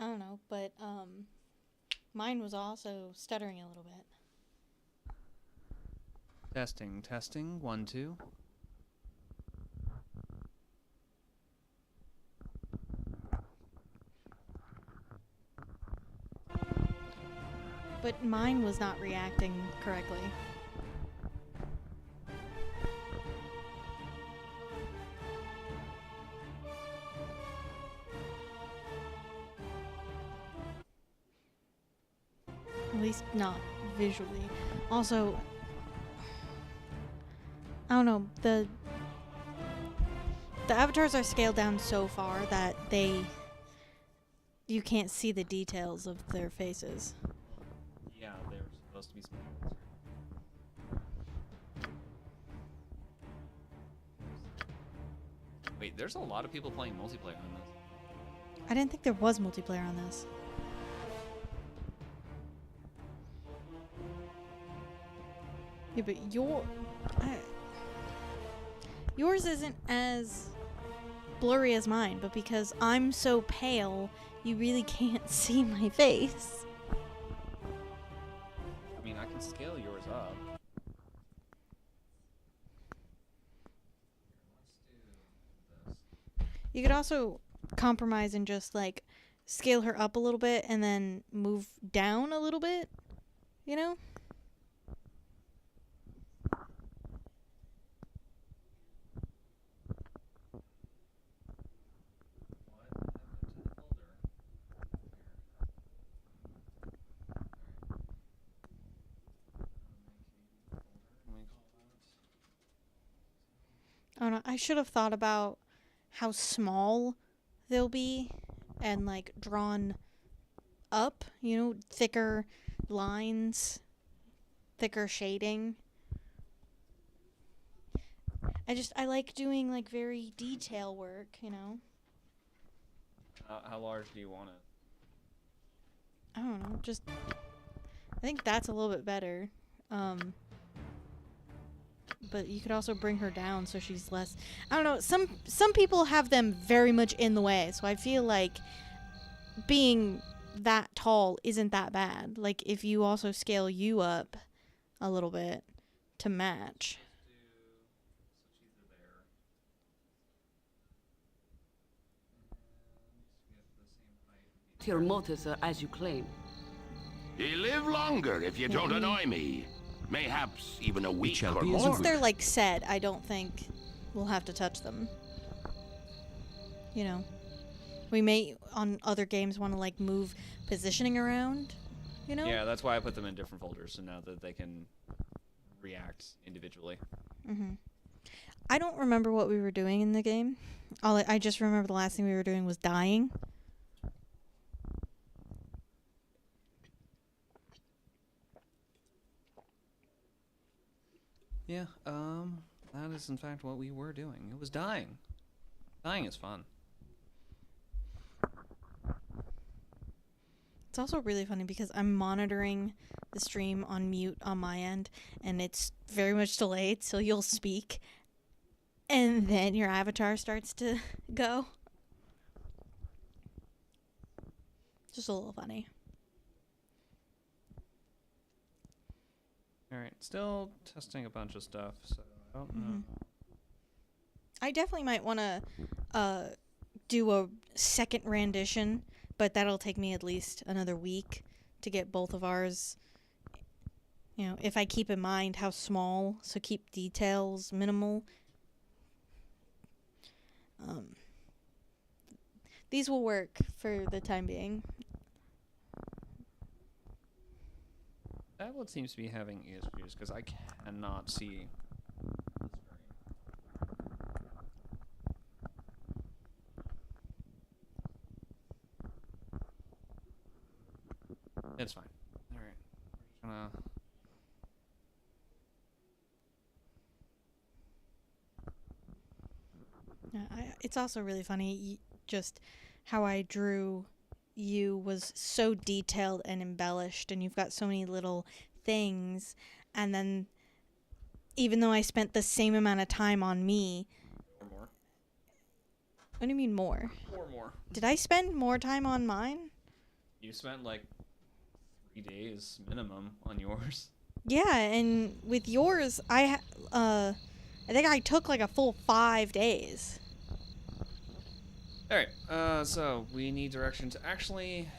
don't know, but mine was also stuttering a little bit. Testing, testing. 1, 2. But mine was not reacting correctly. At least not visually. Also, I don't know, the avatars are scaled down so far that you can't see the details of their faces. Yeah, they're supposed to be small. Wait, there's a lot of people playing multiplayer on this. I didn't think there was multiplayer on this. Yeah, but yours isn't as blurry as mine, but because I'm so pale, you really can't see my face. I mean, I can scale yours up. You could also compromise and just like scale her up a little bit and then move down a little bit, you know? I don't know. I should have thought about how small they'll be and like drawn up, you know, thicker lines, thicker shading. I like doing like very detail work, you know. How large do you want it? I don't know, just I think that's a little bit better. But you could also bring her down so she's less. I don't know. Some people have them very much in the way, so I feel like being that tall isn't that bad. Like if you also scale you up a little bit to match. Your motives are as you claim. You live longer if you don't annoy me. Mayhaps even a week shall or be as more. Once they're like said, I don't think we'll have to touch them. You know, we may on other games want to like move positioning around. You know. Yeah, that's why I put them in different folders, so now that they can react individually. Mhm. I don't remember what we were doing in the game. I just remember the last thing we were doing was dying. Yeah, that is in fact what we were doing. It was dying. Dying is fun. It's also really funny because I'm monitoring the stream on mute on my end, and it's very much delayed, so you'll speak, and then your avatar starts to go. Just a little funny. Alright, still testing a bunch of stuff, so I don't know. I definitely might want to do a second rendition, but that'll take me at least another week to get both of ours. You know, if I keep in mind how small, so keep details minimal. These will work for the time being. Tablet seems to be having issues because I cannot see the screen. It's fine. Alright. We're just gonna... It's also really funny, just how I drew you was so detailed and embellished, and you've got so many little things, and then even though I spent the same amount of time on me... Or What do you mean more? more. Did I spend more time on mine? You spent like 3 days minimum on yours. Yeah, and with yours, I think I took like a full 5 days. Alright, so we need direction to actually...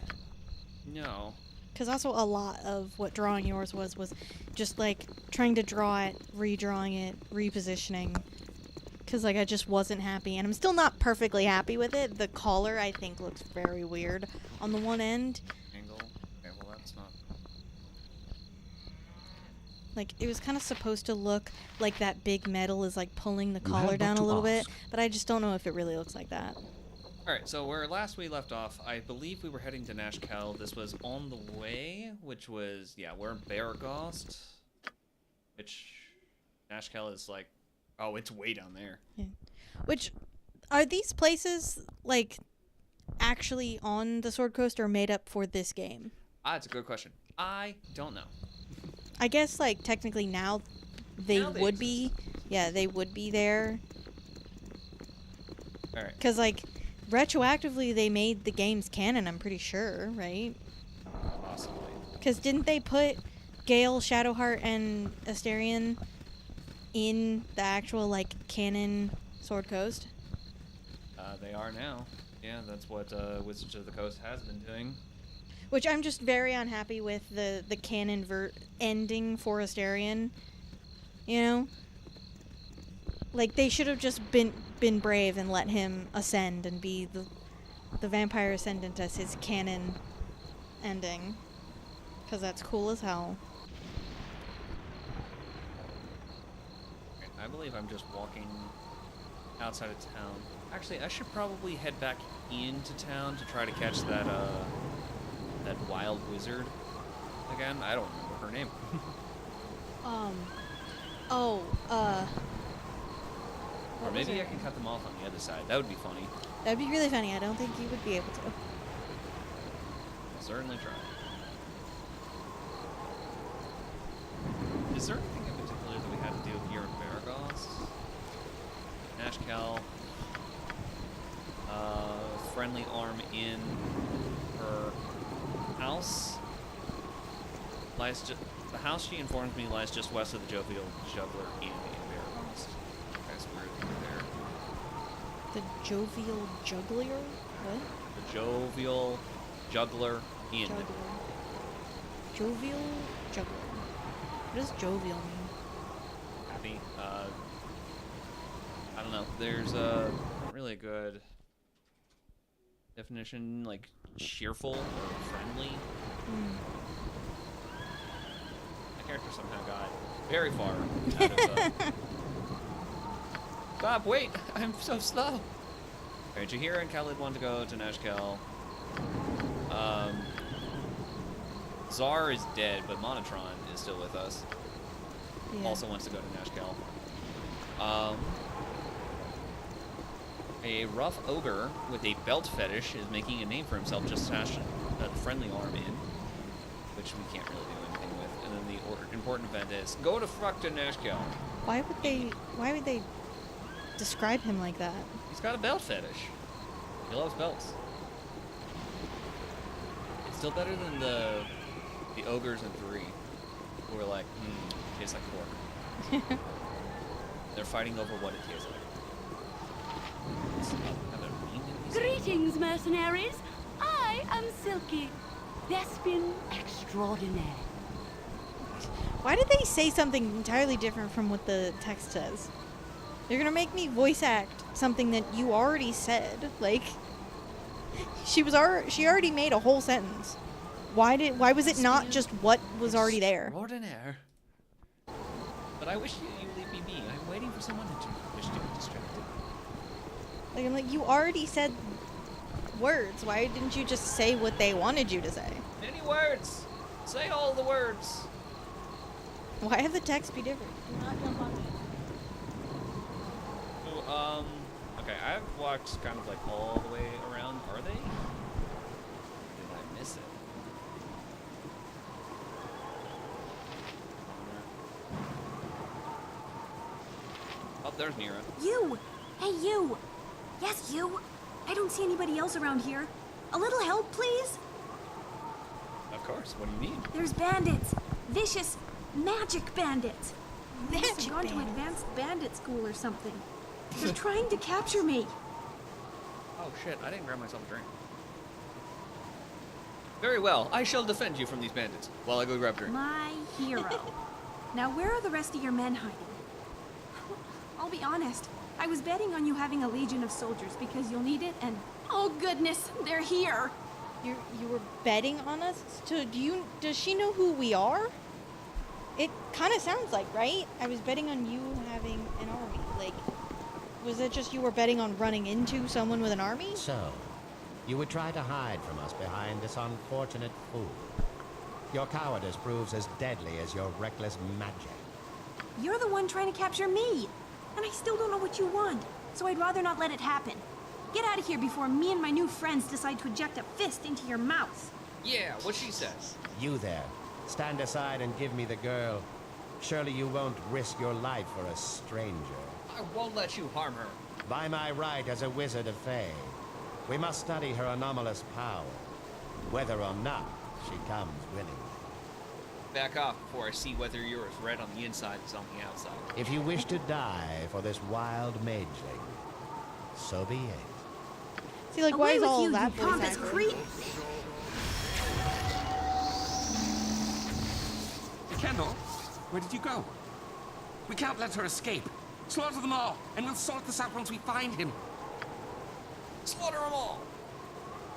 No. Because also a lot of what drawing yours was just like trying to draw it, redrawing it, repositioning. Because like I just wasn't happy, and I'm still not perfectly happy with it. The collar I think looks very weird on the one end. Angle. Okay, well that's not... Like it was kind of supposed to look like that big metal is like pulling the You have collar but down a to little bit, ask. but I just don't know if it really looks like that. Alright, so where last we left off, I believe we were heading to Nashkel. This was on the way, which was, yeah, we're in Baragost. Which, Nashkel is like, oh, it's way down there. Yeah. Which, are these places like actually on the Sword Coast or made up for this game? That's a good question. I don't know. I guess like technically now they Now they would be. Yeah, they would be there. Alright. Because like retroactively they made the games canon, I'm pretty sure, right? Possibly. Because didn't they put Gale, Shadowheart, and Asterion in the actual like canon Sword Coast? They are now. Yeah, that's what Wizards of the Coast has been doing. Which I'm just very unhappy with the canon ending for Asterion. You know? Like, they should have just been brave and let him ascend and be the Vampire Ascendant as his canon ending. Because that's cool as hell. I believe I'm just walking outside of town. Actually, I should probably head back into town to try to catch that wild wizard again. I don't remember her name. Or maybe I can cut them off on the other side. That would be funny. That'd be really funny. I don't think you would be able to. I'll certainly try. Is there anything in particular that we had to do here in Baragos? Nashkel. Friendly arm in her house. Lies the house, she informs me, lies just west of the Jovial Juggler Inn in Baragos. That's weird there. The Jovial Juggler? What? The Jovial Juggler Inn. Juggler. Jovial Juggler. What does jovial mean? Happy. I don't know. There's not really a good definition, like cheerful or friendly. My character somehow got very far out of Bob, wait! I'm so slow! Alright, Jaheira and Khalid want to go to Nashkel. Czar is dead, but Monotron is still with us. Yeah. Also wants to go to Nashkel. A rough ogre with a belt fetish is making a name for himself just smash the friendly arm in, which we can't really do anything with. And then the important event is go to Fructa Nashkel. Why would they describe him like that? He's got a belt fetish. He loves belts. It's still better than the ogres in 3, who are like, tastes like pork. They're fighting over what it tastes like. Greetings, mercenaries. I am Silky, thespian extraordinaire. Why did they say something entirely different from what the text says? They're gonna make me voice act something that you already said. Like, she already made a whole sentence. Why was it not just what was already there? Extraordinaire. But I wish you leave me be. I'm waiting for someone to wish to be distracted. Like, I'm like, you already said words. Why didn't you just say what they wanted you to say? Many words. Say all the words. Why have the text be different? Do not jump on me. So, okay, I've walked kind of like all the way around. Are they? Did I miss it? Oh, there's Mira. You! Hey, you! Yes, you! I don't see anybody else around here. A little help, please? Of course. What do you mean? There's bandits. Vicious, magic bandits. They must have Magic gone to bandits. advanced bandit school or something. They're trying to capture me. Oh shit, I didn't grab myself a drink. Very well, I shall defend you from these bandits while I go grab a drink. My hero. Now, where are the rest of your men hiding? I'll be honest. I was betting on you having a legion of soldiers because you'll need it, and oh goodness, they're here. You were betting on us? So does she know who we are? It kind of sounds like, right? I was betting on you having an army. Like, was it just you were betting on running into someone with an army? So, you would try to hide from us behind this unfortunate fool. Your cowardice proves as deadly as your reckless magic. You're the one trying to capture me, and I still don't know what you want, so I'd rather not let it happen. Get out of here before me and my new friends decide to eject a fist into your mouth. Yeah, what she says. You there, stand aside and give me the girl. Surely you won't risk your life for a stranger. I won't let you harm her. By my right as a wizard of Fae, we must study her anomalous power. Whether or not she comes willingly. Back off before I see whether you're as red on the inside as on the outside. If you wish to die for this wild mageling, so be it. See, like, why Away is with all you, that you voice pompous acting? creep! Kendall, where did you go? We can't let her escape. Slaughter them all, and we'll sort this out once we find him. Slaughter them all!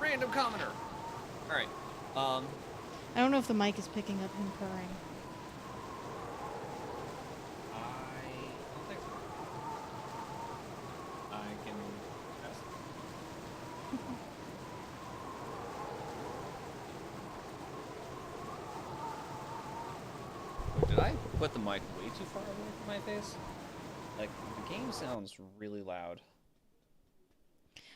Random commoner! Alright, I don't know if the mic is picking up him purring. I don't think so. I can test. Did I put the mic way too far away from my face? Like, the game sounds really loud.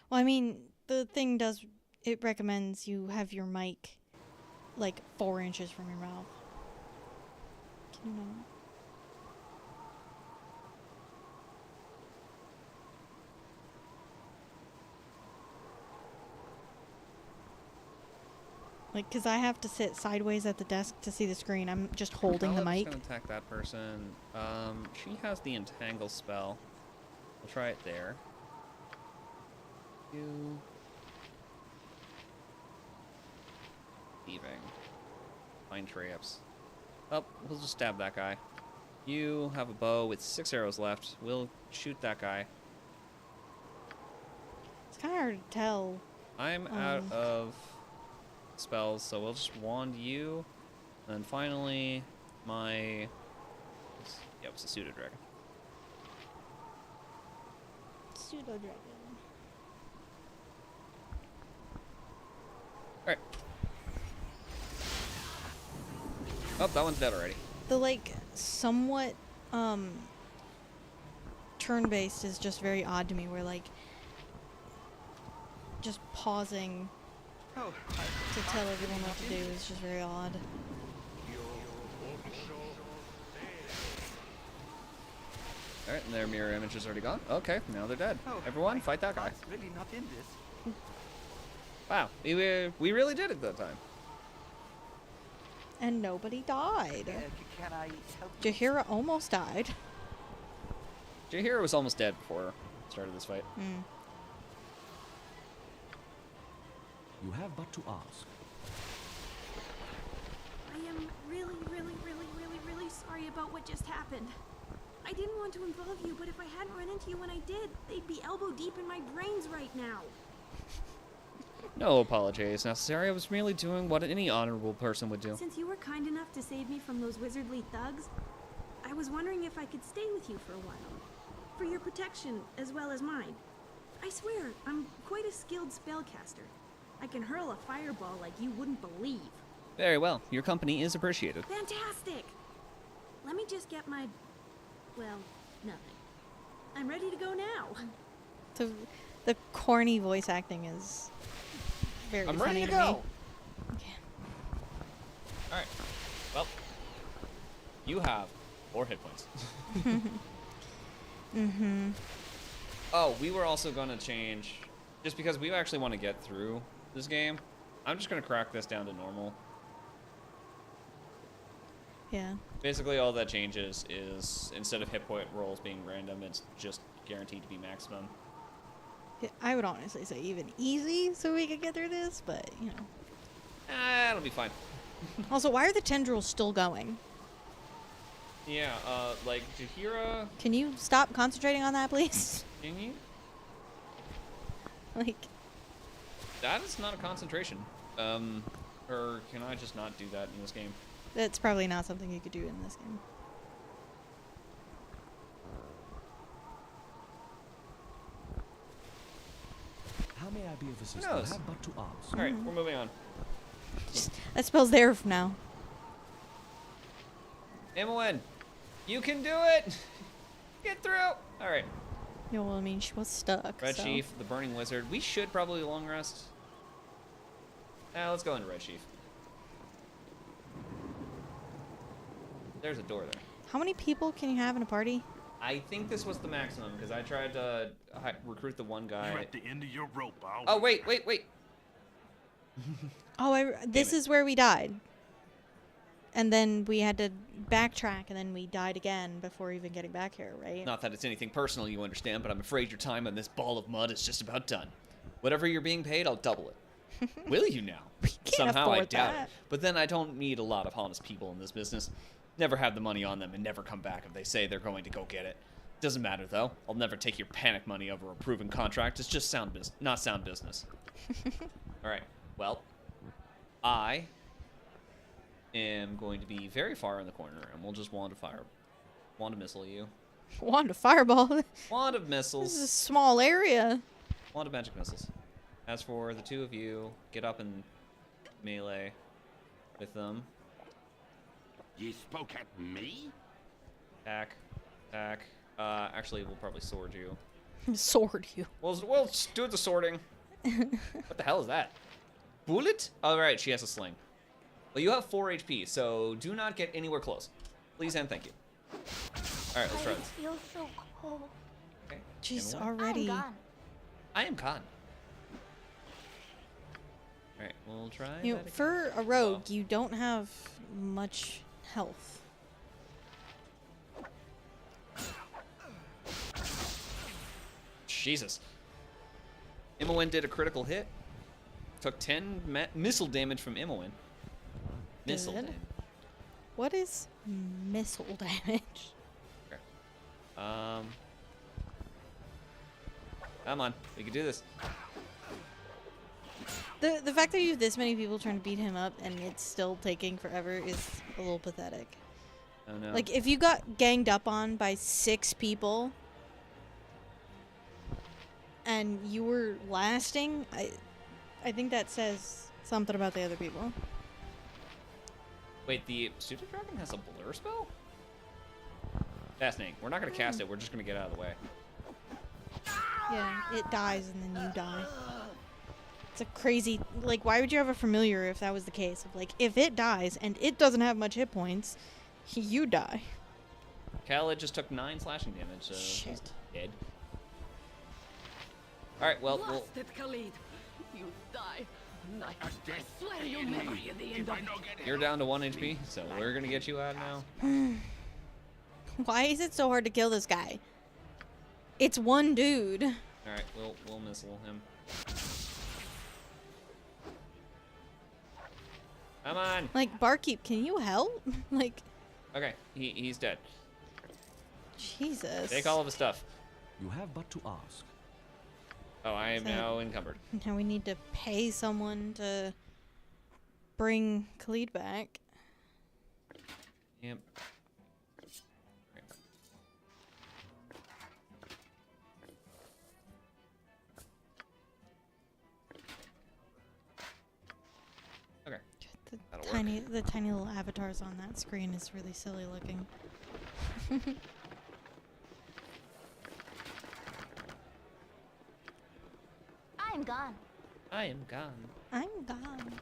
Well, I mean, the thing does, it recommends you have your mic like 4 inches from your mouth. Can you not? Like, because I have to sit sideways at the desk to see the screen. I'm just holding the mic. I'm gonna attack that person. She has the entangle spell. We'll try it there. You. Thieving. Find traps. Oh, we'll just stab that guy. You have a bow with 6 arrows left. We'll shoot that guy. It's kind of hard to tell. I'm out of spells, so we'll just wand you. And then finally, my... Yeah, it's a pseudo dragon. Pseudo dragon. Alright. Oh, that one's dead already. The like somewhat turn-based is just very odd to me, where like just pausing to tell everyone what to do is just very odd. Alright, and their mirror image is already gone. Okay, now they're dead. Everyone, fight that guy. Really not in this. Wow, we really did it that time. And nobody died. Can I help you? Jaheira almost died. Jaheira was almost dead before we started this fight. You have but to ask. I am really, really, really, really, really sorry about what just happened. I didn't want to involve you, but if I hadn't run into you when I did, they'd be elbow deep in my brains right now. No apology is necessary. I was merely doing what any honorable person would do. Since you were kind enough to save me from those wizardly thugs, I was wondering if I could stay with you for a while. For your protection, as well as mine. I swear, I'm quite a skilled spellcaster. I can hurl a fireball like you wouldn't believe. Very well. Your company is appreciated. Fantastic! Let me just get my... well, nothing. I'm ready to go now. The corny voice acting is very I'm funny ready to me. go. Alright. Well, you have 4 hit points. Oh, we were also going to change, just because we actually want to get through this game, I'm just going to crack this down to normal. Yeah. Basically, all that changes is instead of hit point rolls being random, it's just guaranteed to be maximum. Yeah, I would honestly say even easy so we could get through this, but, you know. It'll be fine. Also, why are the tendrils still going? Yeah, like, Jaheira... Can you stop concentrating on that, please? Can you? Like... That is not a concentration. Or can I just not do that in this game? That's probably not something you could do in this game. How may I be of assistance? knows? I have but to ask. Alright, we're moving on. That spell's there from now. Imoen, you can do it! Get through! Alright. Yeah, well, I mean, she was stuck. Red so. Chief, the Burning Wizard. We should probably long rest. Let's go into Red Chief. There's a door there. How many people can you have in a party? I think this was the maximum, because I tried to recruit the one guy. You're at the end of your rope, Al. Oh, wait. Oh, this is where we died. And then we had to backtrack, and then we died again before even getting back here, right? Not that it's anything personal, you understand, but I'm afraid your time on this ball of mud is just about done. Whatever you're being paid, I'll double it. Will you now? Somehow I doubt it. But then I don't need a lot of honest people in this business. Never have the money on them and never come back if they say they're going to go get it. Doesn't matter, though. I'll never take your panic money over a proven contract. It's just not sound business. Alright, well, I am going to be very far in the corner, and we'll just wand of missile you. Wand of fireball. Wand of missiles. This is a small area. Wand of magic missiles. As for the two of you, get up and melee with them. You spoke at me? Attack. Actually, we'll probably sword you. Sword you. We'll just do the sorting. What the hell is that? Bullet? All right, she has a sling. Well, you have 4 HP, so do not get anywhere close. Please and thank you. All right, let's try this. I feel so cold. Okay. Jeez, and already. I am gone. All right, we'll try. You know, that for again. a rogue, you don't have much health. Jesus. Imoen did a critical hit. Took 10 missile damage from Imoen. Missile Good. damage. What is missile damage? Okay. Come on, we can do this. The fact that you have this many people trying to beat him up and it's still taking forever is a little pathetic. Oh no. Like, if you got ganged up on by 6 people and you were lasting, I think that says something about the other people. Wait, the Pseudo Dragon has a blur spell? Fascinating. We're not gonna cast it, we're just gonna get out of the way. Yeah, it dies and then you die. It's a crazy, like, why would you have a familiar if that was the case? Like, if it dies and it doesn't have much hit points, you die. Khalid just took 9 slashing damage, so Shit. he's dead. Alright, well, we'll... Blasted Khalid. You die. I death swear you'll never hear the end of it. You're down to 1 HP, so we're gonna get you out now. Why is it so hard to kill this guy? It's one dude. Alright, we'll missile him. Come on! Like, Barkeep, can you help? Like, Okay, he's dead. Jesus. Take all of his stuff. You have but to ask. Oh, I am So- now encumbered. Now we need to pay someone to bring Khalid back. Yep. Okay. That'll The tiny little avatars on that screen is really silly looking. I'm gone. I am gone. I'm gone.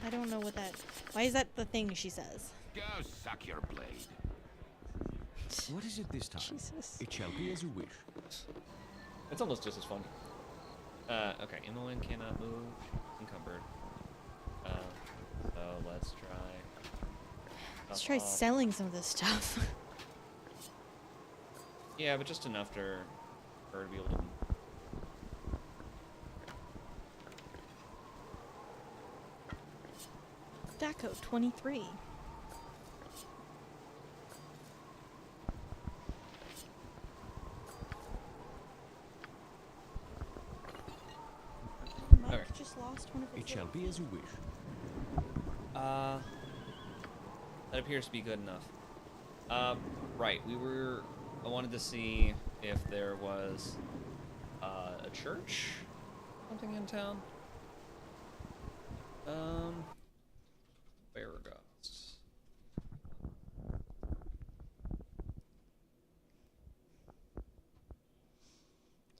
I don't know what that. Why is that the thing she says? Go suck your blade. What is it this time? Jesus. It shall be as you wish. It's almost just as fun. Okay, Imoen cannot move. She's encumbered. So let's try. Let's try selling some of this stuff. Yeah, but just enough for her to be able to. Daco 23. Mike Alright. just lost one of his. It shall be as you wish. That appears to be good enough. Right. I wanted to see if there was a church, something in town. Bearghosts.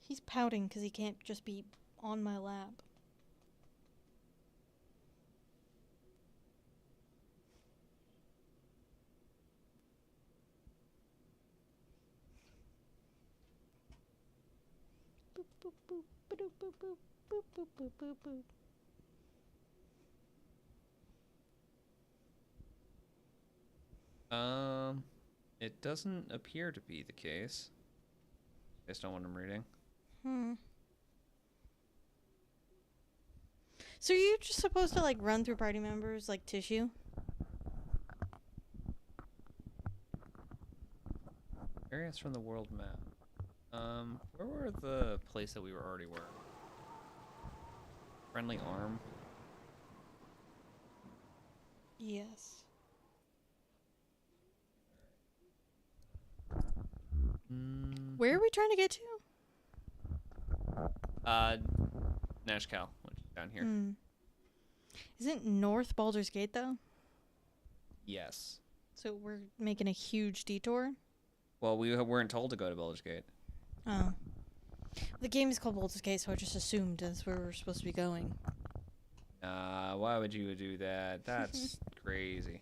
He's pouting because he can't just be on my lap. Boop, boop, boop, ba-doop, boop, boop, boop, boop, boop, boop, boop. It doesn't appear to be the case, based on what I'm reading. So are you just supposed to like run through party members like tissue? Areas from the world map. Where were the place that we already were? Friendly arm. Yes. Where are we trying to get to? Nashkel, which is down here. Isn't North Baldur's Gate though? Yes. So we're making a huge detour? Well, we weren't told to go to Baldur's Gate. Oh. The game is called Baldur's Gate, so I just assumed that's where we're supposed to be going. Why would you do that? That's crazy.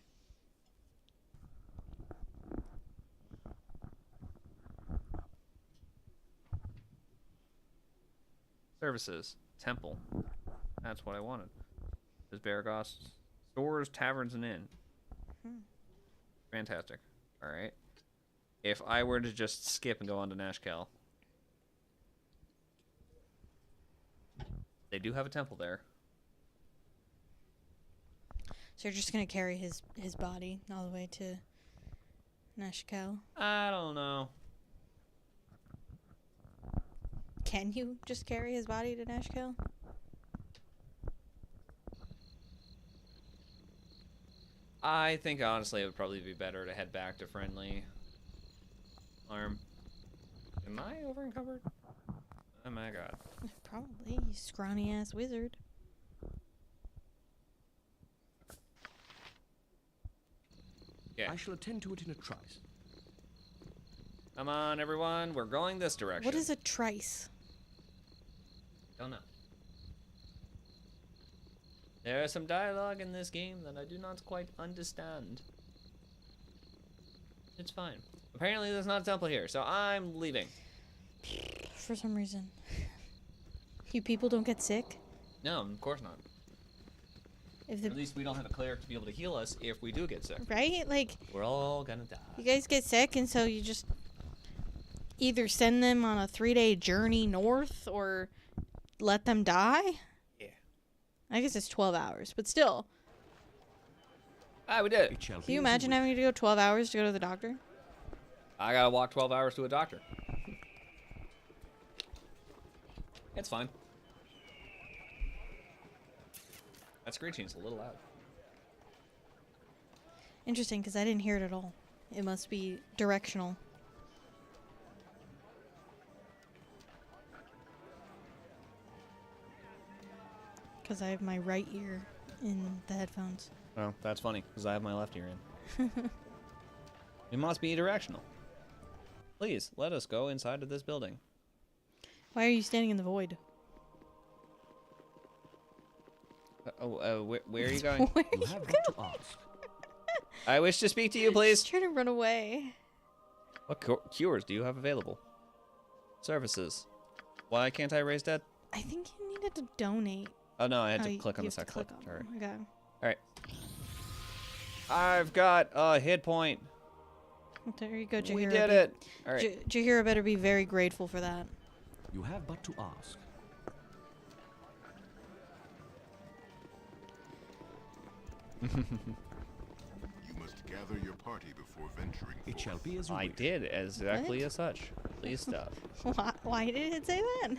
Services. Temple. That's what I wanted. There's Bearghosts. Stores, taverns, and inn. Fantastic. Alright. If I were to just skip and go on to Nashkel. They do have a temple there. So you're just gonna carry his body all the way to Nashkel? I don't know. Can you just carry his body to Nashkel? I think honestly it would probably be better to head back to Friendly Arm. Am I over encumbered? Oh my god. Probably, you scrawny ass wizard. Yeah. I shall attend to it in a trice. Come on, everyone. We're going this direction. What is a trice? Don't know. There is some dialogue in this game that I do not quite understand. It's fine. Apparently there's not a temple here, so I'm leaving. For some reason. You people don't get sick? No, of course not. If At least we don't have a cleric to be able to heal us if we do get sick. Right? Like, We're all gonna die. you guys get sick, and so you just either send them on a 3-day journey north or let them die? Yeah. I guess it's 12 hours, but still. Ah, we did it. It shall Can be you as imagine wish. having to go 12 hours to go to the doctor? I gotta walk 12 hours to a doctor. It's fine. That screeching's a little loud. Interesting, because I didn't hear it at all. It must be directional. Because I have my right ear in the headphones. Oh, that's funny, because I have my left ear in. It must be directional. Please, let us go inside of this building. Why are you standing in the void? Where are you going? Where You are have you but going? to ask. I wish to speak to you, please. He's trying to run away. What cures do you have available? Services. Why can't I raise dead? I think you needed to donate. Oh no, I had to you- click on you the have to second click button. on Sorry. them. Okay. All right. I've got a hit point. There you go, Jaheira. We did it. All right. Jaheira better be very grateful for that. You have but to ask. You must gather your party before venturing forth. It shall be as you I wish. did exactly as such. Please stop. Why did it say that?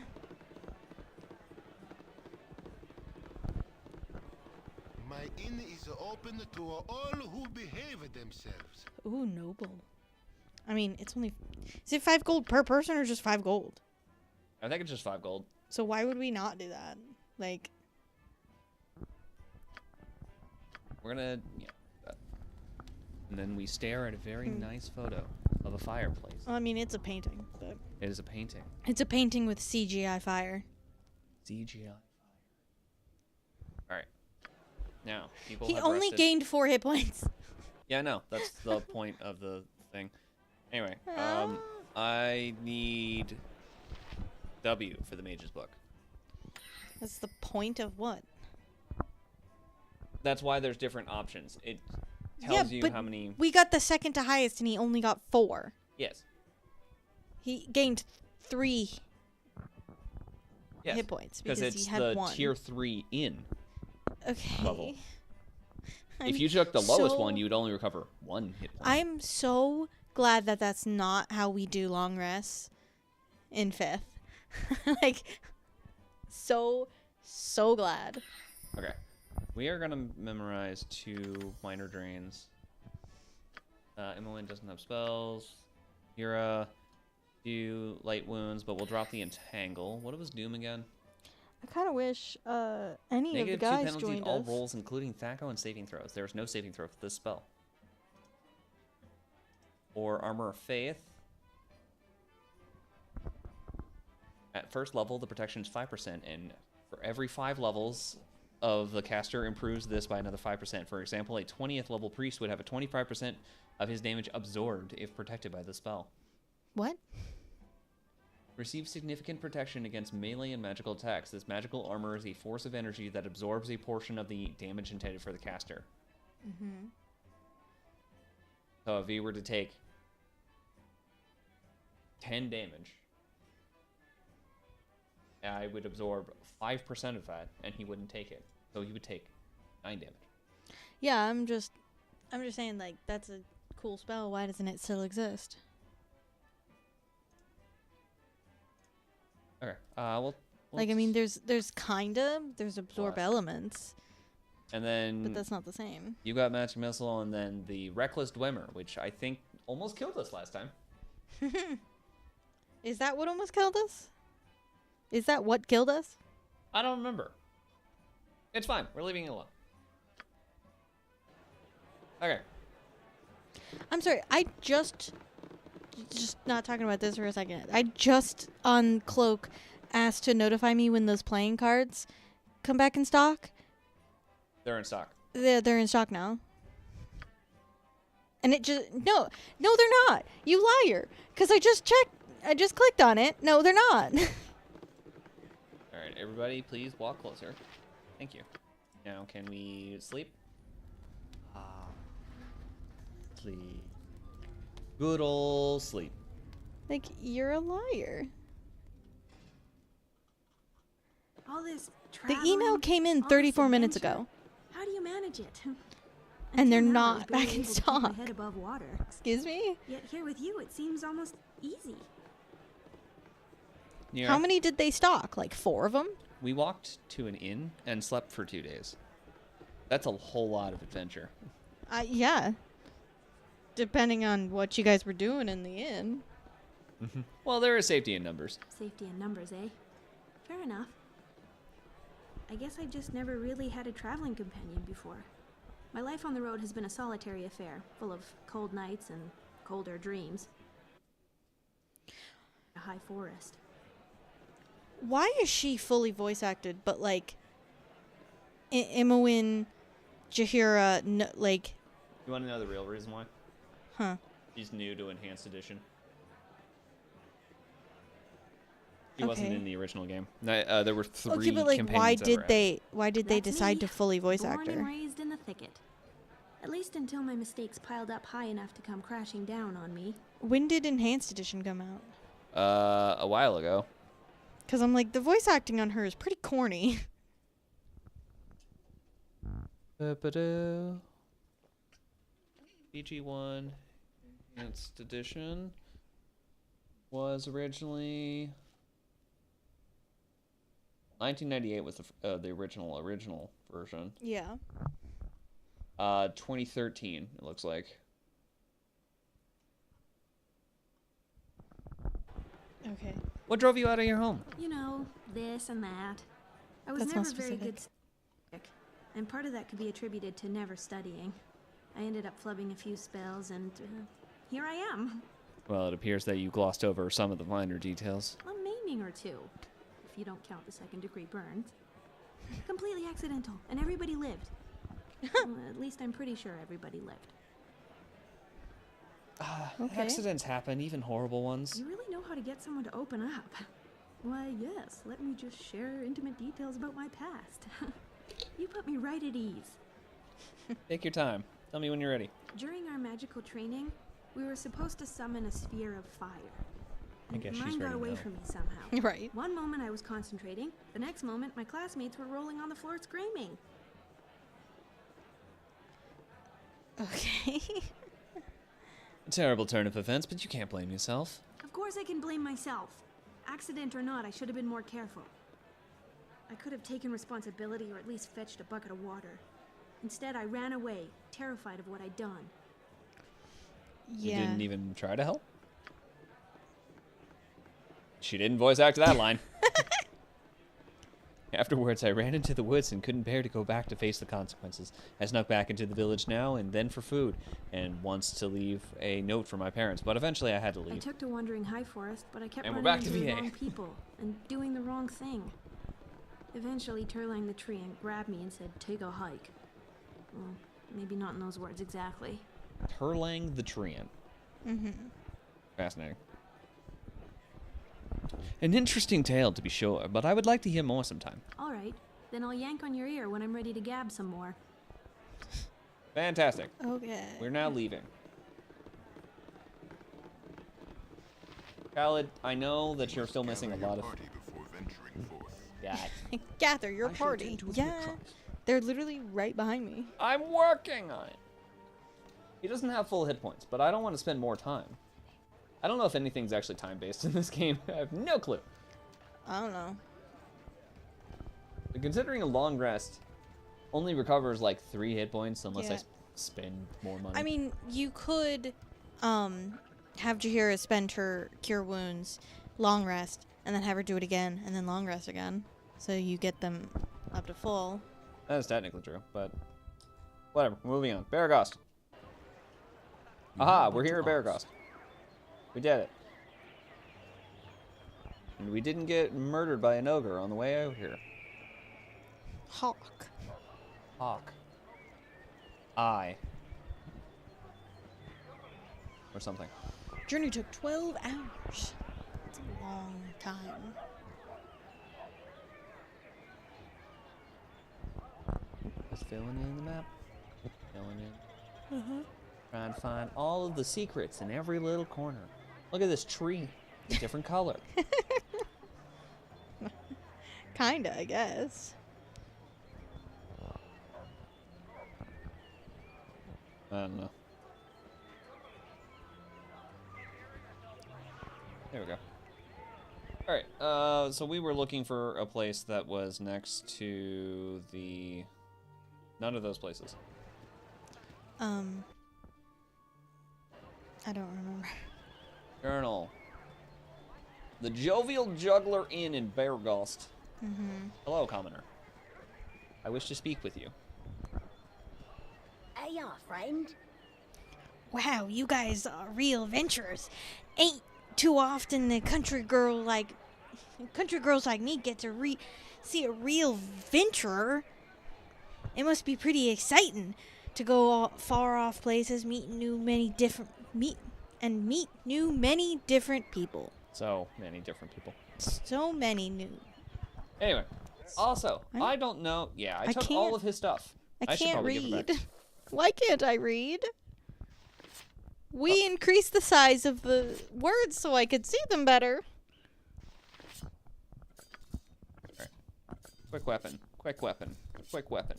My inn is open to all who behave themselves. Ooh, noble. I mean, it's only... Is it 5 gold per person or just 5 gold? I think it's just 5 gold. So why would we not do that? Like... We're gonna... Yeah, and then we stare at a very nice photo of a fireplace. Well, I mean, it's a painting, but... It is a painting. It's a painting with CGI fire. CGI fire. Alright. Now, people He have only rested. gained 4 hit points. Yeah, no, that's the point of the thing. Anyway, I need W for the Mage's Book. That's the point of what? That's why there's different options. It tells you but how many... we got the second to highest and he only got 4. Yes. He gained 3 Yes. hit points because it's he had the 1. tier 3 in Okay. level. I'm If you took the lowest so- one, you would only recover 1 hit point. I'm so glad that that's not how we do long rests in 5th. Like, so glad. Okay. We are going to memorize 2 minor drains. Emmeline doesn't have spells. Hira, do light wounds, but we'll drop the entangle. What was Doom again? I kind of wish any Negative of the 2 guys penalty joined all us. rolls, including Thaco and saving throws. There is no saving throw for this spell. Or Armor of Faith. At first level, the protection is 5%, and for every 5 levels of the caster improves this by another 5%. For example, a 20th level priest would have a 25% of his damage absorbed if protected by the spell. What? Receive significant protection against melee and magical attacks. This magical armor is a force of energy that absorbs a portion of the damage intended for the caster. Mm-hmm. So if he were to take 10 damage, I would absorb 5% of that, and he wouldn't take it. So he would take 9 damage. Yeah, I'm just saying, like, that's a cool spell. Why doesn't it still exist? Okay. Well. Like, I mean, there's absorb elements, And then. but that's not the same. You got Magic Missile, and then the Reckless Dwemer, which I think almost killed us last time. Is that what almost killed us? Is that what killed us? I don't remember. It's fine. We're leaving it alone. Okay. I'm sorry. I just not talking about this for a second. I just on Cloak asked to notify me when those playing cards come back in stock. They're in stock. They're in stock now. And it just no, they're not. You liar. Because I just checked. I just clicked on it. No, they're not. All right, everybody, please walk closer. Thank you. Now, can we sleep? Sleep. Good old sleep. Like, you're a liar. All this The email came in 34 minutes ago. How do you manage it? And they're Until now, not I've been back in able to keep stock. my head above water. Excuse me? Yet here with you, it seems almost easy. Yeah. How many did they stock? Like 4 of them? We walked to an inn and slept for 2 days. That's a whole lot of adventure. Yeah. Depending on what you guys were doing in the inn. Well, there is safety in numbers. Safety in numbers, eh? Fair enough. I guess I just never really had a traveling companion before. My life on the road has been a solitary affair, full of cold nights and colder dreams. A high forest. Why is she fully voice acted, but like Imowen, Jaheira, like, You want to know the real reason why? huh? She's new to Enhanced Edition. She wasn't Okay. in the original game. There were 3 Okay, but like, companions that were added. why did they That's decide me, to fully voice born act her? and raised in the thicket. At least until my mistakes piled up high enough to come crashing down on me. When did Enhanced Edition come out? A while ago. Because I'm like, the voice acting on her is pretty corny. BG1 Enhanced Edition was originally 1998 was the original version. Yeah. 2013 it looks like. Okay. What drove you out of your home? You know, this and that. I was That's not never very specific. good and part of that could be attributed to never studying. I ended up flubbing a few spells, and here I am. Well, it appears that you glossed over some of the minor details. A maiming or two, if you don't count the second-degree burns. Completely accidental, and everybody lived. Well, at least I'm pretty sure everybody lived. Okay. Accidents happen, even horrible ones. You really know how to get someone to open up. Why, yes, let me just share intimate details about my past. You put me right at ease. Take your time. Tell me when you're ready. During our magical training, we were supposed to summon a sphere of fire. I guess she's Mine got ready away now. from me somehow. Right. One moment I was concentrating, the next moment my classmates were rolling on the floor screaming. Okay. A terrible turn of events, but you can't blame yourself. Of course I can blame myself. Accident or not, I should have been more careful. I could have taken responsibility or at least fetched a bucket of water. Instead, I ran away, terrified of what I'd done. You Yeah. didn't even try to help? She didn't voice act that line. Afterwards, I ran into the woods and couldn't bear to go back to face the consequences. I snuck back into the village now and then for food, and once to leave a note for my parents, but eventually I had to I leave. took to wandering high forest, but I kept And we're running back to into the VA. wrong people and doing the wrong thing. Eventually, Turlang the tree and grabbed me and said, "Take a hike." Well, maybe not in those words exactly. Turlang the Treant. Mm-hmm. Fascinating. An interesting tale, to be sure, but I would like to hear more sometime. All right, then I'll yank on your ear when I'm ready to gab some more. Fantastic. Okay. We're now leaving. Khalid, I know that you're still missing a lot of... Yeah. Gather your I shall party. attend to a few Yeah. trunks. They're literally right behind me. I'm working on it. He doesn't have full hit points, but I don't want to spend more time. I don't know if anything's actually time-based in this game. I have no clue. I don't know. But considering a long rest only recovers like 3 hit points unless I Yeah. spend more money. I mean, you could have Jaheira spend her cure wounds, long rest, and then have her do it again, and then long rest again. So you get them up to full. That is technically true, but whatever. Moving on. Baragost. Aha, we're here at Baragost. We did it. And we didn't get murdered by an ogre on the way out here. Hawk. Hawk. Eye. Or something. Journey took 12 hours. That's a long time. Just filling in the map. Filling in. Trying to find all of the secrets in every little corner. Look at this tree. A different color. Kinda, I guess. I don't know. There we go. Alright, so we were looking for a place that was next to the... None of those places. I don't remember. Colonel. The Jovial Juggler Inn in Baragost. Hello, commoner. I wish to speak with you. Hey, friend. Wow, you guys are real adventurers. Ain't too often the country girls like me get to see a real adventurer. It must be pretty exciting to go far off places, meet many different people. So many different people. So many new. Anyway, also, I don't know. Yeah, I took all can't- of his stuff. I should can't probably give it read. back. Why can't I read? We increased the size of the words so I could see them better. Alright. Quick weapon. Quick weapon. Quick weapon.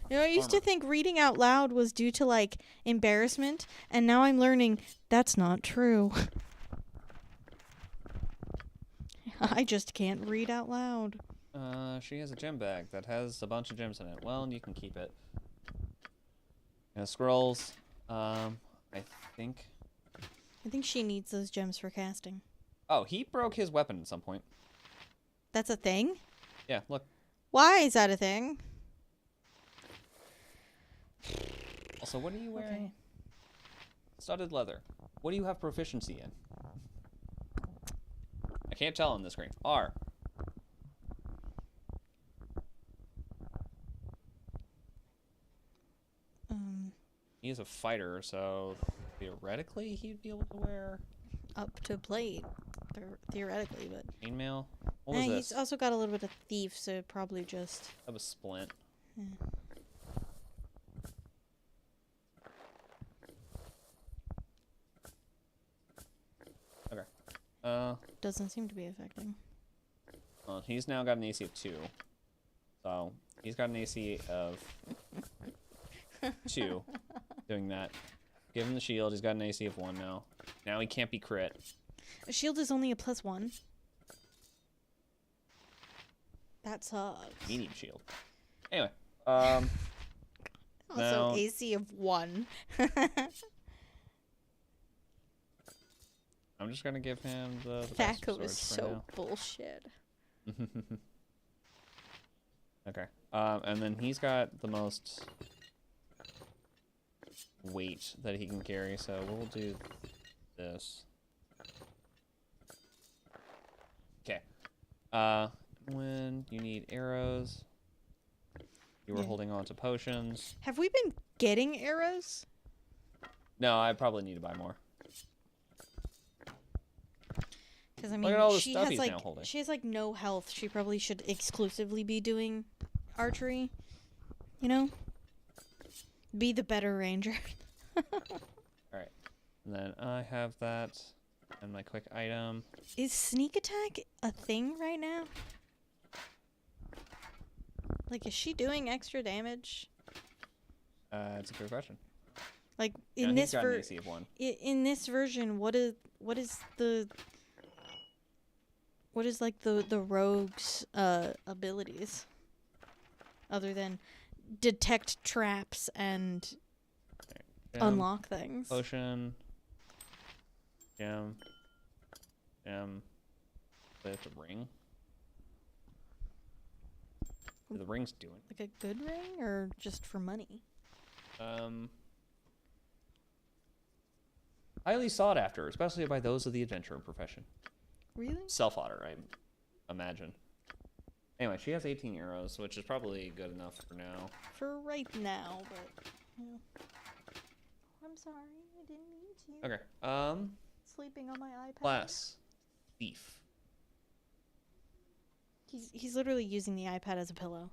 You know, I used to think reading out loud was due to, like, embarrassment, and now I'm learning that's not true. I just can't read out loud. She has a gem bag that has a bunch of gems in it. Well, you can keep it. And scrolls. I think she needs those gems for casting. Oh, he broke his weapon at some point. That's a thing? Yeah, look. Why is that a thing? Also, what are you wearing? Okay. Studded leather. What do you have proficiency in? I can't tell on the screen. R. He is a fighter, so theoretically he'd be able to wear up to plate, theoretically, but chainmail. What was this? He's also got a little bit of thief, so probably just. That was splint. Yeah. Okay. Doesn't seem to be affecting. Well, he's now got an AC of 2. So he's got an AC of 2. Doing that. Give him the shield. He's got an AC of 1 now. Now he can't be crit. A shield is only a +1. That sucks. Medium shield. Anyway. Also now, AC of 1. I'm just gonna give him the that code is so so bullshit. Okay. And then he's got the most weight that he can carry, so we'll do this. Okay. When you need arrows, you were holding on to potions. Have we been getting arrows? No, I probably need to buy more. Because I mean, look at all the she stuff has he's like now holding. she has like no health. She probably should exclusively be doing archery. You know, be the better ranger. Alright. And then I have that and my quick item. Is sneak attack a thing right now? Like, is she doing extra damage? It's a good question. Like Yeah, in he's this got an AC of 1. in this version, what is like the rogue's abilities other than detect traps and unlock things? Potion. Gem. Gem. There's a ring. What are the rings doing? Like a good ring or just for money? Highly sought after, especially by those of the adventurer profession. Really? Self-otter, I imagine. Anyway, she has 18 arrows, which is probably good enough for now. For right now, but yeah. I'm sorry, I didn't mean to. Okay. Sleeping on my iPad. Class. Thief. He's literally using the iPad as a pillow.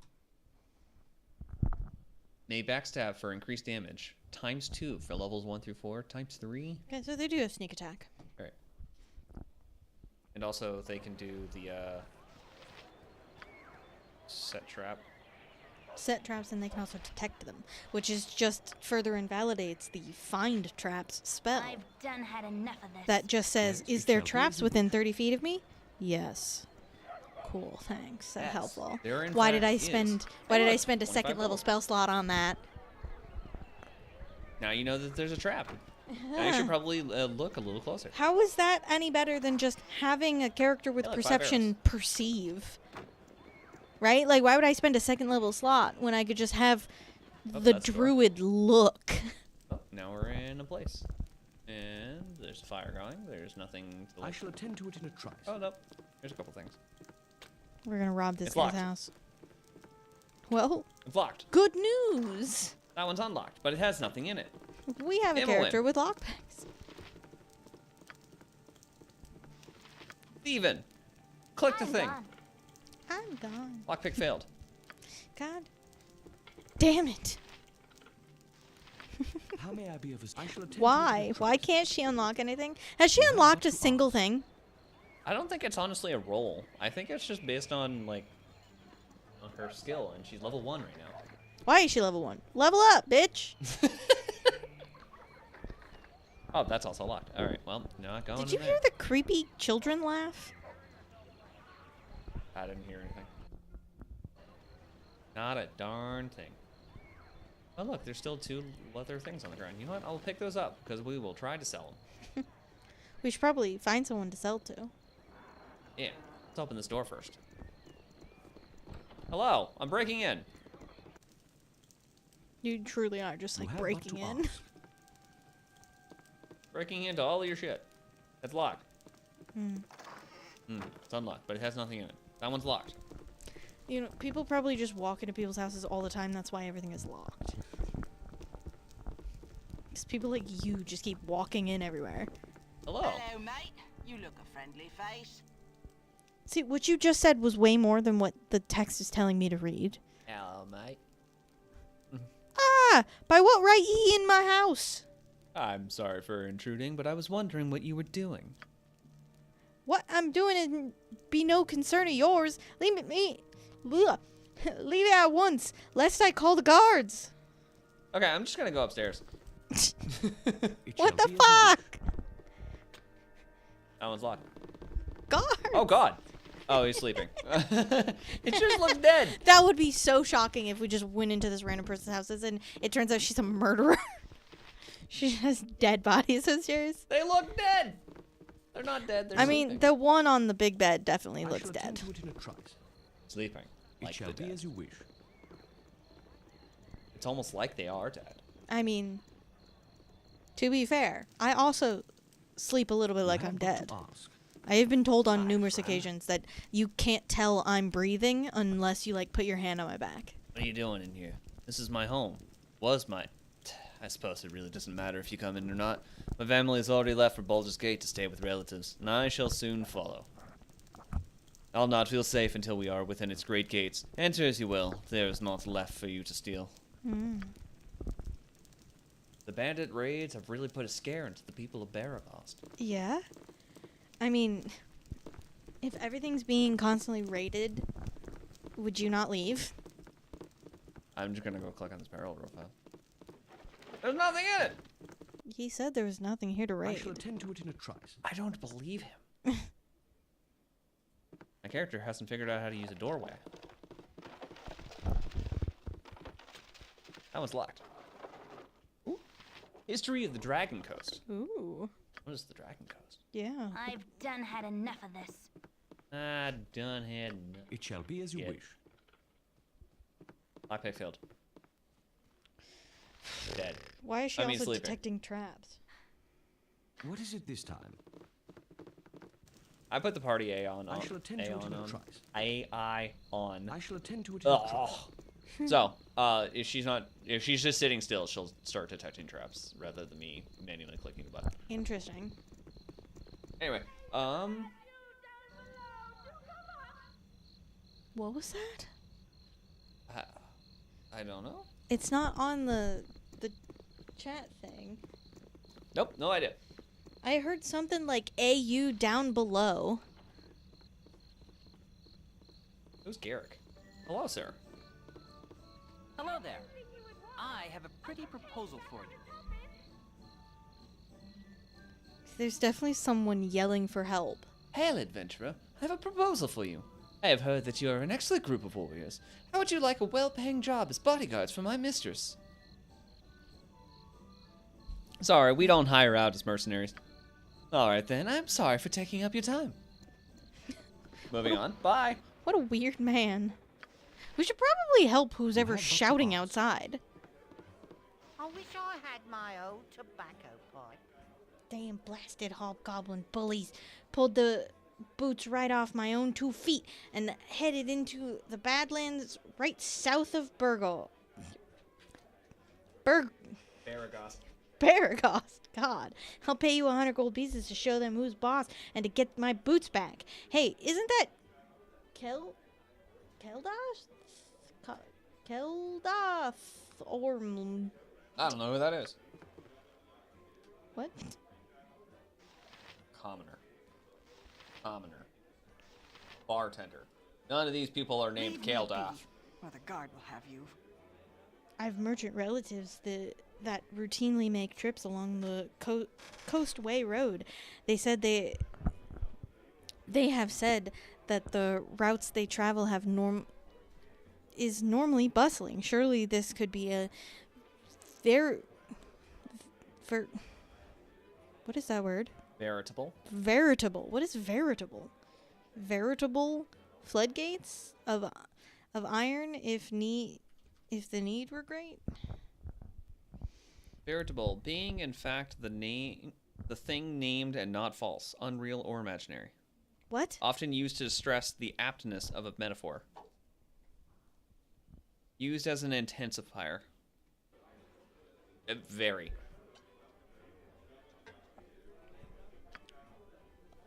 May backstab for increased damage. ×2 for levels 1 through 4. ×3. Okay, so they do have sneak attack. Alright. And also they can do the set trap. Set traps, and they can also detect them, which is just further invalidates the find traps spell. I've done had enough of this. That just says, is there traps within 30 feet of me? Yes. Cool, thanks. That's helpful. Why did I spend a second level spell slot on that? Now you know that there's a trap. Now you should probably look a little closer. How is that any better than just having a character with Yeah, like 5 perception perceive? Right? Like, why would I spend a second level slot when I could just have the druid look? Oh, now we're in a place. And there's fire going. There's nothing to look. I shall attend to it in a trice. Oh, no. There's a couple things. We're gonna rob this It's guy's locked. house. Well, It's locked. good news! That one's unlocked, but it has nothing in it. We have a Evelyn. character with lockpicks. Steven! Click the I'm thing. gone. I'm gone. Lockpick failed. God damn it. How may I be of assistance? I shall attend to it in Why? a Why trice. can't she unlock anything? Has she unlocked a single thing? I don't think it's honestly a roll. I think it's just based on, like, on her skill, and she's level 1 right now. Why is she level 1? Level up, bitch! Oh, that's also locked. Alright, well, not going Did in you there. hear the creepy children laugh? I didn't hear anything. Not a darn thing. Oh, look, there's still 2 leather things on the ground. You know what? I'll pick those up, because we will try to sell them. We should probably find someone to sell to. Yeah, let's open this door first. Hello, I'm breaking in. You truly are just You like have but breaking to in. ask. Breaking into all of your shit. It's locked. Hmm. It's unlocked, but it has nothing in it. That one's locked. You know, people probably just walk into people's houses all the time. That's why everything is locked. Because people like you just keep walking in everywhere. Hello. Hello, mate. You look a friendly face. See, what you just said was way more than what the text is telling me to read. Hello, mate. Ah! By what right ye in my house? I'm sorry for intruding, but I was wondering what you were doing. What I'm doing is be no concern of yours. Leave me. Leave it at once, lest I call the guards. Okay, I'm just gonna go upstairs. What the fuck? That one's locked. Guards. Oh, God. Oh, he's sleeping. It just looks dead. That would be so shocking if we just went into this random person's houses and it turns out she's a murderer. She has dead bodies upstairs. They look dead. They're not dead. They're I sleeping. mean, the one on the big bed definitely I looks shall dead. attend to it in a trice. Sleeping. It Like shall the be dead. as you wish. It's almost like they are dead. I mean, to be fair, I also sleep a little bit like You I'm have but dead. to ask. I have been told on numerous occasions that you can't tell I'm breathing unless you like put your hand on my back. What are you doing in here? This is my home. Was my... I suppose it really doesn't matter if you come in or not. My family has already left for Baldur's Gate to stay with relatives, and I shall soon follow. I'll not feel safe until we are within its great gates. Enter as you will. There is naught left for you to steal. The bandit raids have really put a scare into the people of Baragost. Yeah? I mean, if everything's being constantly raided, would you not leave? I'm just gonna go click on this barrel real fast. There's nothing in it! He said there was nothing here to I raid. shall attend to it in a trice. I don't believe him. My character hasn't figured out how to use a doorway. That one's locked. Ooh. History of the Dragon Coast. Ooh. What is the Dragon Coast? Yeah. I've done had enough of this. I done had enough. It shall be as you Yeah. wish. Lockpick failed. Dead. Why is she I mean, also sleeping. detecting traps? What is it this time? I put the party A on. I shall attend to it in a trice. AI on. I shall attend to it in a trice. So, if she's just sitting still, she'll start detecting traps rather than me manually clicking the button. Interesting. Anyway, What was that? I don't know. It's not on the chat thing. Nope, no idea. I heard something like AU down below. Who's Garrick? Hello, sir. Hello there. I have a pretty proposal for you. There's definitely someone yelling for help. Hail, adventurer. I have a proposal for you. I have heard that you are an excellent group of warriors. How would you like a well-paying job as bodyguards for my mistress? Sorry, we don't hire out as mercenaries. Alright then, I'm sorry for taking up your time. Moving on. Bye. What a weird man. We should probably help who's ever shouting outside. I wish I had my old tobacco pipe. Damn blasted hobgoblin bullies pulled the boots right off my own 2 feet and headed into the Badlands right south of Baragost. God. I'll pay you 100 gold pieces to show them who's boss and to get my boots back. Hey, isn't that Keldath? Keldath? Or I don't know who that is. What? Commoner. Bartender. None of these people are named Kaldoff. Or the guard will have you. I have merchant relatives that routinely make trips along the Coastway Road. They said they have said that the routes they travel have is normally bustling. Surely this could be a what is that word? Veritable. Veritable. What is veritable? Veritable floodgates of iron if the need were great. Veritable, being in fact the thing named and not false, unreal or imaginary. What? Often used to stress the aptness of a metaphor. Used as an intensifier. Very.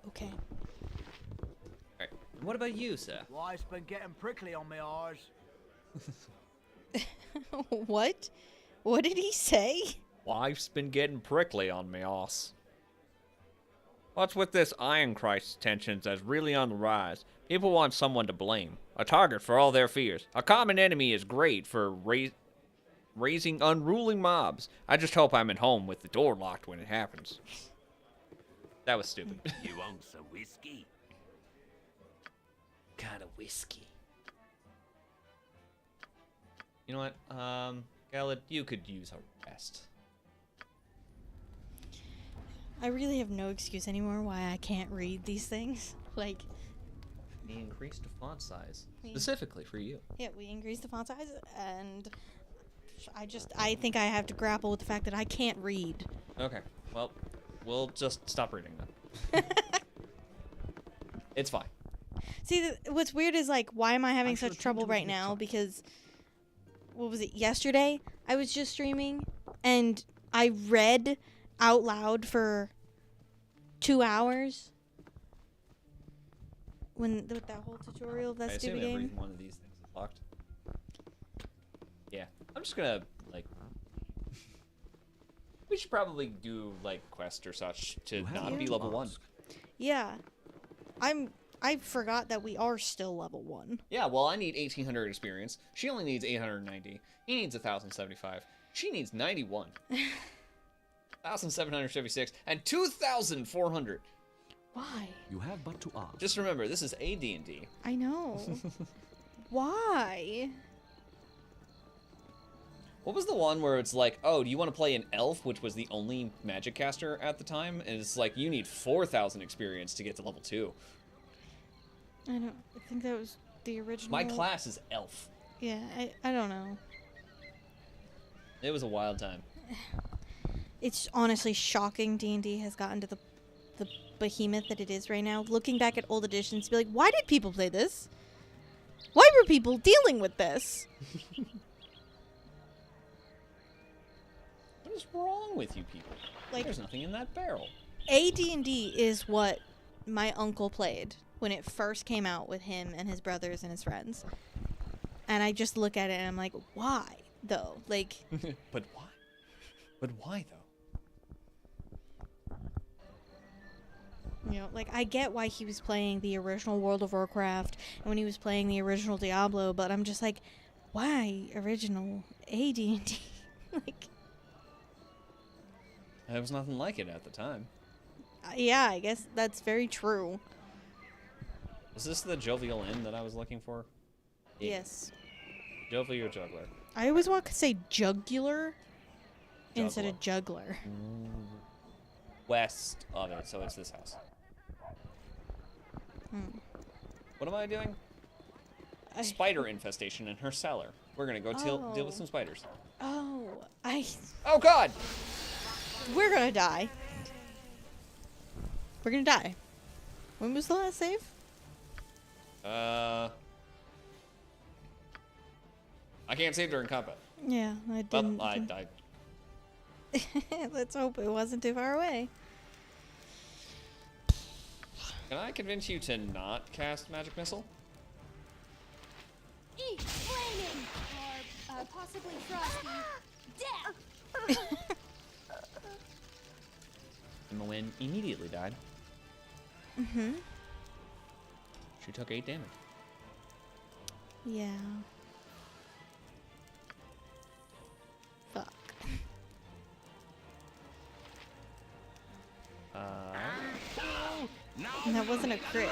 Okay. Alright. What about you, sir? Life's been getting prickly on me arse. What? What did he say? Life's been getting prickly on me, ass. What's with this iron crisis tensions that's really on the rise? People want someone to blame, a target for all their fears. A common enemy is great for raising unruly mobs. I just hope I'm at home with the door locked when it happens. That was stupid. You want some whiskey? Kind of whiskey. You know what? Khalid, you could use a rest. I really have no excuse anymore why I can't read these things. Like, We increased the font size specifically for you. Yeah, we increased the font size, and I think I have to grapple with the fact that I can't read. Okay, well, we'll just stop reading then. It's fine. See, what's weird is, like, why am I having such trouble right now? Because, what was it, yesterday? I was just streaming, and I read out loud for 2 hours. With that whole tutorial of that stupid game. I assume every one of these things is locked. Yeah, I'm just gonna, like... we should probably do, like, quests or such to not be level 1. Yeah. I forgot that we are still level 1. Yeah, well, I need 1,800 experience. She only needs 890. He needs 1,075. She needs 91. 1,776. And 2,400. Why? You have but to ask. Just remember, this is AD&D. I know. Why? What was the one where it's like, oh, do you want to play an elf, which was the only magic caster at the time? And it's like, you need 4,000 experience to get to level 2. I think that was the original. My class is elf. Yeah, I don't know. It was a wild time. It's honestly shocking D&D has gotten to the behemoth that it is right now. Looking back at old editions, be like, why did people play this? Why were people dealing with this? What is wrong with you people? Like, there's nothing in that barrel. AD&D is what my uncle played when it first came out with him and his brothers and his friends. And I just look at it and I'm like, why, though? Like... But why? But why, though? You know, like, I get why he was playing the original World of Warcraft and when he was playing the original Diablo, but I'm just like, why original AD&D? Like... There was nothing like it at the time. Yeah, I guess that's very true. Is this the Jovial Inn that I was looking for? Yes. Jovial Juggler. I always want to say jugular instead of juggler. West of it, so it's this house. What am I doing? Spider infestation in her cellar. We're gonna go deal with some spiders. Oh, Oh God! We're gonna die. We're gonna die. When was the last save? I can't save during combat. Yeah, I didn't. Well, I died. Let's hope it wasn't too far away. Can I convince you to not cast Magic Missile? Flaming! Or possibly frosty. Death! And Malin immediately died. Mm-hmm. She took 8 damage. Yeah. Fuck. And that wasn't a crit.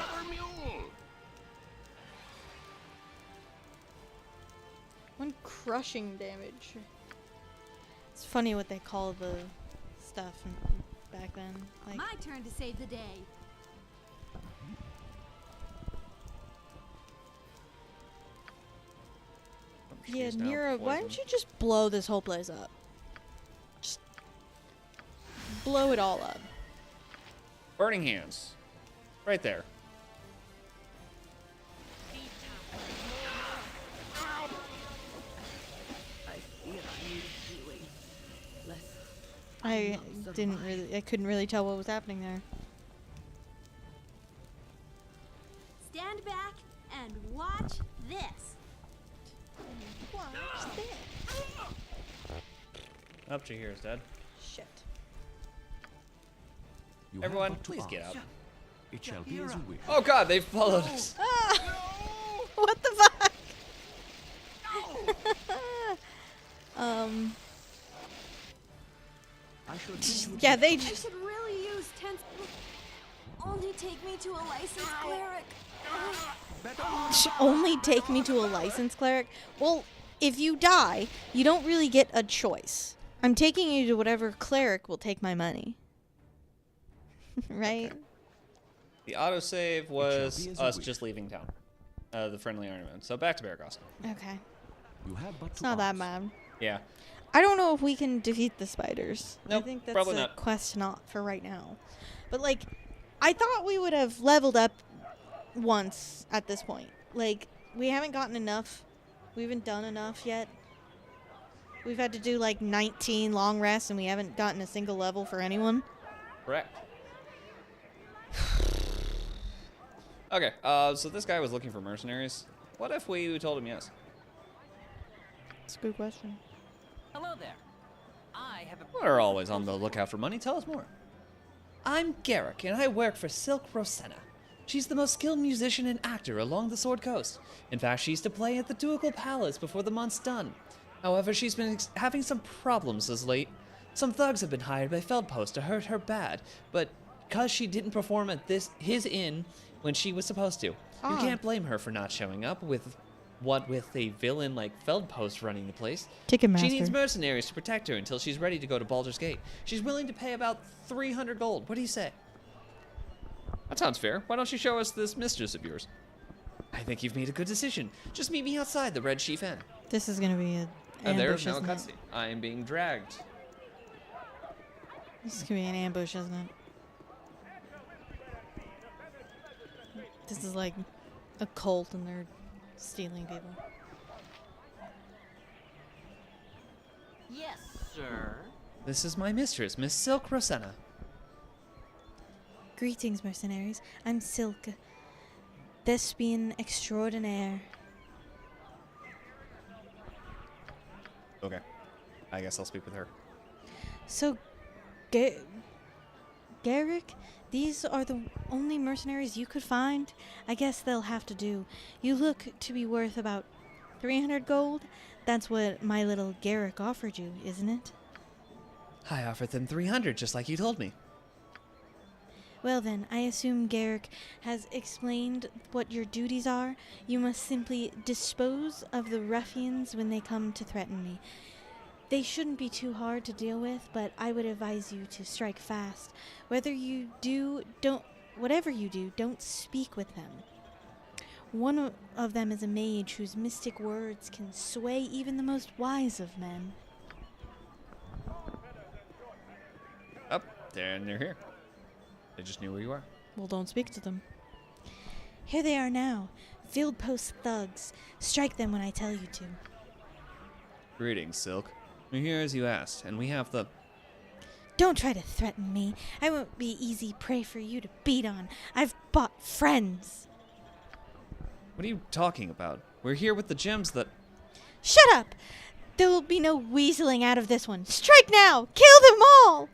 One crushing damage. It's funny what they call the stuff back then. Like, My turn to save the day. yeah, She's now Nero, why don't poisoned. you just blow this whole place up? Just blow it all up. Burning hands. Right there. I couldn't really tell what was happening there. Stand back and watch this. Watch this. Up to here is dead. Shit. You Everyone, have but to please get ask. out. It shall be as you wish. Oh god, they followed us. What the fuck? I shall give you Yeah, they I just. should really use 10. Only take me to a licensed cleric. Only take me to a licensed cleric? Well, if you die, you don't really get a choice. I'm taking you to whatever cleric will take my money. Right? The autosave was be as you us wish. just leaving town. The friendly armament. So back to Baragos. Okay. You have but It's to not that ask. bad. Yeah. I don't know if we can defeat the spiders. Nope, I think that's probably a not. quest not for right now. But, like, I thought we would have leveled up once at this point. Like, we haven't gotten enough. We haven't done enough yet. We've had to do, like, 19 long rests, and we haven't gotten a single level for anyone. Correct. Okay, so this guy was looking for mercenaries. What if we told him yes? It's a good question. Hello there. I have a We're always on the lookout for money. Tell us more. I'm Garrick, and I work for Silk Rosanna. She's the most skilled musician and actor along the Sword Coast. In fact, she used to play at the Ducal Palace before the month's done. However, she's been having some problems as late. Some thugs have been hired by Feldpost to hurt her bad, but because she didn't perform at his inn when she was supposed to. You can't blame her for not showing up with a villain like Feldpost running the place. Ticketmaster. She needs mercenaries to protect her until she's ready to go to Baldur's Gate. She's willing to pay about 300 gold. What do you say? That sounds fair. Why don't you show us this mistress of yours? I think you've made a good decision. Just meet me outside the Red Sheaf Inn. This is going to be a And there's ambush, no isn't it? cutscene. I am being dragged. This is going to be an ambush, isn't it? This is like a cult and they're stealing people. Yes, sir. This is my mistress, Miss Silk Rosanna. Greetings, mercenaries. I'm Silk, thespian extraordinaire. Okay. I guess I'll speak with her. So, Garrick, these are the only mercenaries you could find? I guess they'll have to do. You look to be worth about 300 gold. That's what my little Garrick offered you, isn't it? I offered them 300, just like you told me. Well then, I assume Garrick has explained what your duties are. You must simply dispose of the ruffians when they come to threaten me. They shouldn't be too hard to deal with, but I would advise you to strike fast. Whatever you do, don't speak with them. One of them is a mage whose mystic words can sway even the most wise of men. Oh, and they're here. They just knew where you are. Well, don't speak to them. Here they are now, field post thugs. Strike them when I tell you to. Greetings, Silk. We're here as you asked, and we have the... Don't try to threaten me. I won't be easy prey for you to beat on. I've bought friends. What are you talking about? We're here with the gems that... Shut up! There will be no weaseling out of this one. Strike now! Kill them all!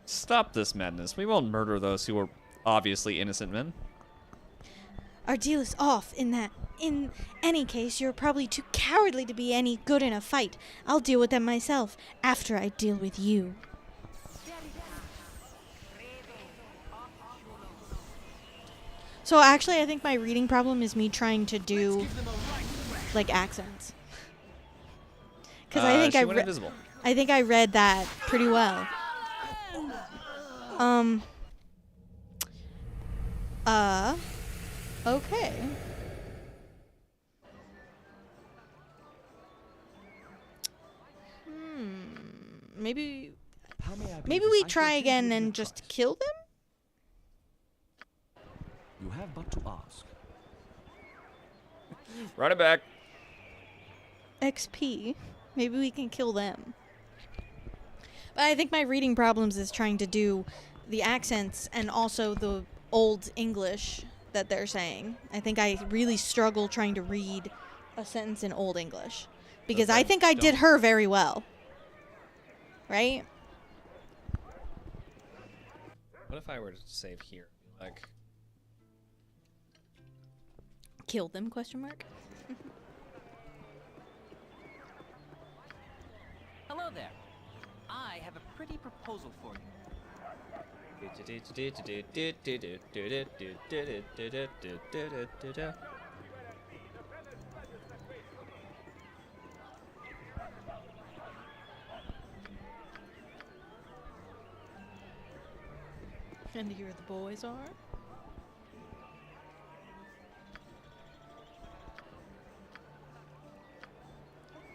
Stop this madness. We won't murder those who are obviously innocent men. Our deal is off in that. In any case, you're probably too cowardly to be any good in a fight. I'll deal with them myself after I deal with you. So actually, I think my reading problem is me trying to do like accents. Because She went invisible. I think I read that pretty well. Okay. Maybe we try again and just kill them? You have but to ask. Run it back. XP. Maybe we can kill them. But I think my reading problems is trying to do the accents and also the old English that they're saying. I think I really struggle trying to read a sentence in old English. Because I think I did her very well. Right? What if I were to save here? Like, kill them, question mark? Hello there. I have a pretty proposal for you. And here the boys are.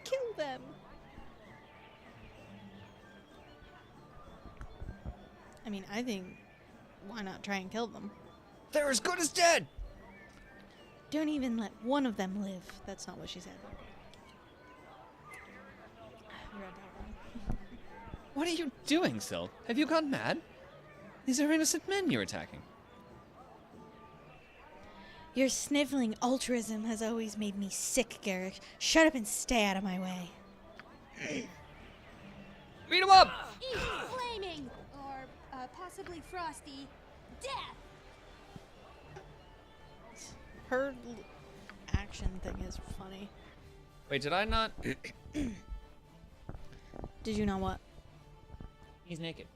Kill them. I mean, I think, why not try and kill them? They're as good as dead! Don't even let one of them live. That's not what she said. You read that wrong. What are you doing, Syl? Have you gone mad? These are innocent men you're attacking. Your sniveling altruism has always made me sick, Garrick. Shut up and stay out of my way. Beat him up! Flaming! Or possibly frosty. Death! Her action thing is funny. Wait, did I not? Did you know what? He's naked.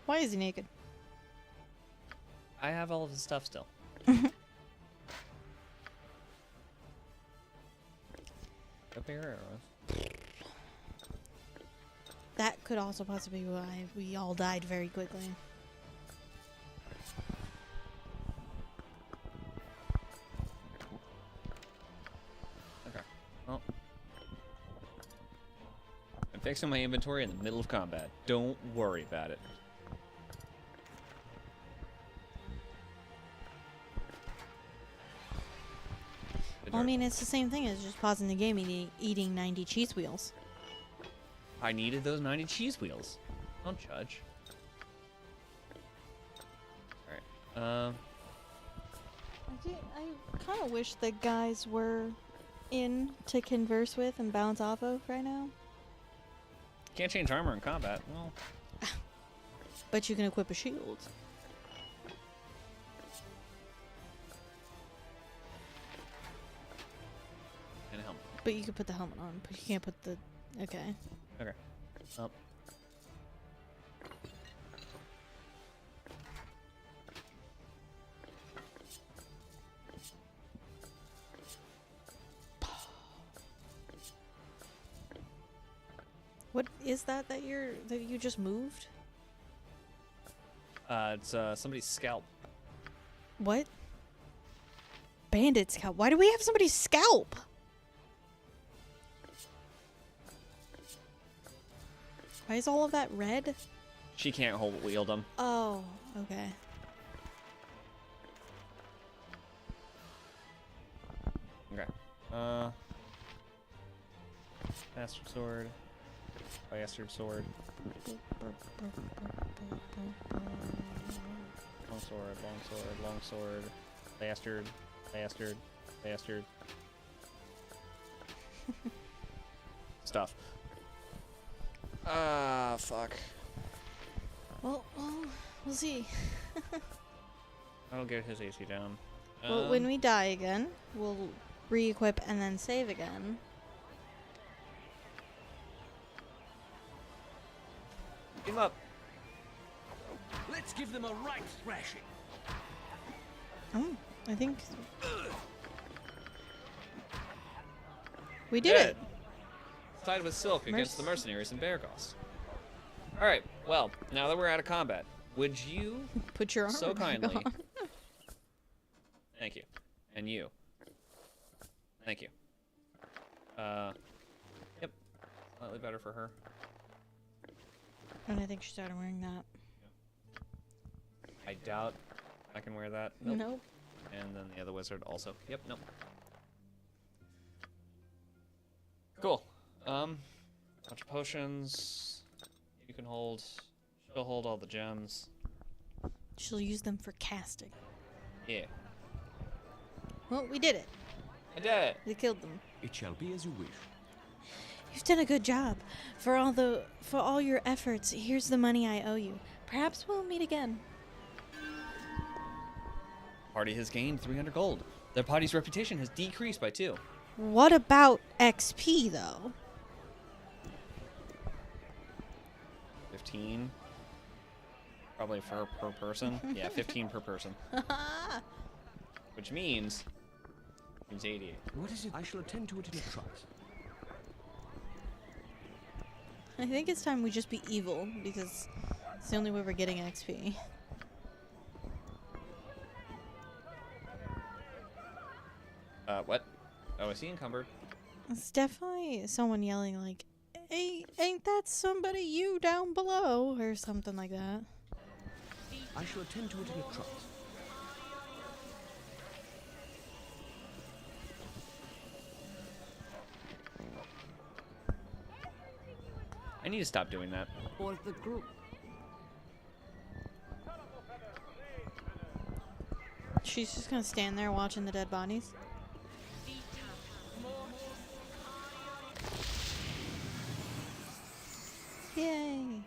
Why is he naked? I have all of his stuff still. A pair of arrows. That could also possibly be why we all died very quickly. Okay. Well. I'm fixing my inventory in the middle of combat. Don't worry about it. Well, I mean, it's the same thing as just pausing the game and eating 90 cheese wheels. I needed those 90 cheese wheels. Don't judge. Alright. I kind of wish the guys were in to converse with and bounce off of right now. Can't change armor in combat. Well. But you can equip a shield. And a helmet. But you could put the helmet on, but you can't put the... Okay. Okay. Up. What is that you just moved? It's somebody's scalp. What? Bandit scalp. Why do we have somebody's scalp? Why is all of that red? She can't wield them. Oh, okay. Okay. Bastard sword. Bastard sword. Long sword, long sword, long sword. Bastard, bastard, bastard. stuff. Ah, fuck. Well, we'll see. I'll get his AC down. Well, when we die again, we'll re-equip and then save again. Give up. Let's give them a right thrashing. Oh, I think we did it. Tied with silk against the mercenaries in Beargos. Alright, well, now that we're out of combat, would you put your armor so kindly on. Thank you. And you. Thank you. Yep. Slightly better for her. And I think she started wearing that. I doubt I can wear that. Nope. And then the other wizard also. Yep, nope. Cool. Bunch of potions. You can hold. She'll hold all the gems. She'll use them for casting. Yeah. Well, we did it. I did it. We killed them. It shall be as you wish. You've done a good job. For all your efforts, here's the money I owe you. Perhaps we'll meet again. Party has gained 300 gold. Their party's reputation has decreased by 2. What about XP though? 15. Probably per person. Yeah, 15 per person. Which means 88. What is it? I shall attend to it in a trice. I think it's time we just be evil, because it's the only way we're getting XP. What? Oh, I see encumbered. It's definitely someone yelling like, "Hey, ain't that somebody you down below?" or something like that. I shall attend to it in a trice. I need to stop doing that. For the group. She's just gonna stand there watching the dead bodies. Yay!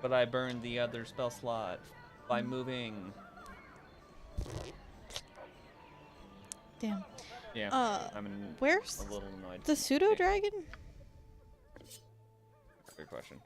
But I burned the other spell slot by moving. Damn. Yeah. Where's a little annoyed. the pseudo dragon? Good question.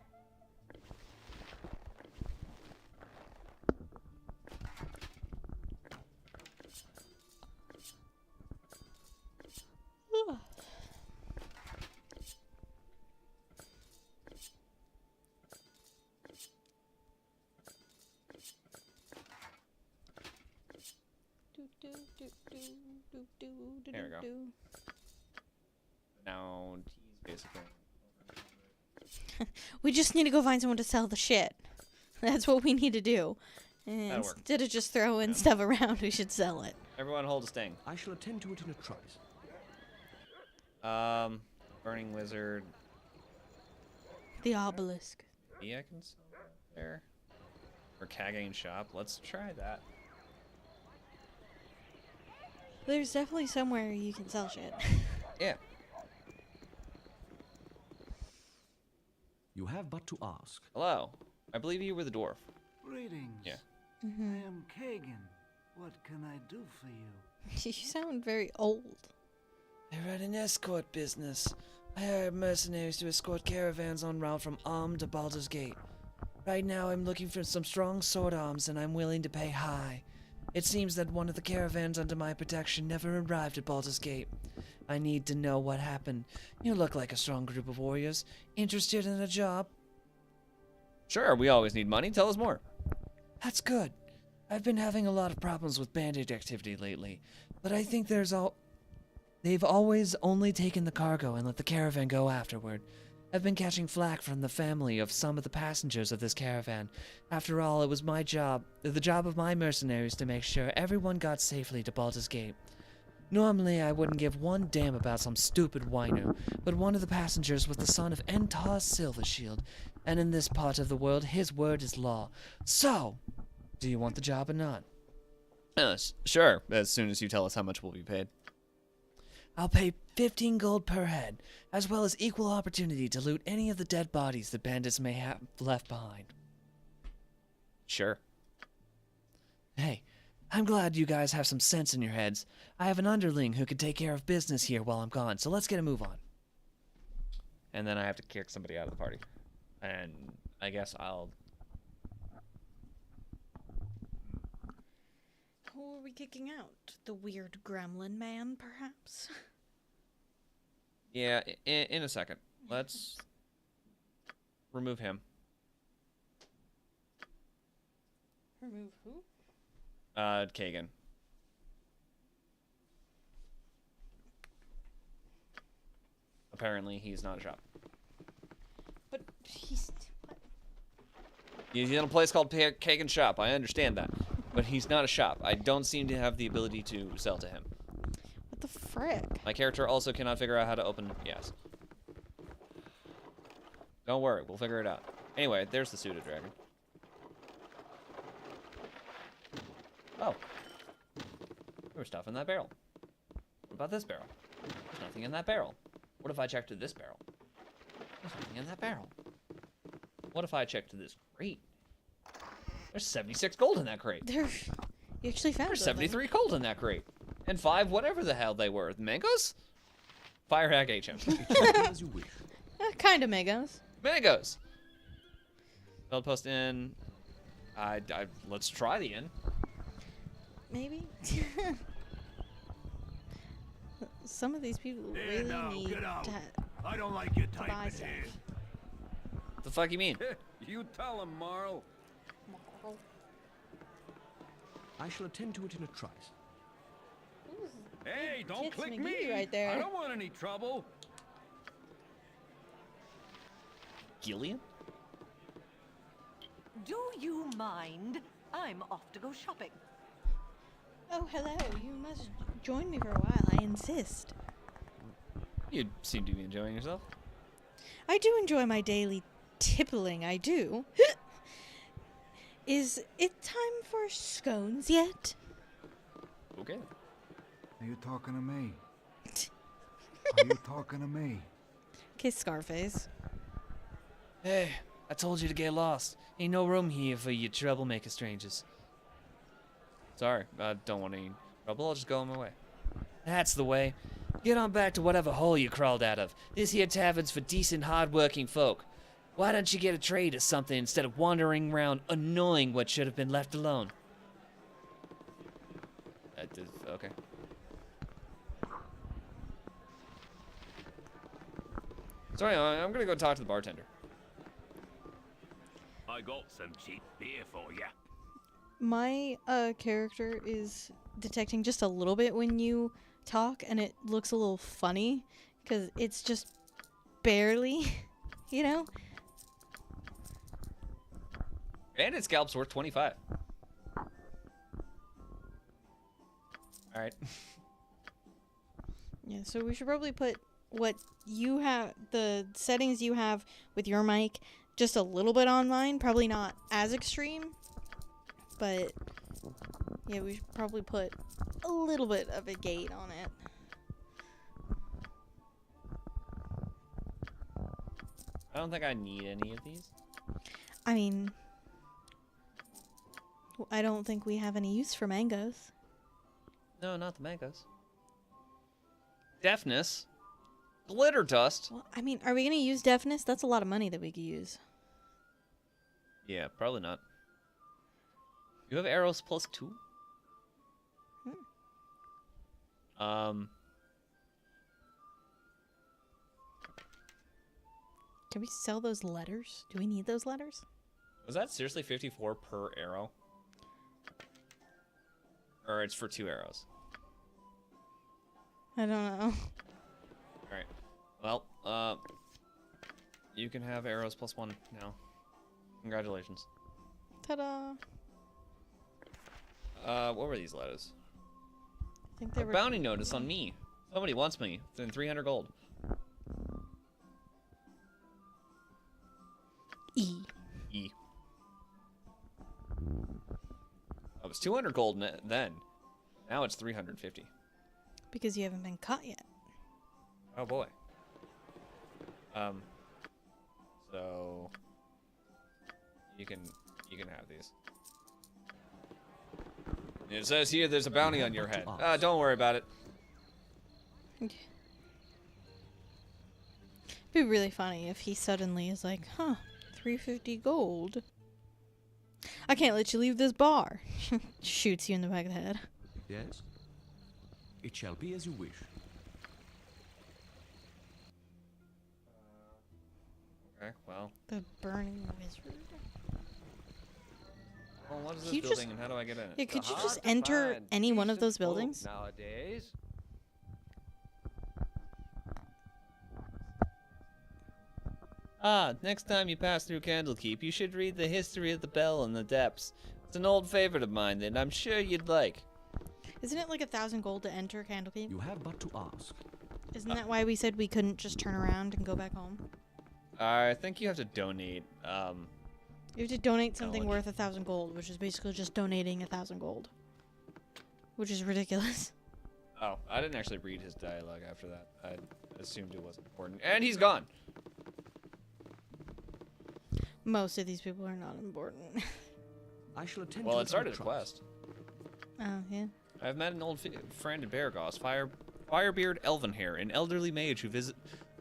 There we go. Now he's basically. We just need to go find someone to sell the shit. That's what we need to do. And That'll work. instead of just throwing stuff around, we should sell it. Everyone hold a sting. I shall attend to it in a trice. Burning Wizard. The obelisk. Yeah, I can sell that there. Or Kagane shop. Let's try that. There's definitely somewhere you can sell shit. Yeah. You have but to ask. Hello. I believe you were the dwarf. Greetings. Yeah. I am Kagan. What can I do for you? You sound very old. I run an escort business. I hire mercenaries to escort caravans en route from Arm to Baldur's Gate. Right now I'm looking for some strong sword arms and I'm willing to pay high. It seems that one of the caravans under my protection never arrived at Baldur's Gate. I need to know what happened. You look like a strong group of warriors. Interested in a job? Sure, we always need money. Tell us more. That's good. I've been having a lot of problems with bandit activity lately, but I think they've always only taken the cargo and let the caravan go afterward. I've been catching flack from the family of some of the passengers of this caravan. After all, it was the job of my mercenaries to make sure everyone got safely to Baldur's Gate. Normally, I wouldn't give one damn about some stupid whiner, but one of the passengers was the son of Entar Silvershield, and in this part of the world, his word is law. So, do you want the job or not? Sure, as soon as you tell us how much will be paid. I'll pay 15 gold per head, as well as equal opportunity to loot any of the dead bodies the bandits may have left behind. Sure. Hey, I'm glad you guys have some sense in your heads. I have an underling who can take care of business here while I'm gone, so let's get a move on. And then I have to kick somebody out of the party. And I guess I'll... Who are we kicking out? The weird gremlin man, perhaps? Yeah, in a second. Let's remove him. Remove who? Kagan. Apparently, he's not a shop. But he's... What? He's in a place called Kagan's Shop. I understand that. But he's not a shop. I don't seem to have the ability to sell to him. What the frick? My character also cannot figure out how to open... Yes. Don't worry. We'll figure it out. Anyway, there's the pseudo dragon. Oh. There was stuff in that barrel. What about this barrel? There's nothing in that barrel. What if I check to this barrel? There's nothing in that barrel. What if I check to this crate? There's 76 gold in that crate. You actually found There's something. 73 gold in that crate. And 5 whatever the hell they were. Mangoes? Fire hack HM. As you wish. Kind of mangoes. Mangoes! Belt post in. Let's try the inn. Maybe? Some of these people really need get out. to I don't like your buy type of stuff. here. What the fuck you mean? You tell him, Marl. I shall attend to it in a trice. Hey, don't Kits click McGee me. right there. I don't want any trouble. Gillian? Do you mind? I'm off to go shopping. Oh, hello. You must join me for a while. I insist. You seem to be enjoying yourself. I do enjoy my daily tippling, I do. Is it time for scones yet? Okay. Are you talking to me? Are you talking to me? Kiss Scarface. Hey, I told you to get lost. Ain't no room here for you troublemaker strangers. Sorry, I don't want any trouble. I'll just go on my way. That's the way. Get on back to whatever hole you crawled out of. This here tavern's for decent, hard-working folk. Why don't you get a trade or something instead of wandering around annoying what should have been left alone? Okay. Sorry, I'm gonna go talk to the bartender. I got some cheap beer for ya. My character is detecting just a little bit when you talk, and it looks a little funny because it's just barely, you know? Bandit scalp's worth 25. Alright. Yeah, so we should probably put what you have, the settings you have with your mic, just a little bit on mine. Probably not as extreme, but yeah, we should probably put a little bit of a gate on it. I don't think I need any of these. I mean, I don't think we have any use for mangoes. No, not the mangoes. Deafness. Glitter dust. Well, I mean, are we going to use deafness? That's a lot of money that we could use. Yeah, probably not. You have arrows plus 2? Can we sell those letters? Do we need those letters? Was that seriously 54 per arrow? Or it's for 2 arrows? I don't know. Alright. Well, you can have arrows plus 1 now. Congratulations. Ta-da! What were these letters? I think they were bounty notice on me. Somebody wants me. Then 300 gold. E. It was 200 gold then. Now it's 350. Because you haven't been caught yet. Oh boy. So you can have these. It says here there's a bounty on your head. Don't worry about it. It'd be really funny if he suddenly is like, huh, 350 gold. I can't let you leave this bar. Shoots you in the back of the head. Yes? It shall be as you wish. Okay, well. The burning wizard. Well, what is Can this you building just- and how do I get in it? Yeah, could It's you hard just to enter find any one of decent those folk buildings? nowadays. Next time you pass through Candlekeep, you should read The History of the Bell in the Depths. It's an old favorite of mine that I'm sure you'd like. Isn't it like 1,000 gold to enter Candlekeep? You have but to ask. Isn't that why we said we couldn't just turn around and go back home? I think you have to donate. You have to donate something worth 1,000 gold, which is basically just donating 1,000 gold. Which is ridiculous. Oh, I didn't actually read his dialogue after that. I assumed it wasn't important. And he's gone! Most of these people are not important. I shall attend Well, to it started a trust. quest. Oh, yeah. I've met an old friend in Beargoss, Firebeard Elvenhair, an elderly mage who visits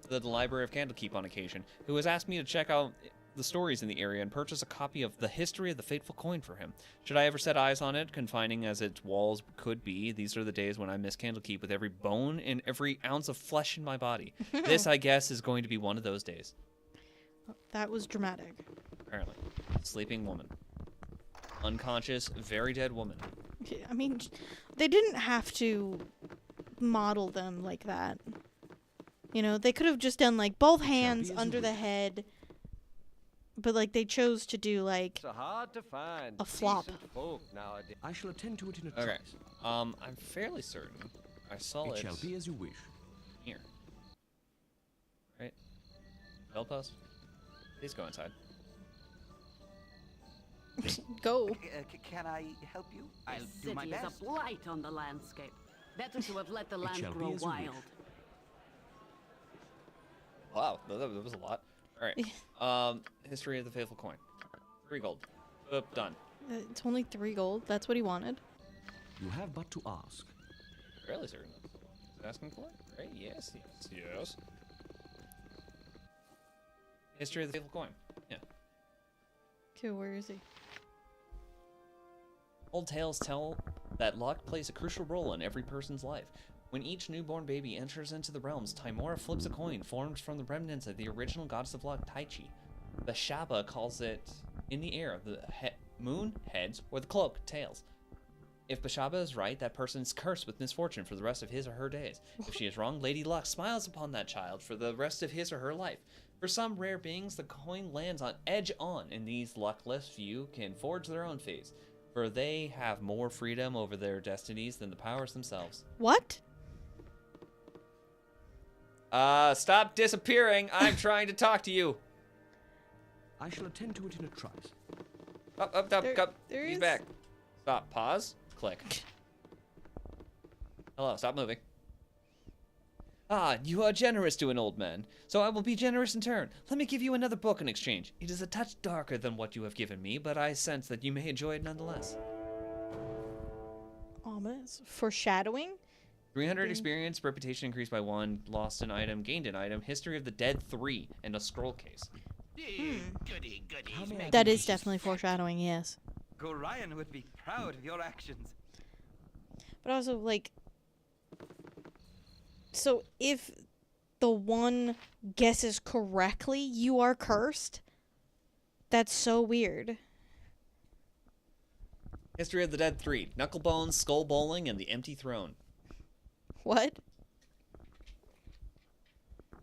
the library of Candlekeep on occasion, who has asked me to check out the stories in the area and purchase a copy of The History of the Fateful Coin for him. Should I ever set eyes on it, confining as its walls could be, these are the days when I miss Candlekeep with every bone and every ounce of flesh in my body. This, I guess, is going to be one of those days. That was dramatic. Apparently. Sleeping woman. Unconscious, very dead woman. I mean, they didn't have to model them like that. You know, they could have just done, like, both hands under the head. But, like, they chose to do, like, It's hard to find a flop. decent folk nowadays. I shall attend to it in a Okay. trice. I'm fairly certain I saw It it shall be as you wish. here. Right? Bell post? Please go inside. Go. Can I help you? I'll This do my city is best. a blight on the landscape. Better to have let the It land shall be grow as you wish. wild. Wow, that was a lot. Alright. History of the Faithful Coin. 3 gold. Boop, done. It's only 3 gold. That's what he wanted. You have but to ask. Fairly certain. Is asking for it? Right? Yes, yes, yes. History of the Faithful Coin. Yeah. Okay, where is he? Old tales tell that luck plays a crucial role in every person's life. When each newborn baby enters into the realms, Timora flips a coin formed from the remnants of the original goddess of luck, Taichi. The Shaba calls it in the air, the moon, heads, or the cloak, tails. If Bashaba is right, that person is cursed with misfortune for the rest of his or her days. If she is wrong, Lady Luck smiles upon that child for the rest of his or her life. For some rare beings, the coin lands on edge on, and these luckless few can forge their own fates, for they have more freedom over their destinies than the powers themselves. What? Stop disappearing. I'm trying to talk to you. I shall attend to it in a trice. Up. There He's is- back. Stop. Pause. Click. Hello. Stop moving. You are generous to an old man, so I will be generous in turn. Let me give you another book in exchange. It is a touch darker than what you have given me, but I sense that you may enjoy it nonetheless. Ominous. Foreshadowing? 300 experience, reputation increased by 1, lost an item, gained an item, history of the dead 3, and a scroll case. Goody, goody. That is definitely foreshadowing, yes. Gorion would be proud of your actions. But also, like... So, if the one guesses correctly, you are cursed? That's so weird. History of the Dead 3, Knucklebones, Skull Bowling, and the Empty Throne. What?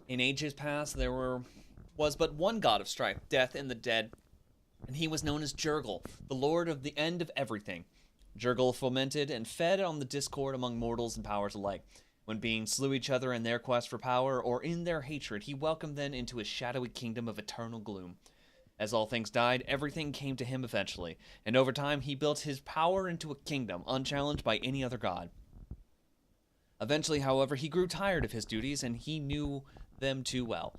In ages past, there was but one god of strife, death, and the dead, and he was known as Jurgle, the lord of the end of everything. Jurgle fomented and fed on the discord among mortals and powers alike. When beings slew each other in their quest for power or in their hatred, he welcomed them into his shadowy kingdom of eternal gloom. As all things died, everything came to him eventually, and over time he built his power into a kingdom unchallenged by any other god. Eventually, however, he grew tired of his duties, and he knew them too well.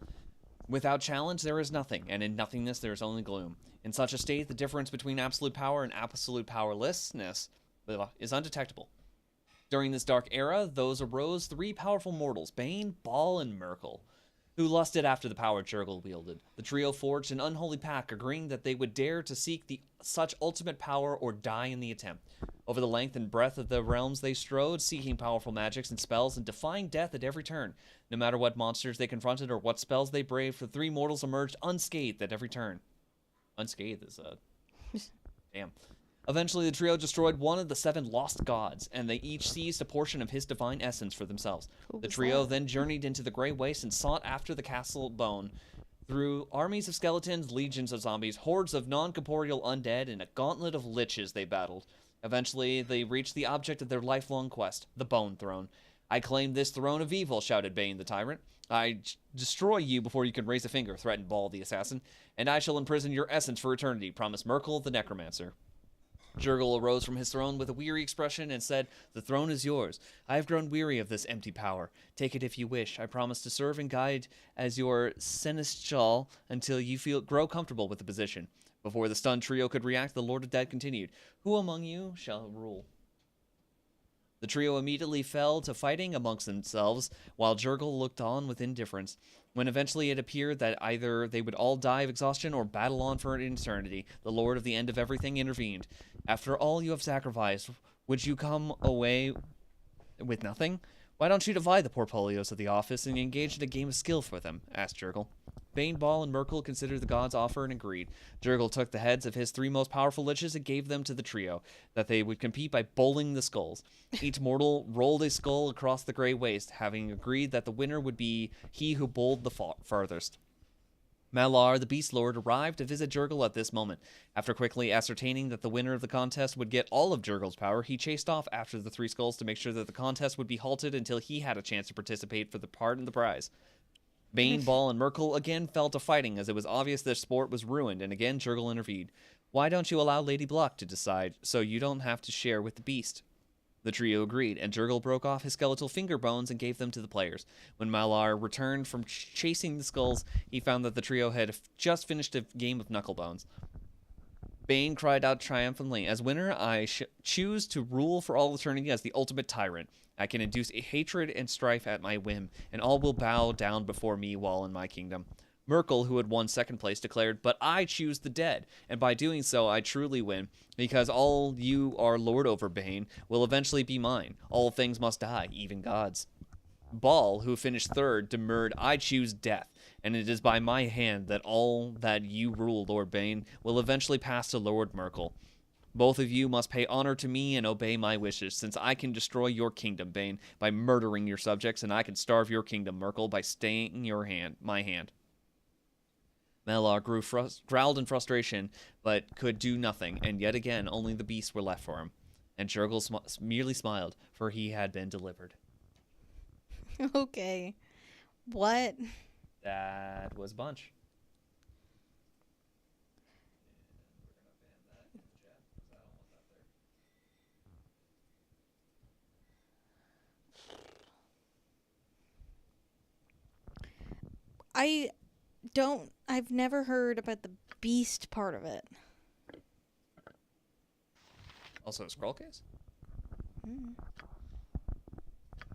Without challenge, there is nothing, and in nothingness there is only gloom. In such a state, the difference between absolute power and absolute powerlessness is undetectable. During this dark era, those arose 3 powerful mortals, Bane, Ball, and Merkel, who lusted after the power Jurgle wielded. The trio forged an unholy pact, agreeing that they would dare to seek such ultimate power or die in the attempt. Over the length and breadth of the realms they strode, seeking powerful magics and spells and defying death at every turn. No matter what monsters they confronted or what spells they braved, the 3 mortals emerged unscathed at every turn. Unscathed is damn. Eventually, the trio destroyed one of the 7 lost gods, and they each seized a portion of his divine essence for themselves. The trio then journeyed into the Grey Waste and sought after the castle bone. Through armies of skeletons, legions of zombies, hordes of non-corporeal undead, and a gauntlet of liches they battled. Eventually, they reached the object of their lifelong quest, the Bone Throne. "I claim this throne of evil," shouted Bane the tyrant. "I destroy you before you can raise a finger," threatened Ball the assassin. "And I shall imprison your essence for eternity," promised Merkel the necromancer. Jurgle arose from his throne with a weary expression and said, "The throne is yours. I have grown weary of this empty power. Take it if you wish. I promise to serve and guide as your seneschal until you grow comfortable with the position." Before the stunned trio could react, the Lord of Dead continued, "Who among you shall rule?" The trio immediately fell to fighting amongst themselves, while Jurgle looked on with indifference. When eventually it appeared that either they would all die of exhaustion or battle on for an eternity, the Lord of the End of Everything intervened. "After all you have sacrificed, would you come away with nothing? Why don't you divide the portfolios of the office and engage in a game of skill for them?" asked Jurgle. Bane, Ball, and Merkel considered the god's offer and agreed. Jurgle took the heads of his 3 most powerful liches and gave them to the trio, that they would compete by bowling the skulls. Each mortal rolled a skull across the Grey Waste, having agreed that the winner would be he who bowled the farthest. Malar, the Beast Lord, arrived to visit Jurgle at this moment. After quickly ascertaining that the winner of the contest would get all of Jurgle's power, he chased off after the 3 skulls to make sure that the contest would be halted until he had a chance to participate for the part in the prize. Bane, Ball, and Merkel again fell to fighting, as it was obvious their sport was ruined, and again Jurgle intervened. "Why don't you allow Lady Bluck to decide, so you don't have to share with the beast?" The trio agreed, and Jurgle broke off his skeletal finger bones and gave them to the players. When Malar returned from chasing the skulls, he found that the trio had just finished a game of knucklebones. Bane cried out triumphantly, "As winner, I choose to rule for all eternity as the ultimate tyrant. I can induce a hatred and strife at my whim, and all will bow down before me while in my kingdom." Merkel, who had won 2nd place, declared, "But I choose the dead, and by doing so I truly win, because all you are lord over, Bane, will eventually be mine. All things must die, even gods." Ball, who finished 3rd, demurred, "I choose death, and it is by my hand that all that you rule, Lord Bane, will eventually pass to Lord Merkel. Both of you must pay honor to me and obey my wishes, since I can destroy your kingdom, Bane, by murdering your subjects, and I can starve your kingdom, Merkel, by staying my hand." Malar growled in frustration, but could do nothing, and yet again only the beasts were left for him. And Jurgle merely smiled, for he had been delivered. Okay. What? That was a bunch. I've never heard about the beast part of it. Also a scroll case?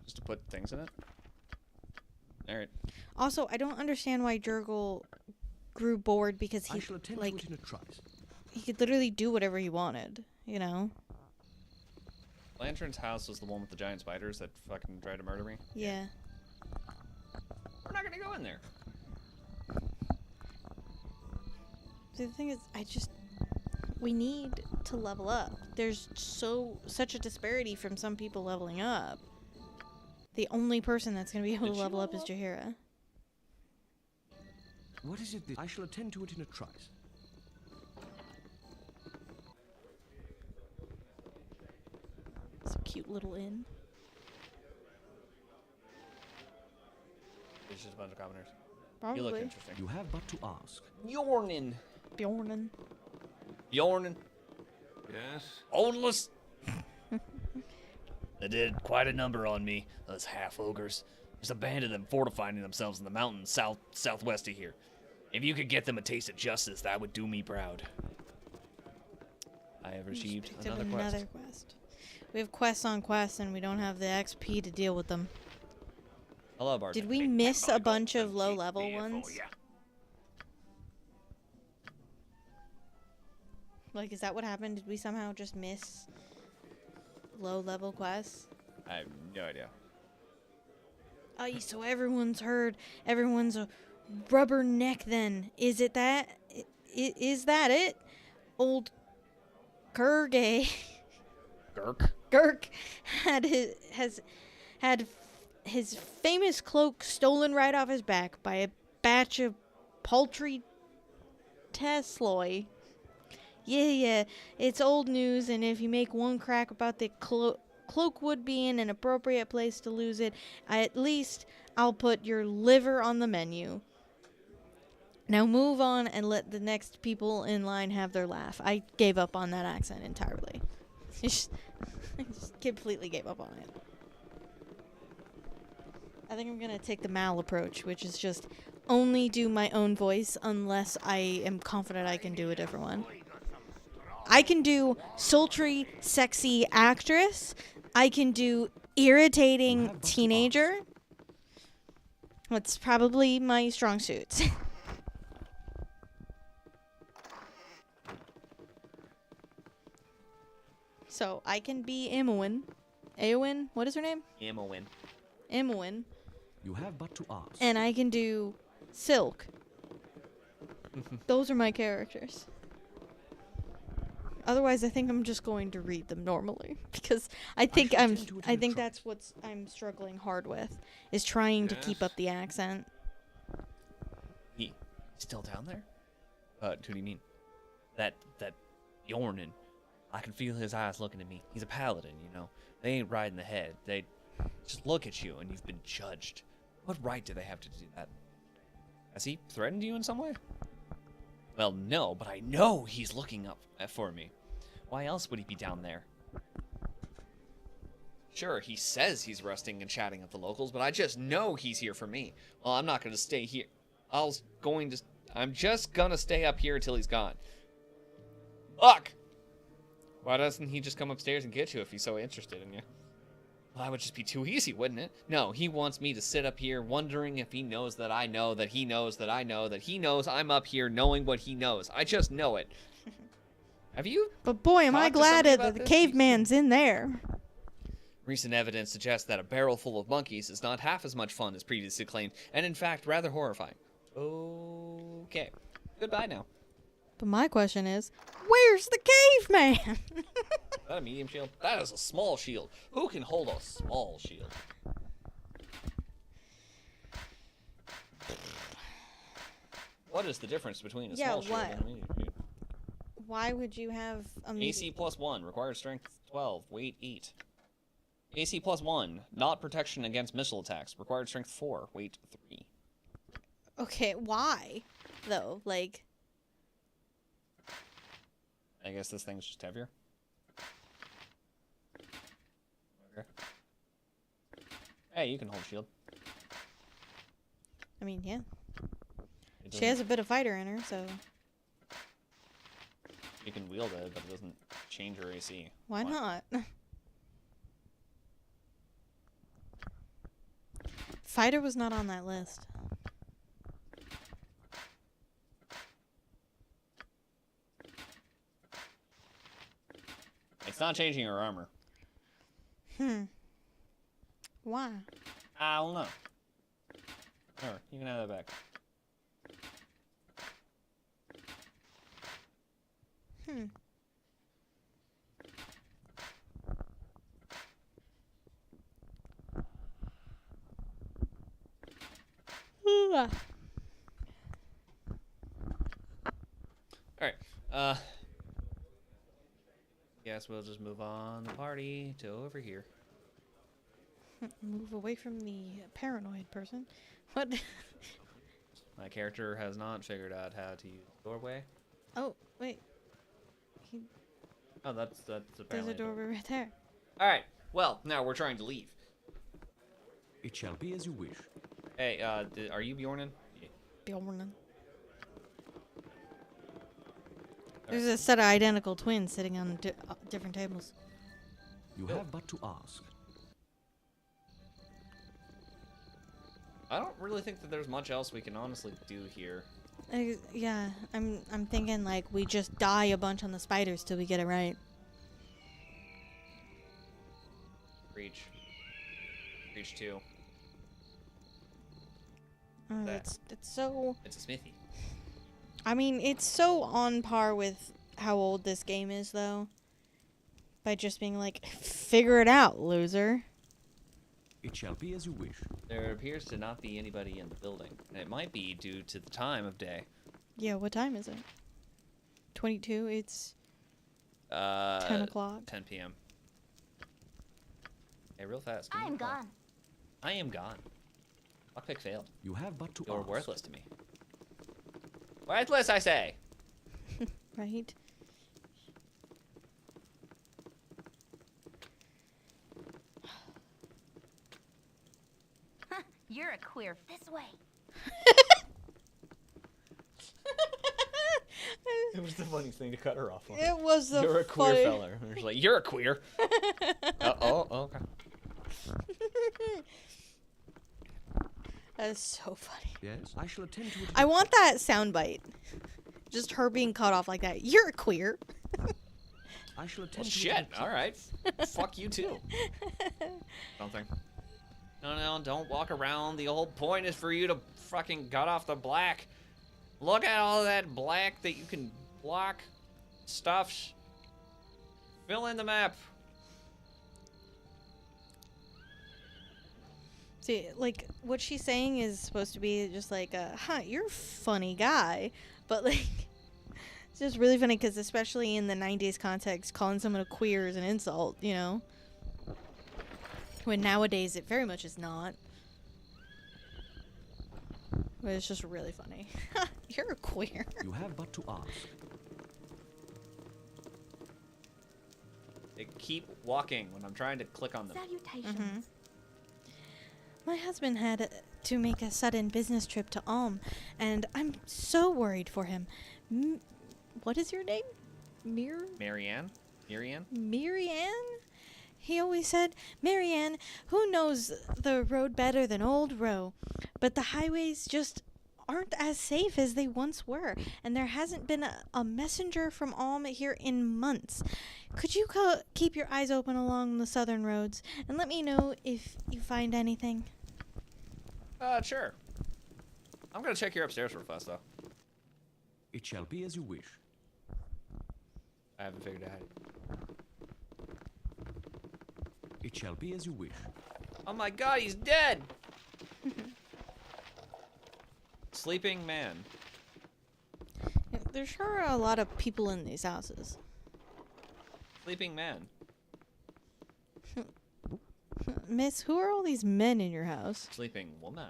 Just to put things in it? Alright. Also, I don't understand why Jurgle grew bored, because he, like, he could literally do whatever he wanted, you know? Lantern's house was the one with the giant spiders that fucking tried to murder me. Yeah. We're not gonna go in there. The thing is, we need to level up. There's such a disparity from some people leveling up. The only person that's going to be able to level up is Jaheira. What is it that I shall attend to it in a trice? It's a cute little inn. It's just a bunch of commoners. Probably. You look interesting. You have but to ask. Bjornin. Bjornin. Bjornin. Yes? Odalus. They did quite a number on me, those half-ogres. There's a band of them fortifying themselves in the mountains southwest of here. If you could get them a taste of justice, that would do me proud. I have received another quest. We have quests on quests, and we don't have the XP to deal with them. Hello, Baldur. Did we miss a bunch of low-level ones? Like, is that what happened? Did we somehow just miss low-level quests? I have no idea. Oh, so everyone's a rubber neck then. Is it that? Is that it? Old Kurgay. Gurk had his famous cloak stolen right off his back by a batch of paltry Tesloi. Yeah, it's old news, and if you make one crack about the cloak would be in an appropriate place to lose it, at least I'll put your liver on the menu. Now move on and let the next people in line have their laugh. I gave up on that accent entirely. I just completely gave up on it. I think I'm going to take the Mal approach, which is just only do my own voice unless I am confident I can do a different one. I can do sultry, sexy actress. I can do irritating teenager. That's probably my strong suits. So I can be Imoen. Eowyn? What is her name? Imoen. You have but to ask. And I can do Silk. Those are my characters. Otherwise, I think I'm just going to read them normally because I think that's what I'm struggling hard with is trying to keep up the accent. He still down there? Who do you mean? That Bjorn, I can feel his eyes looking at me. He's a paladin, you know. They ain't right in the head. They just look at you and you've been judged. What right do they have to do that? Has he threatened you in some way? Well, no, but I know he's looking up for me. Why else would he be down there? Sure, he says he's resting and chatting with the locals, but I just know he's here for me. Well, I'm not going to stay here. I'm just going to stay up here until he's gone. Fuck! Why doesn't he just come upstairs and get you if he's so interested in you? Well, that would just be too easy, wouldn't it? No, he wants me to sit up here wondering if he knows that I know that he knows that I know that he knows I'm up here knowing what he knows. I just know it. Have you? But boy, am I glad that the caveman's in there. Recent evidence suggests that a barrel full of monkeys is not half as much fun as previously claimed, and in fact rather horrifying. Okay. Goodbye now. But my question is, where's the caveman? Is that a medium shield? That is a small shield. Who can hold a small shield? What is the difference between a small shield and a medium shield? Why would you have a medium? AC +1, required strength 12, weight 8. AC +1, not protection against missile attacks, required strength 4, weight 3. Okay, why? Though, like... I guess this thing's just heavier. Okay. Hey, you can hold shield. I mean, yeah. She has a bit of fighter in her, so... You can wield it, but it doesn't change her AC. Why not? Fighter was not on that list. It's not changing her armor. Why? I don't know. Whatever, you can have that back. Alright, guess we'll just move on the party to over here. Move away from the paranoid person. What? My character has not figured out how to use the doorway. Oh, wait. Oh, that's apparently There's a doorway right there. Alright, Well, now we're trying to leave. It shall be as you wish. Hey, are you Bjornen? Bjornen. There's a set of identical twins sitting on different tables. You have but to ask. I don't really think that there's much else we can honestly do here. Yeah, I'm thinking like we just die a bunch on the spiders till we get it right. Reach 2. It's so. It's a smithy. I mean, it's so on par with how old this game is, though. By just being like, figure it out, loser. It shall be as you wish. There appears to not be anybody in the building, and it might be due to the time of day. Yeah, what time is it? 22. It's 10 o'clock. 10 p.m. Hey, real fast. I am gone. I am gone. Lockpick failed. You have but to You're ask. worthless to me. Worthless, I say. Right. You're a queer. This way. It was the funniest thing to cut her off on. It was the You're a queer fella. She's like, you're a queer. Okay. That is so funny. Yes, I shall attend to it. I want that soundbite. Just her being cut off like that. You're a queer. I shall attend Well, to shit. it. All right. Fuck you too. Something. No, don't walk around. The whole point is for you to fucking gut off the black. Look at all that black that you can block. Stuffs. Fill in the map. See, like, what she's saying is supposed to be just like, you're a funny guy. But, like, it's just really funny because especially in the 90s context, calling someone a queer is an insult, you know? When nowadays it very much is not. But it's just really funny. You're a queer. You have but to ask. They keep walking when I'm trying to click on them. Salutations. My husband had to make a sudden business trip to Ulm, and I'm so worried for him. What is your name? Marianne? Marianne? He always said, Marianne, who knows the road better than old Roe? But the highways just aren't as safe as they once were, and there hasn't been a messenger from Ulm here in months. Could you keep your eyes open along the southern roads, and let me know if you find anything? Sure. I'm gonna check your upstairs real fast, though. It shall be as you wish. I haven't figured it out. It shall be as you wish. Oh my god, he's dead! Sleeping man. Yeah, there sure are a lot of people in these houses. Sleeping man. Miss, who are all these men in your house? Sleeping woman.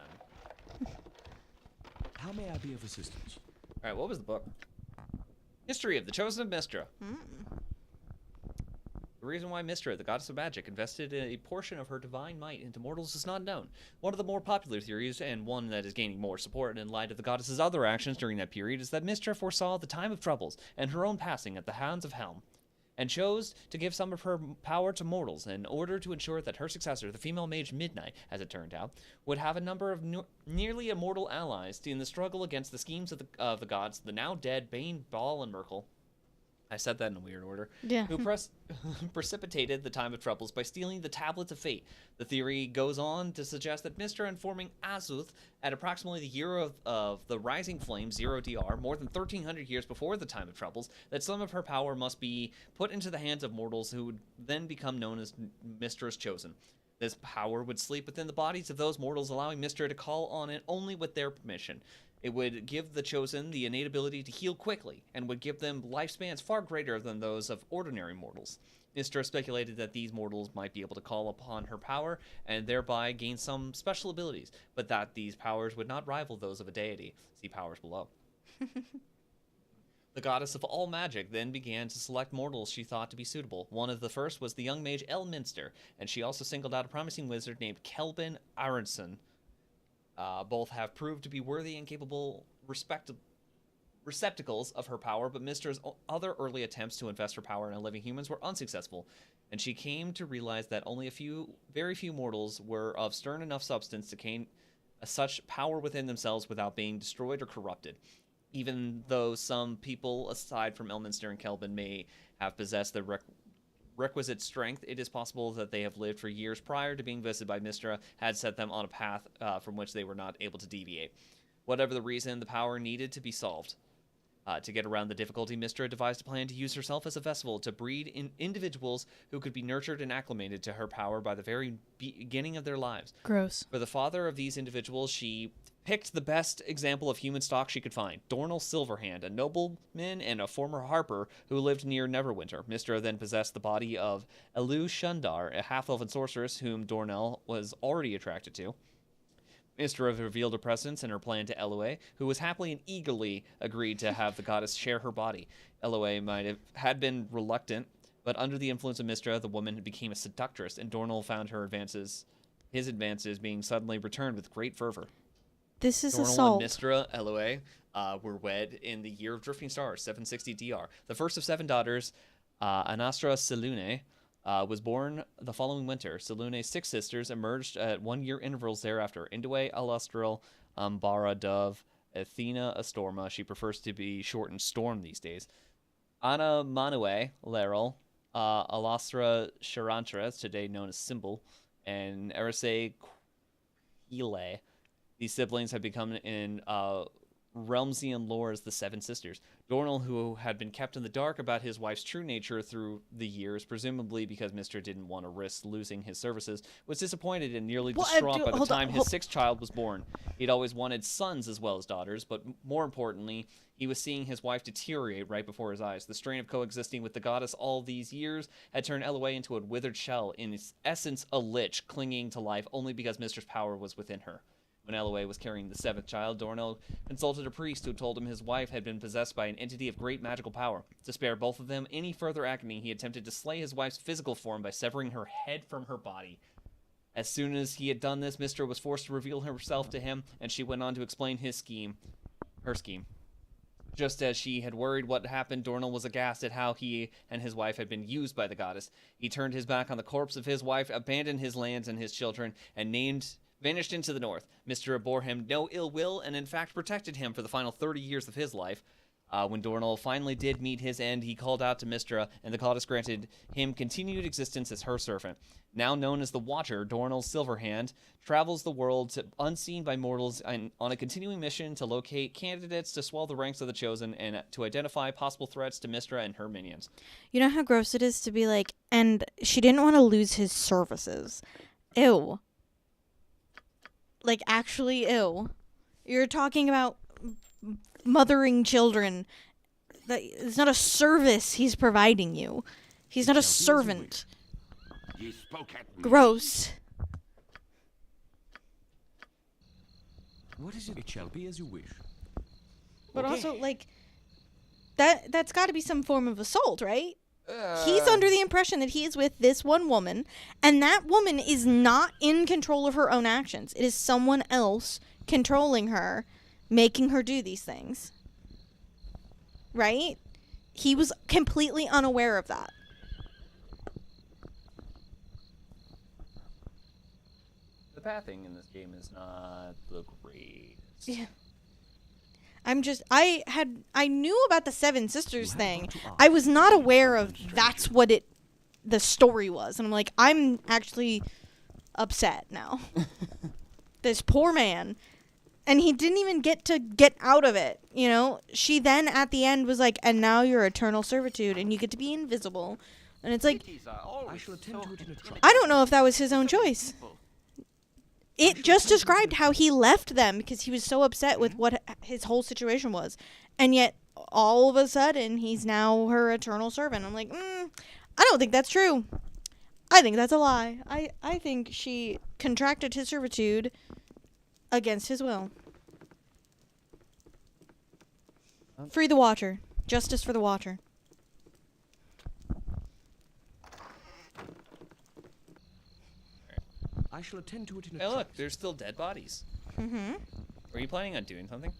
How may I be of assistance? Alright, what was the book? History of the Chosen of Mystra. The reason why Mystra, the goddess of magic, invested a portion of her divine might into mortals is not known. One of the more popular theories, and one that is gaining more support in light of the goddess's other actions during that period, is that Mystra foresaw the time of troubles and her own passing at the hands of Helm, and chose to give some of her power to mortals in order to ensure that her successor, the female mage Midnight, as it turned out, would have a number of nearly immortal allies in the struggle against the schemes of the gods, the now dead Bane, Baal, and Merkel. I said that in a weird order. Yeah. Who precipitated the time of troubles by stealing the tablets of fate. The theory goes on to suggest that Mystra informing Azuth at approximately the year of the Rising Flame, 0 DR, more than 1,300 years before the time of troubles, that some of her power must be put into the hands of mortals who would then become known as Mystra's Chosen. This power would sleep within the bodies of those mortals, allowing Mystra to call on it only with their permission. It would give the Chosen the innate ability to heal quickly, and would give them lifespans far greater than those of ordinary mortals. Mystra speculated that these mortals might be able to call upon her power, and thereby gain some special abilities, but that these powers would not rival those of a deity. See powers below. The goddess of all magic then began to select mortals she thought to be suitable. One of the first was the young mage Elminster, and she also singled out a promising wizard named Kelvin Aronson. Both have proved to be worthy and capable receptacles of her power, but Mistra's other early attempts to invest her power in living humans were unsuccessful, and she came to realize that only very few mortals were of stern enough substance to gain such power within themselves without being destroyed or corrupted. Even though some people, aside from Elminster and Kelvin, may have possessed the requisite strength, it is possible that they have lived for years prior to being visited by Mistra, had set them on a path from which they were not able to deviate. Whatever the reason, the power needed to be solved. To get around the difficulty, Mistra devised a plan to use herself as a vessel to breed in individuals who could be nurtured and acclimated to her power by the very beginning of their lives. Gross. For the father of these individuals, she picked the best example of human stock she could find, Dornell Silverhand, a nobleman and a former harper who lived near Neverwinter. Mistra then possessed the body of Elu Shundar, a half-elven sorceress whom Dornell was already attracted to. Mistra revealed her presence and her plan to Eloe, who was happily and eagerly agreed to have the goddess share her body. Eloe had been reluctant, but under the influence of Mistra, the woman became a seductress, and Dornell found his advances being suddenly returned with great fervor. This is Dornell assault. and Mistra, Eloe, were wed in the year of Drifting Stars, 760 DR. The first of 7 daughters, Anastra Selune, was born the following winter. Selune's 6 sisters emerged at 1-year intervals thereafter. Indue, Alastril, Bara Dove, Athena Astorma. She prefers to be shortened Storm these days. Anna Manue, Laryl, Alastra Charantra, today known as Symbol, and Erise Quile. These siblings have become in Realmsian lore as the 7 sisters. Dornell, who had been kept in the dark about his wife's true nature through the years, presumably because Mistra didn't want to risk losing his services, was disappointed and nearly distraught by the time his 6th child was born. He'd always wanted sons as well as daughters, but more importantly, he was seeing his wife deteriorate right before his eyes. The strain of coexisting with the goddess all these years had turned Eloe into a withered shell, in its essence a lich clinging to life only because Mistra's power was within her. When Eloe was carrying the 7th child, Dornell consulted a priest who told him his wife had been possessed by an entity of great magical power. To spare both of them any further agony, he attempted to slay his wife's physical form by severing her head from her body. As soon as he had done this, Mistra was forced to reveal herself to him, and she went on to explain her scheme. Just as she had worried what happened, Dornell was aghast at how he and his wife had been used by the goddess. He turned his back on the corpse of his wife, abandoned his lands and his children, and vanished into the north. Mistra bore him no ill will and in fact protected him for the final 30 years of his life. When Dornell finally did meet his end, he called out to Mistra, and the goddess granted him continued existence as her servant. Now known as the Watcher, Dornell Silverhand travels the world unseen by mortals on a continuing mission to locate candidates to swell the ranks of the Chosen and to identify possible threats to Mistra and her minions. You know how gross it is to be like, and she didn't want to lose his services. Ew. Like, actually, ew. You're talking about mothering children. It's not a service he's providing you. He's not a servant. Ye spoke at me. Gross. What is it? It shall be as you wish. But also, like, that's got to be some form of assault, right? He's under the impression that he is with this one woman, and that woman is not in control of her own actions. It is someone else controlling her, making her do these things. Right? He was completely unaware of that. The pathing in this game is not the greatest. Yeah. I knew about the 7 sisters thing. I was not aware of that's what the story was. And I'm like, I'm actually upset now. This poor man. And he didn't even get to get out of it, you know? She then at the end was like, and now you're eternal servitude and you get to be invisible. And it's like, I shall attend to it in a trice. I don't know if that was his own choice. It just described how he left them because he was so upset with what his whole situation was. And yet, all of a sudden, he's now her eternal servant. I'm like, I don't think that's true. I think that's a lie. I think she contracted his servitude against his will. Free the Watcher. Justice for the Watcher. I shall attend to it in a Hey, look, trice. there's still dead bodies. Mm-hmm. Were you planning on doing something?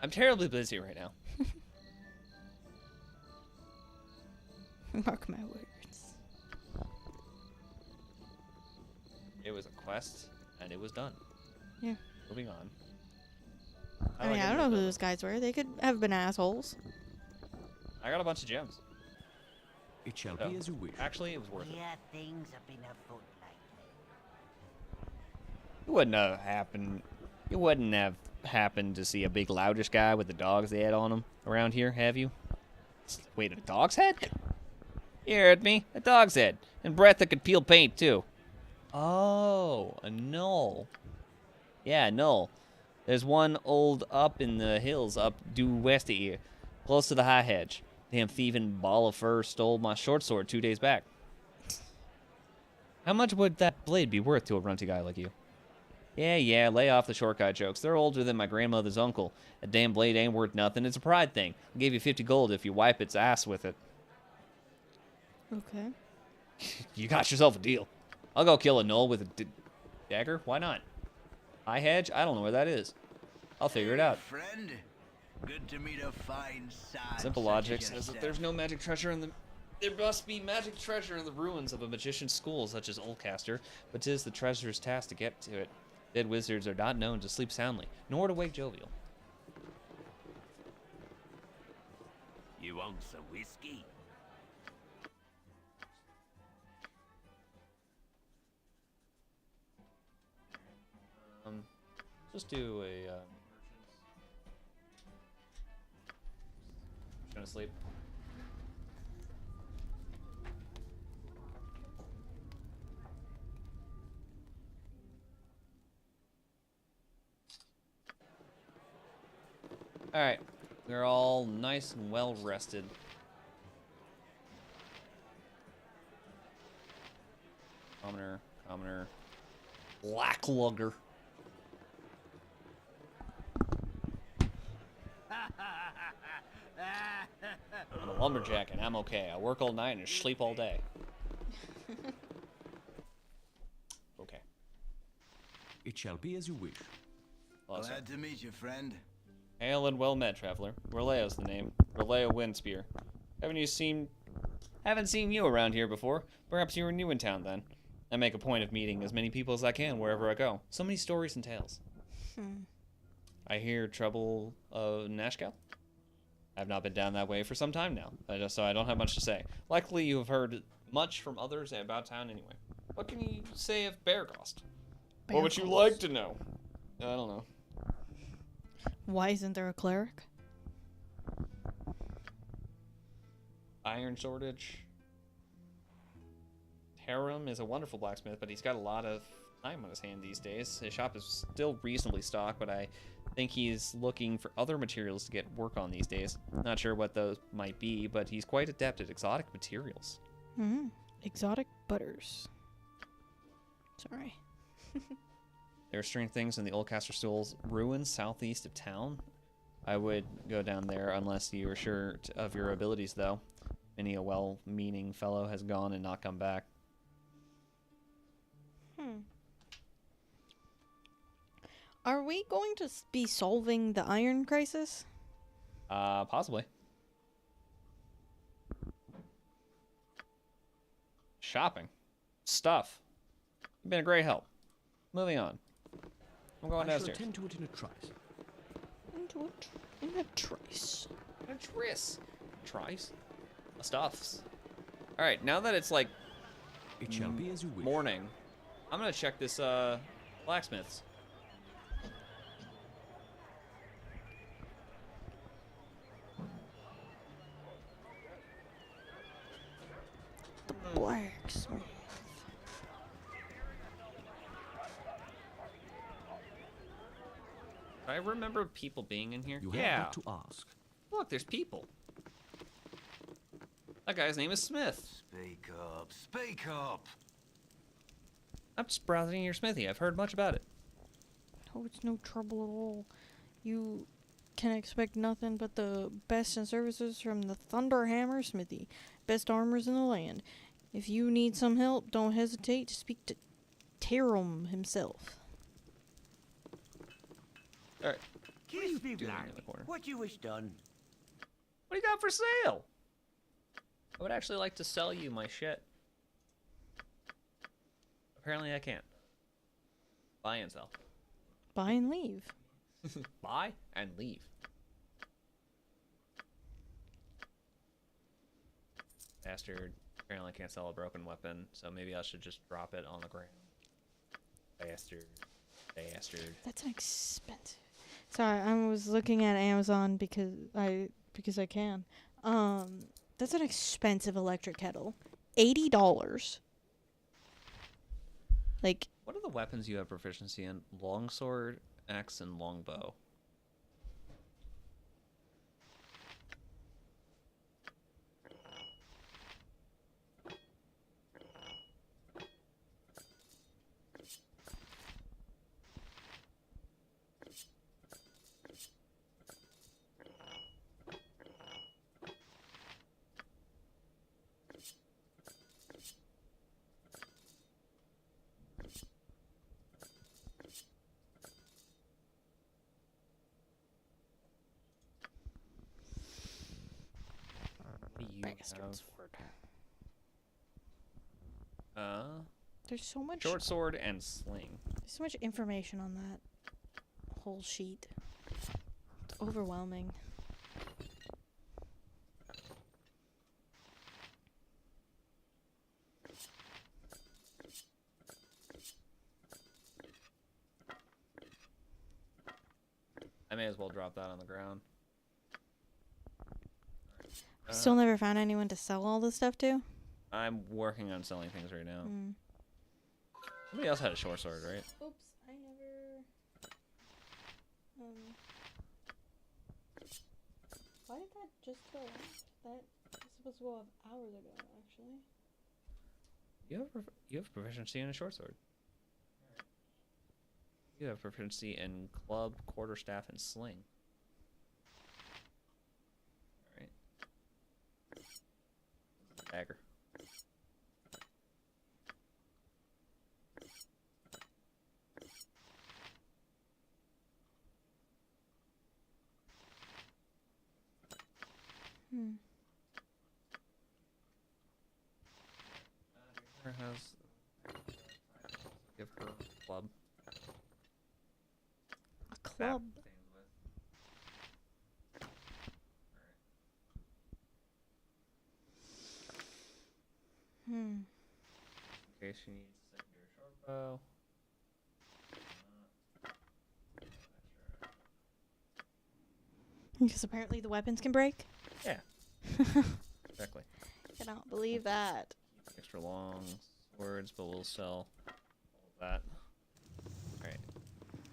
I'm terribly busy right now. Mark my words. It was a quest, and it was done. Yeah. Moving on. I mean, I don't know who those guys were. They could have been assholes. I got a bunch of gems. It shall So, be as you wish. actually, it was worth it. Yeah, things have been afoot lately. It wouldn't have happened. You wouldn't have happened to see a big loutish guy with a dog's head on him around here, have you? Wait, a dog's head? You heard me. A dog's head. And breath that could peel paint, too. Oh, a knoll. Yeah, knoll. There's one old up in the hills up due west of here, close to the high hedge. Damn thieving ball of fur stole my short sword 2 days back. How much would that blade be worth to a runty guy like you? Yeah, lay off the short guy jokes. They're older than my grandmother's uncle. A damn blade ain't worth nothing. It's a pride thing. I'll give you 50 gold if you wipe its ass with it. Okay. You got yourself a deal. I'll go kill a knoll with a dagger. Why not? High hedge? I don't know where that is. I'll figure it out. Friend, good to meet a fine sod. Simple such logic as says that yourself. there's no magic treasure in the... There must be magic treasure in the ruins of a magician's school such as Oldcaster, but 'tis the treasurer's task to get to it. Dead wizards are not known to sleep soundly, nor to wake jovial. You want some whiskey? Just do a, Trying to sleep. Alright, we're all nice and well rested. Commoner. Blacklugger. I'm a lumberjack and I'm okay. I work all night and sleep all day. Okay. It shall be as you wish. Well, Glad to meet you, friend. Hail and well met, traveler. Roleo's the name. Roleo Windspear. Haven't seen you around here before. Perhaps you were new in town then. I make a point of meeting as many people as I can wherever I go. So many stories and tales. I hear trouble of Nashkel. I've not been down that way for some time now, so I don't have much to say. Likely you have heard much from others about town anyway. What can you say of Bearcost? What would you like to know? I don't know. Why isn't there a cleric? Iron shortage. Harem is a wonderful blacksmith, but he's got a lot of time on his hand these days. His shop is still reasonably stocked, but I think he's looking for other materials to get work on these days. Not sure what those might be, but he's quite adept at exotic materials. Exotic butters. Sorry. There are strange things in the Oldcaster School's ruins southeast of town. I would go down there unless you are sure of your abilities, though. Many a well-meaning fellow has gone and not come back. Are we going to be solving the iron crisis? Possibly. Shopping. Stuff. You've been a great help. Moving on. I'm going I shall downstairs. attend to it in a trice. In a trice. A trice. Trice? Stuffs. Alright, now that it's like It shall be as you wish. morning, I'm gonna check this blacksmith's. The blacksmith. I remember people being in here. You Yeah. have but to ask. Look, there's people. That guy's name is Smith. Speak up, speak up. I'm just browsing your smithy. I've heard much about it. Oh, it's no trouble at all. You can expect nothing but the best in services from the Thunderhammer Smithy. Best armors in the land. If you need some help, don't hesitate to speak to Terum himself. Alright. Kiss me, doing Blarney. in the corner? What you wish done? What do you got for sale? I would actually like to sell you my shit. Apparently I can't. Buy and sell. Buy and leave. Buy and leave. Bastard. Apparently I can't sell a broken weapon, so maybe I should just drop it on the ground. Bastard. Bastard. That's an expensive. Sorry, I was looking at Amazon because I can. That's an expensive electric kettle. $80. Like, What are the weapons you have proficiency in? Longsword, axe, and longbow. bastard sword. There's so much. Short sword and sling. There's so much information on that whole sheet. It's overwhelming. I may as well drop that on the ground. Still never found anyone to sell all this stuff to? I'm working on selling things right now. Mm. Somebody else had a short sword, right? Oops, I never... Why did that just go off? That was supposed to go off hours ago, actually. You have proficiency in a short sword. You have proficiency in club, quarterstaff, and sling. Alright. Dagger. Her has... Give her a club. A club? In case she needs secondary short bow. Because apparently the weapons can break? Yeah. Exactly. Cannot believe that. Extra long swords, but we'll sell all of that. Alright.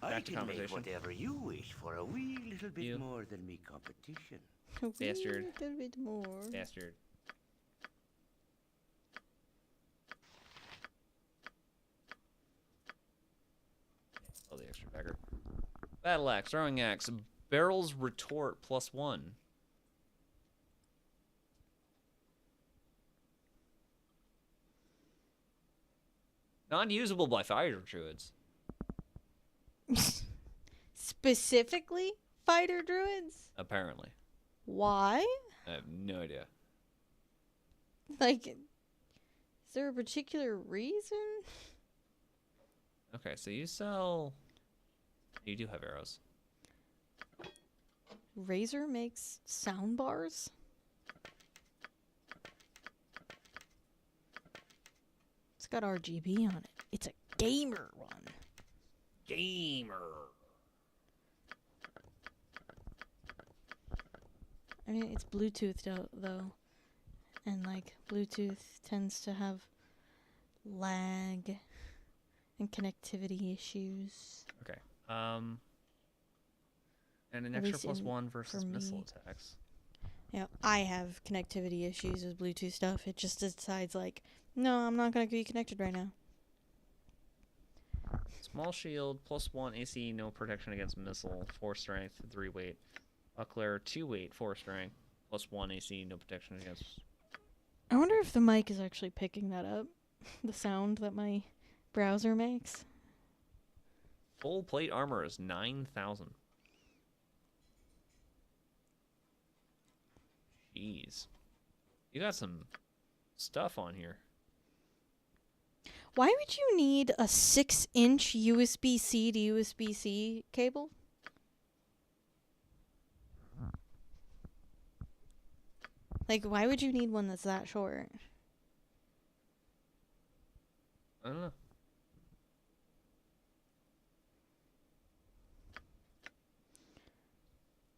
I Back to can make conversation. whatever you wish for a wee little bit more than me competition. Bastard. A little bit more. Bastard. Oh, the extra dagger. Battle axe, throwing axe, barrels retort +1. Non-usable by fighter druids. Specifically fighter druids? Apparently. Why? I have no idea. Like, is there a particular reason? Okay, so you sell... You do have arrows. Razor makes sound bars? It's got RGB on it. It's a gamer one. Gamer. I mean, it's Bluetooth though. And like Bluetooth tends to have lag and connectivity issues. Okay. And an At extra least +1 versus for missile me. attacks. Yeah, I have connectivity issues with Bluetooth stuff. It just decides like, no, I'm not gonna be connected right now. Small shield, +1 AC, no protection against missile, 4 strength, 3 weight. Buckler, 2 weight, 4 strength, +1 AC, no protection against. I wonder if the mic is actually picking that up. The sound that my browser makes. Full plate armor is 9,000. Jeez. You got some stuff on here. Why would you need a 6-inch USB-C to USB-C cable? Like, why would you need one that's that short? I don't know.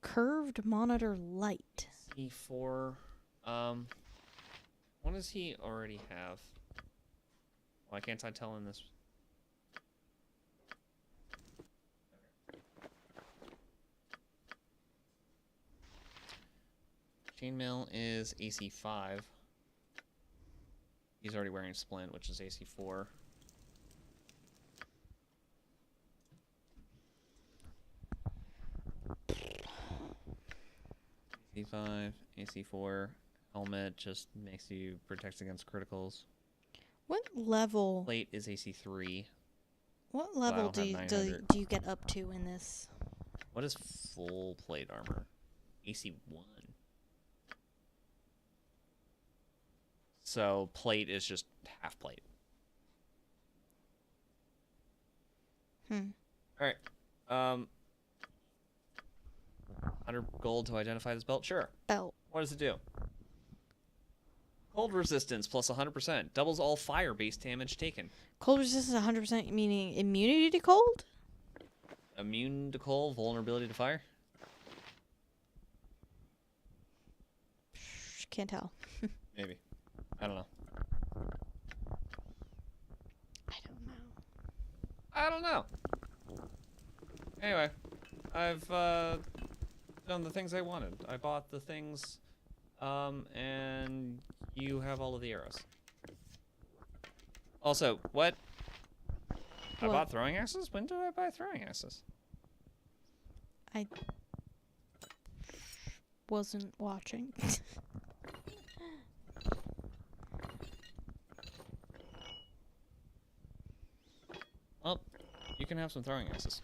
Curved monitor light. E4. What does he already have? Why can't I tell in this? Chainmail is AC5. He's already wearing Splint, which is AC4. AC5, AC4. Helmet just makes you protect against criticals. What level? Plate is AC3. What level do you get up to in this? What is full plate armor? AC1. So plate is just half plate. All right. 100 gold to identify this belt. Sure. Belt. What does it do? Cold resistance plus 100%. Doubles all fire-based damage taken. Cold resistance 100%, meaning immunity to cold? Immune to cold, vulnerability to fire. Can't tell. Maybe. I don't know. I don't know. Anyway, I've done the things I wanted. I bought the things, and you have all of the arrows. Also, what? I bought throwing axes? When did I buy throwing axes? I wasn't watching. Well, you can have some throwing axes.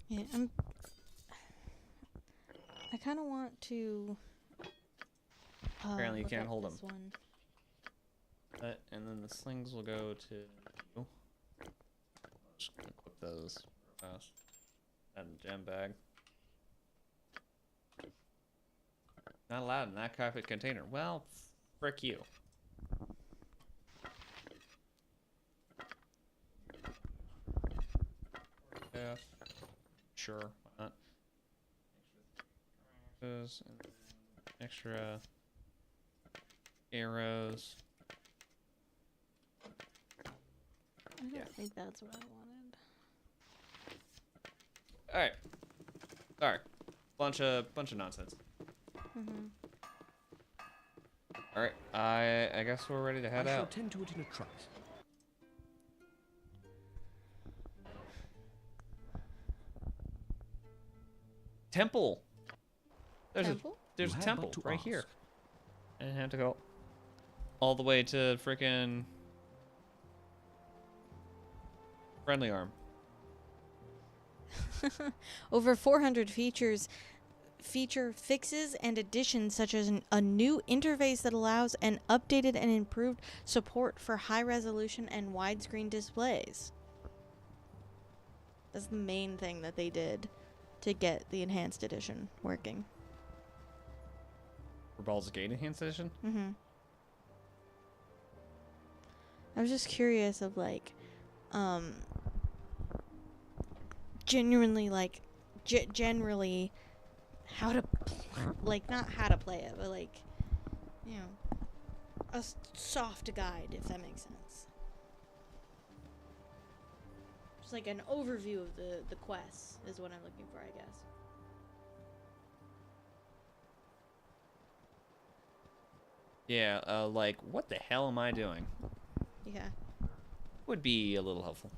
Yeah, I kind of want to. Apparently, you can't hold them. One. And then the slings will go to you. Just gonna equip those real fast. Add the gem bag. Not allowed in that carpet container. Well, frick you. Yeah. Sure, why not? Extra arrows. I don't think that's what I wanted. All right. Sorry. Bunch of nonsense. All right. I guess we're ready to head out. I shall tend to it in a trice. Temple. There's temple? There's a temple right here. I didn't have to go all the way to frickin' Friendly Arm. Over 400 feature fixes and additions, such as a new interface that allows an updated and improved support for high resolution and widescreen displays. That's the main thing that they did to get the enhanced edition working. For Baldur's Gate Enhanced Edition? I was just curious of like, genuinely like, generally how to, like, not how to play it, but like, you know, a soft guide, if that makes sense. Just like an overview of the quests is what I'm looking for, I guess. Yeah, like, what the hell am I doing? Yeah. Would be a little helpful.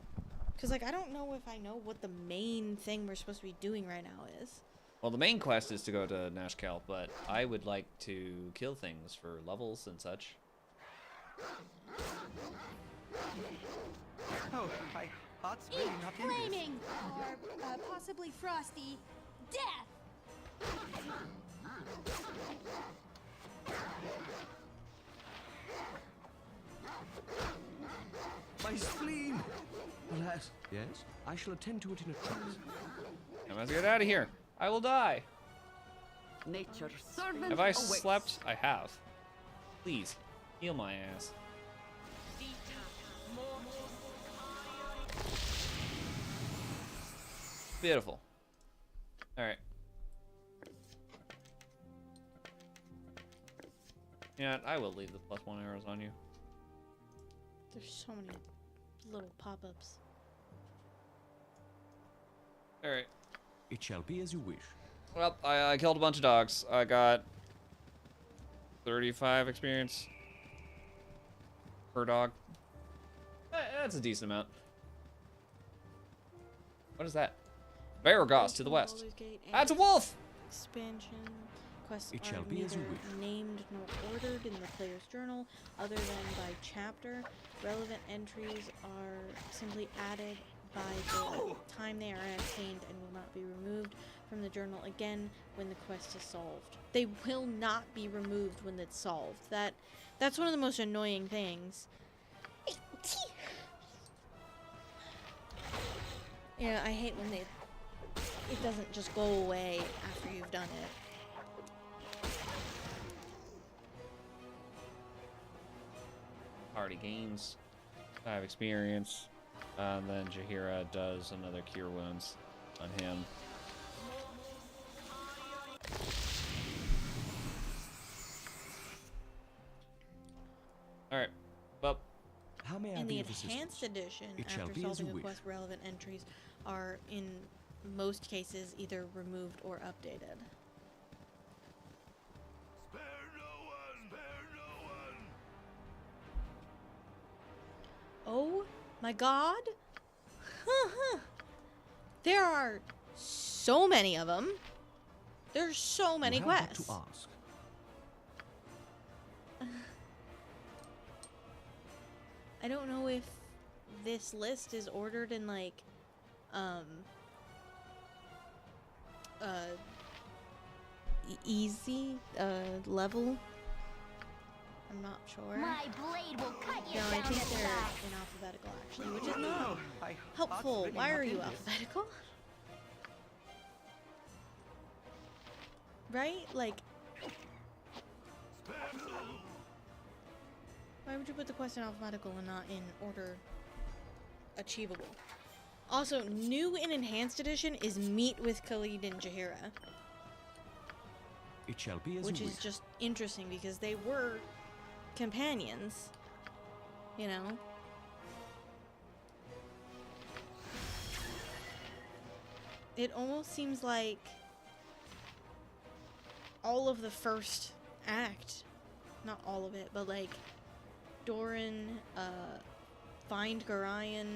Because, like, I don't know if I know what the main thing we're supposed to be doing right now is. Well, the main quest is to go to Nashkel, but I would like to kill things for levels and such. Oh, my heart's really not in this. Flaming! Or possibly frosty. Death! My spleen! Alas, yes, I shall attend to it in a trice. I must get out of here. I will die. Nature's servant Have I awaits. slept? I have. Please, heal my ass. Beautiful. Alright. Yeah, I will leave the +1 arrows on you. There's so many little pop-ups. Alright. It shall be as you wish. Well, I killed a bunch of dogs. I got 35 experience per dog. That's a decent amount. What is that? Varagos to the west. That's a wolf! Expansion. Quests It shall are be as you neither wish. named nor ordered in the player's journal, other than by chapter. Relevant entries are simply added by the time they are obtained and will not be removed from the journal again when the quest is solved. They will not be removed when it's solved. That's one of the most annoying things. Yeah, I hate when it doesn't just go away after you've done it. Already gains 5 experience. And then Jaheira does another cure wounds on him. Alright. Well, how may I in be the of assistance? enhanced edition, It shall after be as you solving a wish. quest, relevant entries are in most cases either removed or updated. Spare no one! Spare no one! Oh my god! There are so many of them. There's so many You have but quests. to ask. I don't know if this list is ordered in like easy level. I'm not sure. My blade will cut you No, I down think to they're size. in alphabetical actually, which is not Oh, my helpful. heart's Why really are not you in this. alphabetical? Right? Like, why would you put the quest in alphabetical and not in order achievable? Also, new in Enhanced Edition is Meet with Khalid and Jaheira, It shall be as which you is wish. just interesting because they were companions, you know? It almost seems like all of the first act, not all of it, but like Doran, find Garayan,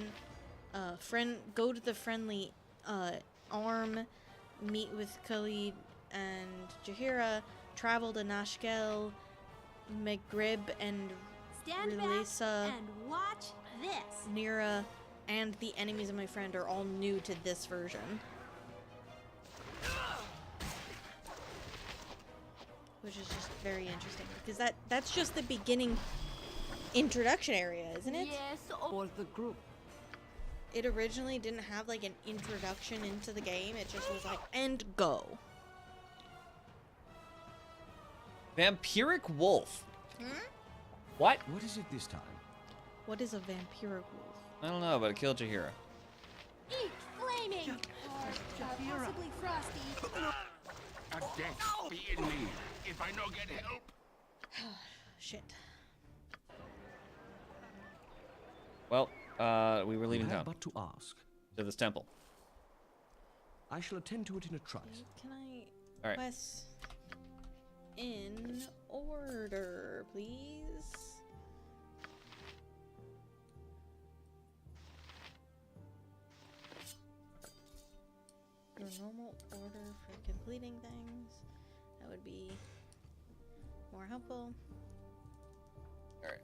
go to the friendly arm, meet with Khalid and Jaheira, travel to Nashkel, Maghrib and Stand back Relisa, and watch this. Nira, and the enemies of my friend are all new to this version. Which is just very interesting because that's just the beginning introduction area, isn't it? Yes, or the group. It originally didn't have like an introduction into the game. It just was like, and go. Vampiric wolf. Hmm? What? What is it this time? What is a vampiric wolf? I don't know, but it killed Jaheira. Eat flaming! Or possibly frosty. A death be in me if I no get help. Shit. Well, we were leaving You have town but to ask. to this temple. I shall attend to it in a trice. Can I All right. quest in order, please? Your normal order for completing things. That would be more helpful. Alright.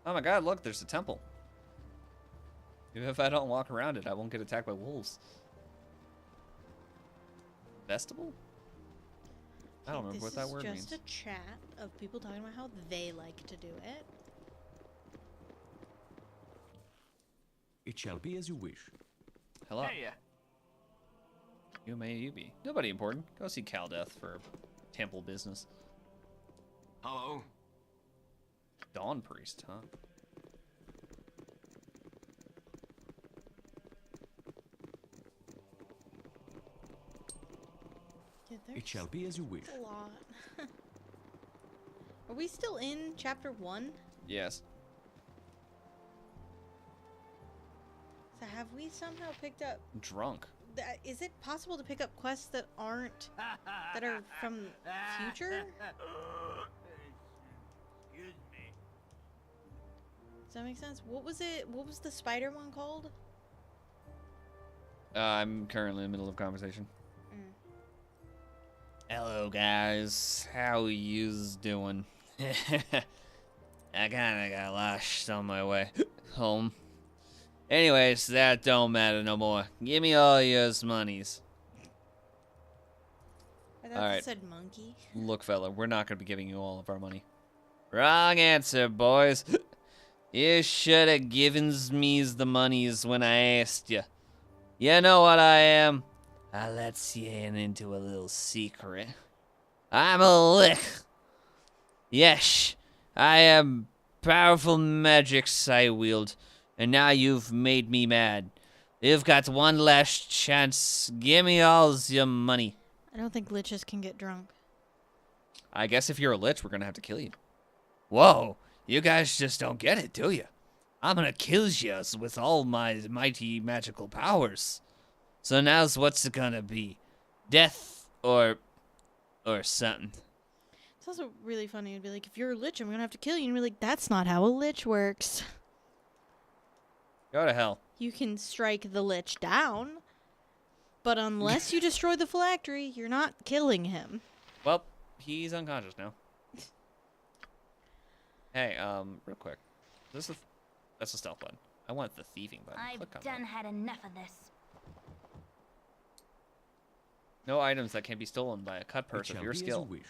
Oh my god, look, there's a temple. Even if I don't walk around it, I won't get attacked by wolves. Vestibule? I don't remember what that word means. This is just a chat of people talking about how they like to do it. It shall be as you wish. Hello. Who may you be? Nobody important. Go see Caldeth for temple business. Hello. Dawn Priest, huh? Yeah, It shall be as you wish. A lot. Are we still in chapter 1? Yes. So have we somehow picked up... Drunk. Is it possible to pick up quests that aren't... that are from future? Excuse me. Does that make sense? What was it? What was the spider one called? I'm currently in the middle of a conversation. Hello, guys. How yous doing? I kinda got lost on my way home. Anyways, that don't matter no more. Give me all yours monies. I thought Alright. it said monkey. Look, fella, we're not gonna be giving you all of our money. Wrong answer, boys. You should have given me the monies when I asked you. You know what I am? I let you in into a little secret. I'm a lick. Yes, I am powerful magics I wield, and now you've made me mad. You've got one last chance. Give me all your money. I don't think liches can get drunk. I guess if you're a lich, we're gonna have to kill you. Whoa, you guys just don't get it, do you? I'm gonna kill you with all my mighty magical powers. So now's what's it gonna be? Death or something? It's also really funny. It'd be like, if you're a lich, I'm gonna have to kill you. And be like, that's not how a lich works. Go to hell. You can strike the lich down, but unless you destroy the phylactery, you're not killing him. Well, he's unconscious now. Hey, real quick. That's a stealth button. I want the thieving button. Click on I've done that. had enough of this. No items that can be stolen by a cut person of your be as skill. you wish.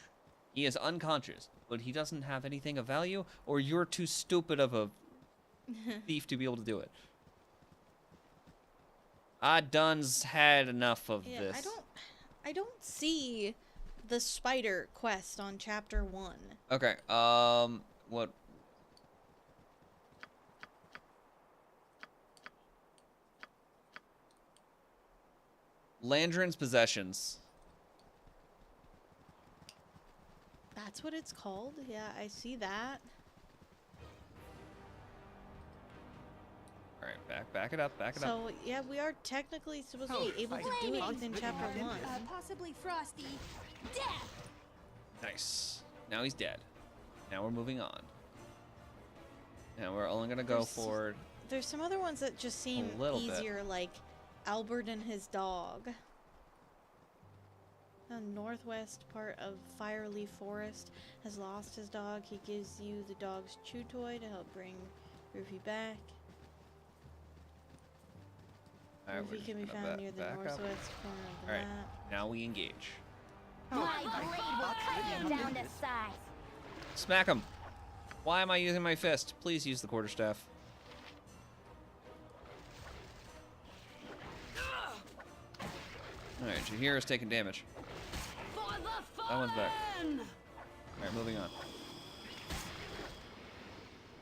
He is unconscious, but he doesn't have anything of value, or you're too stupid of a thief to be able to do it. I done's had enough of this. I don't see the spider quest on chapter 1. Okay, what? Landrin's possessions. That's what it's called? Yeah, I see that. Alright, back it up, back it up. So, yeah, we are technically supposed to be able to do it within chapter 1. Possibly frosty. Death! Nice. Now he's dead. Now we're moving on. Now we're only gonna go forward. There's some other ones that just seem little bit. easier, like Albert and his dog. The northwest part of Fireleaf Forest has lost his dog. He gives you the dog's chew toy to help bring Rufy back. Alright, we're Rufy just can be gonna found near the back up. northwest corner of the Alright, map. now we engage. My blade will cut you down to size. Smack him! Why am I using my fist? Please use the quarterstaff. Alright, Jaheira's taking damage. That one's back. Alright, moving on.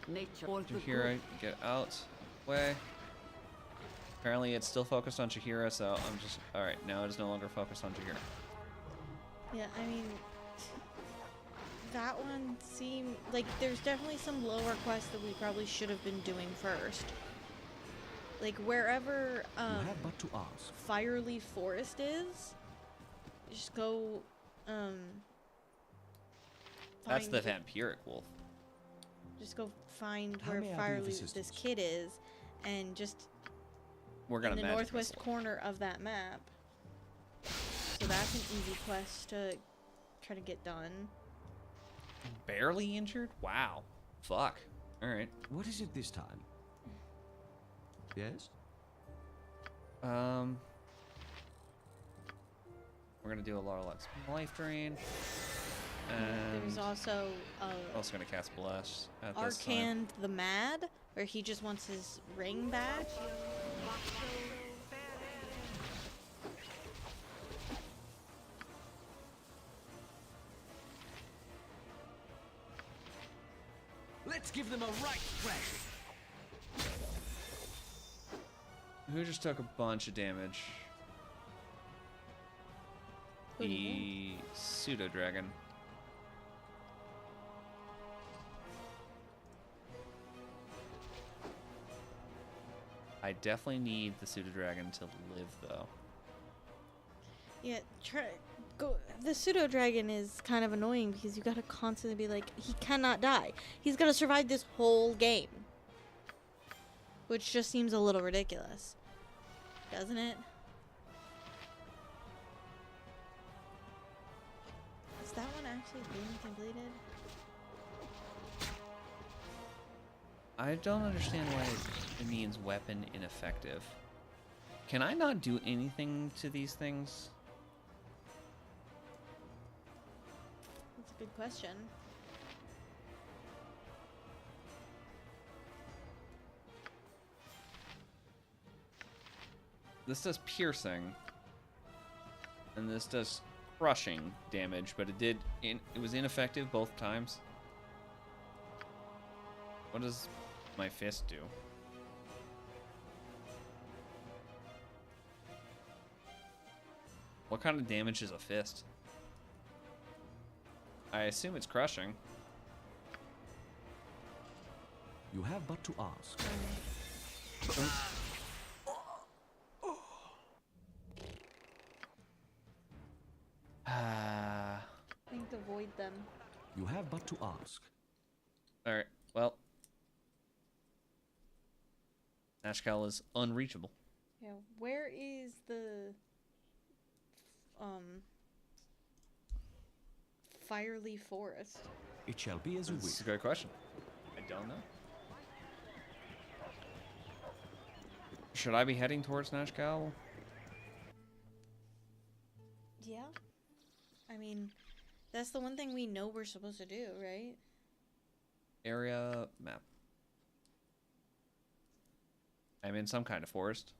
Nature. Jaheira, get out. Way. Apparently it's still focused on Jaheira, so I'm just... Alright, now it is no longer focused on Jaheira. Yeah, I mean, that one seemed like there's definitely some lower quests that we probably should have been doing first. Like wherever You have but to ask. Fireleaf Forest is, just go That's the find- vampiric wolf. Just go find How where may I be of Fireleaf this assistance? kid is, and just We're gonna in the magic northwest missile. corner of that map. So that's an easy quest to try to get done. Barely injured? Wow. Fuck. All right. What is it this time? Yes? We're gonna do a Lorelex's life drain. And There's also also gonna cast Bless at this time. Arcane the Mad, where he just wants his ring back. Let's give them a right threat. Who just took a bunch of damage? Who do you The pseudo dragon. I definitely need the pseudo dragon to live though. Yeah, the pseudo dragon is kind of annoying because you gotta constantly be like, he cannot die. He's gonna survive this whole game, which just seems a little ridiculous, doesn't it? Is that one actually being completed? I don't understand why it means weapon ineffective. Can I not do anything to these things? That's a good question. This does piercing, and this does crushing damage, but it was ineffective both times. What does my fist do? What kind of damage is a fist? I assume it's crushing. You have but to ask. I think avoid them. You have but to ask. Alright, well. Nashkel is unreachable. Yeah, where is the Fireleaf Forest? It shall be as you wish. That's a good question. I don't know. Should I be heading towards Nashkel? Yeah. I mean, that's the one thing we know we're supposed to do, right? Area map. I'm in some kind of forest.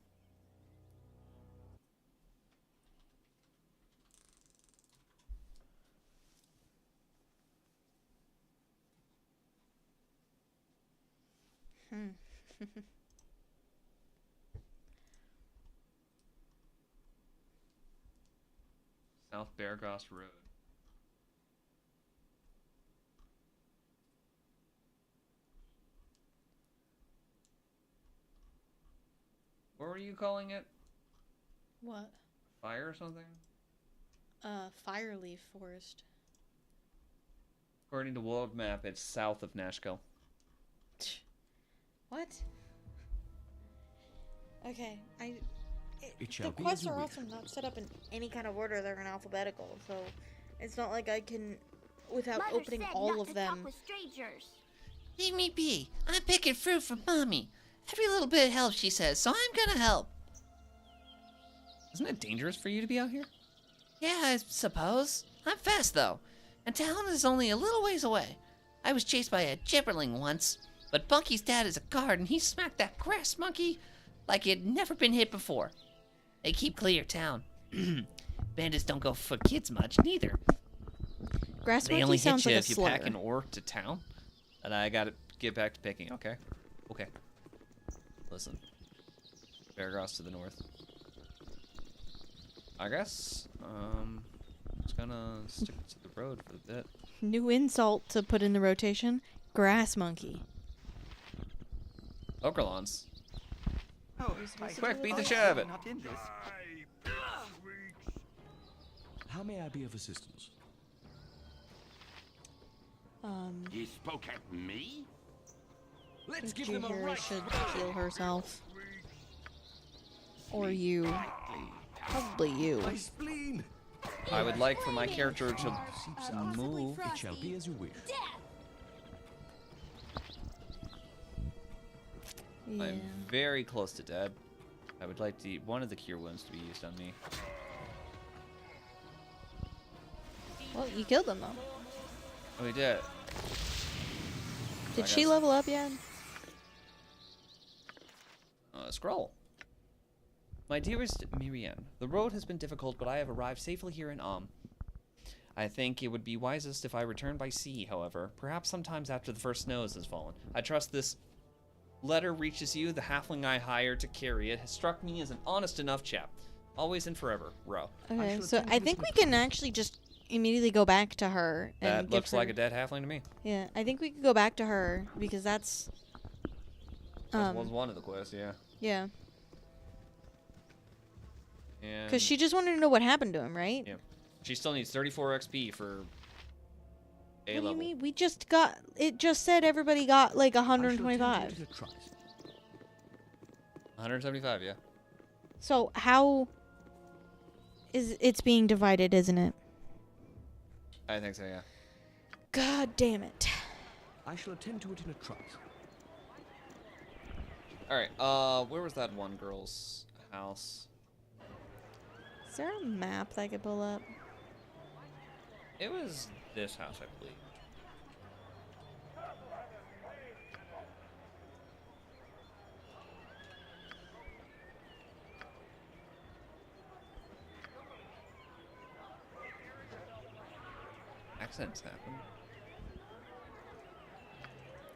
South Beargost Road. What were you calling it? What? Fire or something? Fireleaf Forest. According to world map, it's south of Nashkel. What? Okay, It shall the be quests as you are wish. also not set up in any kind of order. They're in alphabetical, so it's not like I can, without Mother opening said all not of to them. talk with strangers. Leave me be. I'm picking fruit for Mommy. Every little bit helps, she says, so I'm gonna help. Isn't it dangerous for you to be out here? Yeah, I suppose. I'm fast, though. And town is only a little ways away. I was chased by a gibberling once, but Bunky's dad is a guard, and he smacked that grass monkey like he'd never been hit before. They keep clear town. Bandits don't go for kids much, neither. Grass They monkey only hit sounds you like if a you slur. pack an orc to town. And I gotta get back to picking, okay? Okay. Listen. Beargost to the north. I guess, just gonna stick to the road for a bit. New insult to put in the rotation: grass monkey. Ogrelons. Oh, Quick, beat the shit out of it. Not in this. How may I be of assistance? He spoke at me? Let's give them a Jaheira right. should heal herself. Or you. Probably you. My spleen. I would like for my character to move. It shall be as you wish. Yeah. I'm very close to dead. I would like one of the cure wounds to be used on me. Well, you killed them though. Oh, we did. Did she level up yet? Scroll. My dearest Miriam, the road has been difficult, but I have arrived safely here in I think it would be wisest if I return by sea, however, perhaps sometimes after the first snows has fallen. I trust this letter reaches you. The halfling I hired to carry it has struck me as an honest enough chap. Always and forever, Ro. Okay, so I think we can actually just immediately go back to her. And That give looks her... like a dead halfling to me. Yeah, I think we could go back to her because that's... That was one of the quests, yeah. Yeah. And Because she just wanted to know what happened to him, right? yeah, she still needs 34 XP for A What level. do you mean? We just got... It just said everybody got like 125. 175, yeah. So how... It's being divided, isn't it? I think so, yeah. God damn it. I shall attend to it in a trice. Alright, where was that one girl's house? Is there a map that I could pull up? It was this house, I believe. Accidents happen.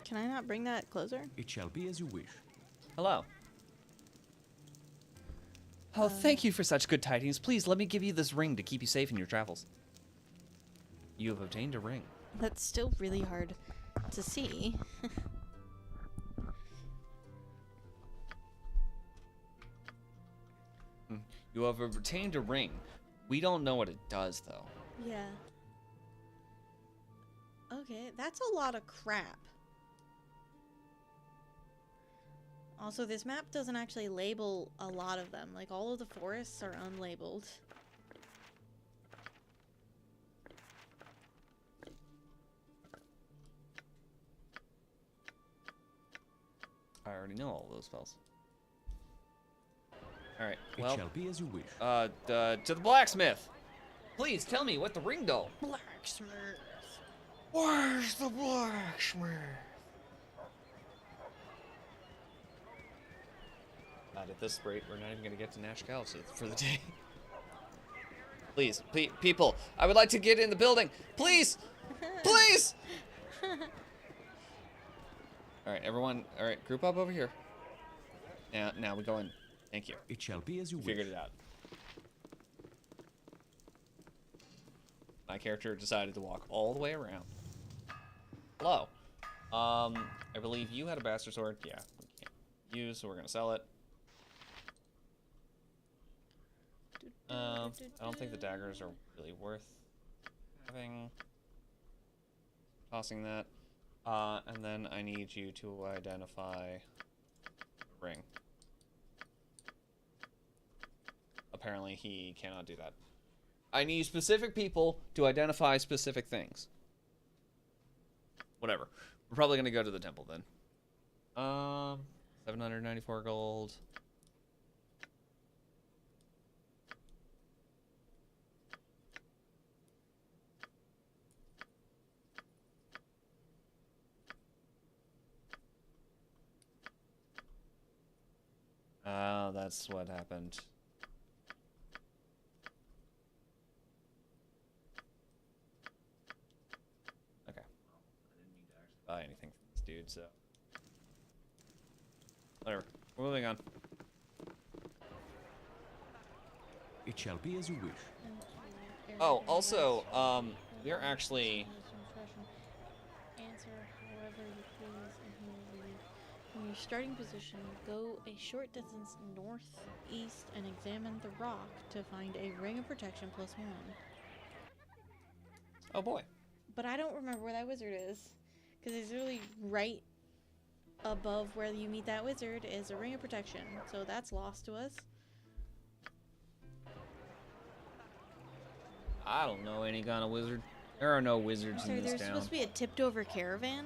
Can I not bring that closer? It shall be as you wish. Hello. Oh, thank you for such good tidings. Please let me give you this ring to keep you safe in your travels. You have obtained a ring. That's still really hard to see. You have obtained a ring. We don't know what it does, though. Yeah. Okay, that's a lot of crap. Also, this map doesn't actually label a lot of them. Like, all of the forests are unlabeled. I already know all those spells. Alright, well... It shall be as you wish. To the blacksmith! Please tell me what the ring does. Blacksmith. Where's the blacksmith? Not at this rate, we're not even going to get to Nashkel for the day. Please, people, I would like to get in the building. Please! Please! Alright, everyone, alright, group up over here. Now we go in. Thank you. It shall be as you wish. Figured it out. My character decided to walk all the way around. Hello. I believe you had a bastard sword. Yeah, we can't use, so we're gonna sell it. I don't think the daggers are really worth having. Tossing that. And then I need you to identify the ring. Apparently he cannot do that. I need specific people to identify specific things. Whatever. We're probably gonna go to the temple then. 794 gold. Oh, that's what happened. Okay. I didn't mean to actually buy anything from this dude, so... Whatever. We're moving on. It shall be as you wish. Oh, also, we're actually... Answer however you please and he will lead. From your starting position, go a short distance northeast and examine the rock to find a ring of protection +1. Oh boy. But I don't remember where that wizard is. Because he's really right above where you meet that wizard is a ring of protection, so that's lost to us. I don't know any kind of wizard. There are no wizards Sorry, in this there's town. supposed to be a tipped over caravan.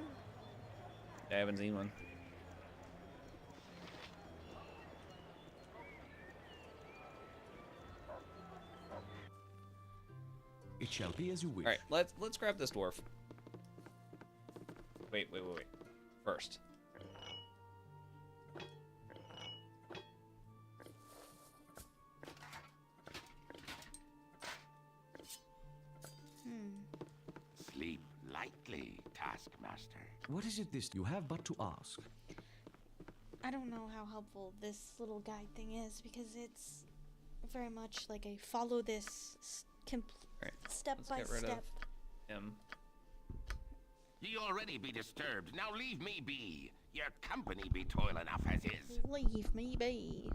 I haven't seen one. It shall be as you wish. All right, let's grab this dwarf. Wait. First. Sleep lightly, Taskmaster. What is it this you have but to ask? I don't know how helpful this little guide thing is because it's very much like a follow this step by step. Him. Ye already be disturbed. Now leave me be. Your company be toil enough as is. Leave me be.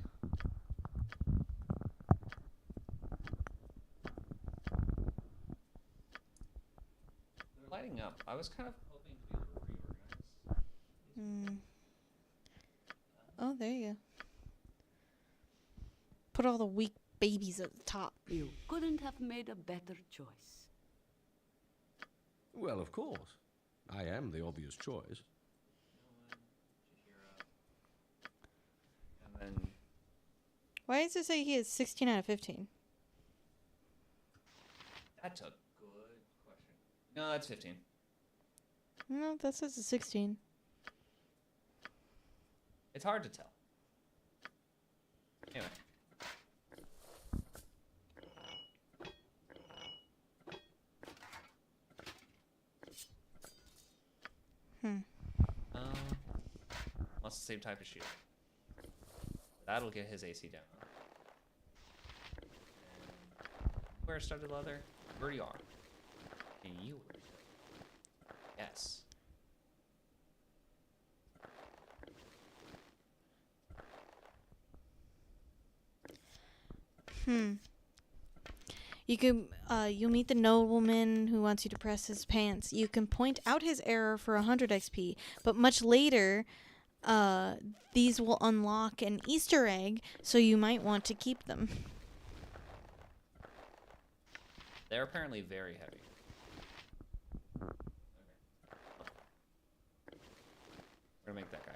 They're lighting up. I was kind of hoping to be able to reorganize. Oh, there you go. Put all the weak babies at the top. You couldn't have made a better choice. Well, of course. I am the obvious choice. And then Why does it say he is 16 out of 15? that's a good question. No, that's 15. No, that says a 16. It's hard to tell. Anyway. What's the same type of shield? That'll get his AC down. Where studded leather? Where you are. And you were. Yes. You can, you'll meet the nobleman who wants you to press his pants. You can point out his error for 100 XP, but much later, these will unlock an Easter egg, so you might want to keep them. They're apparently very heavy. Okay. We're gonna make that guy.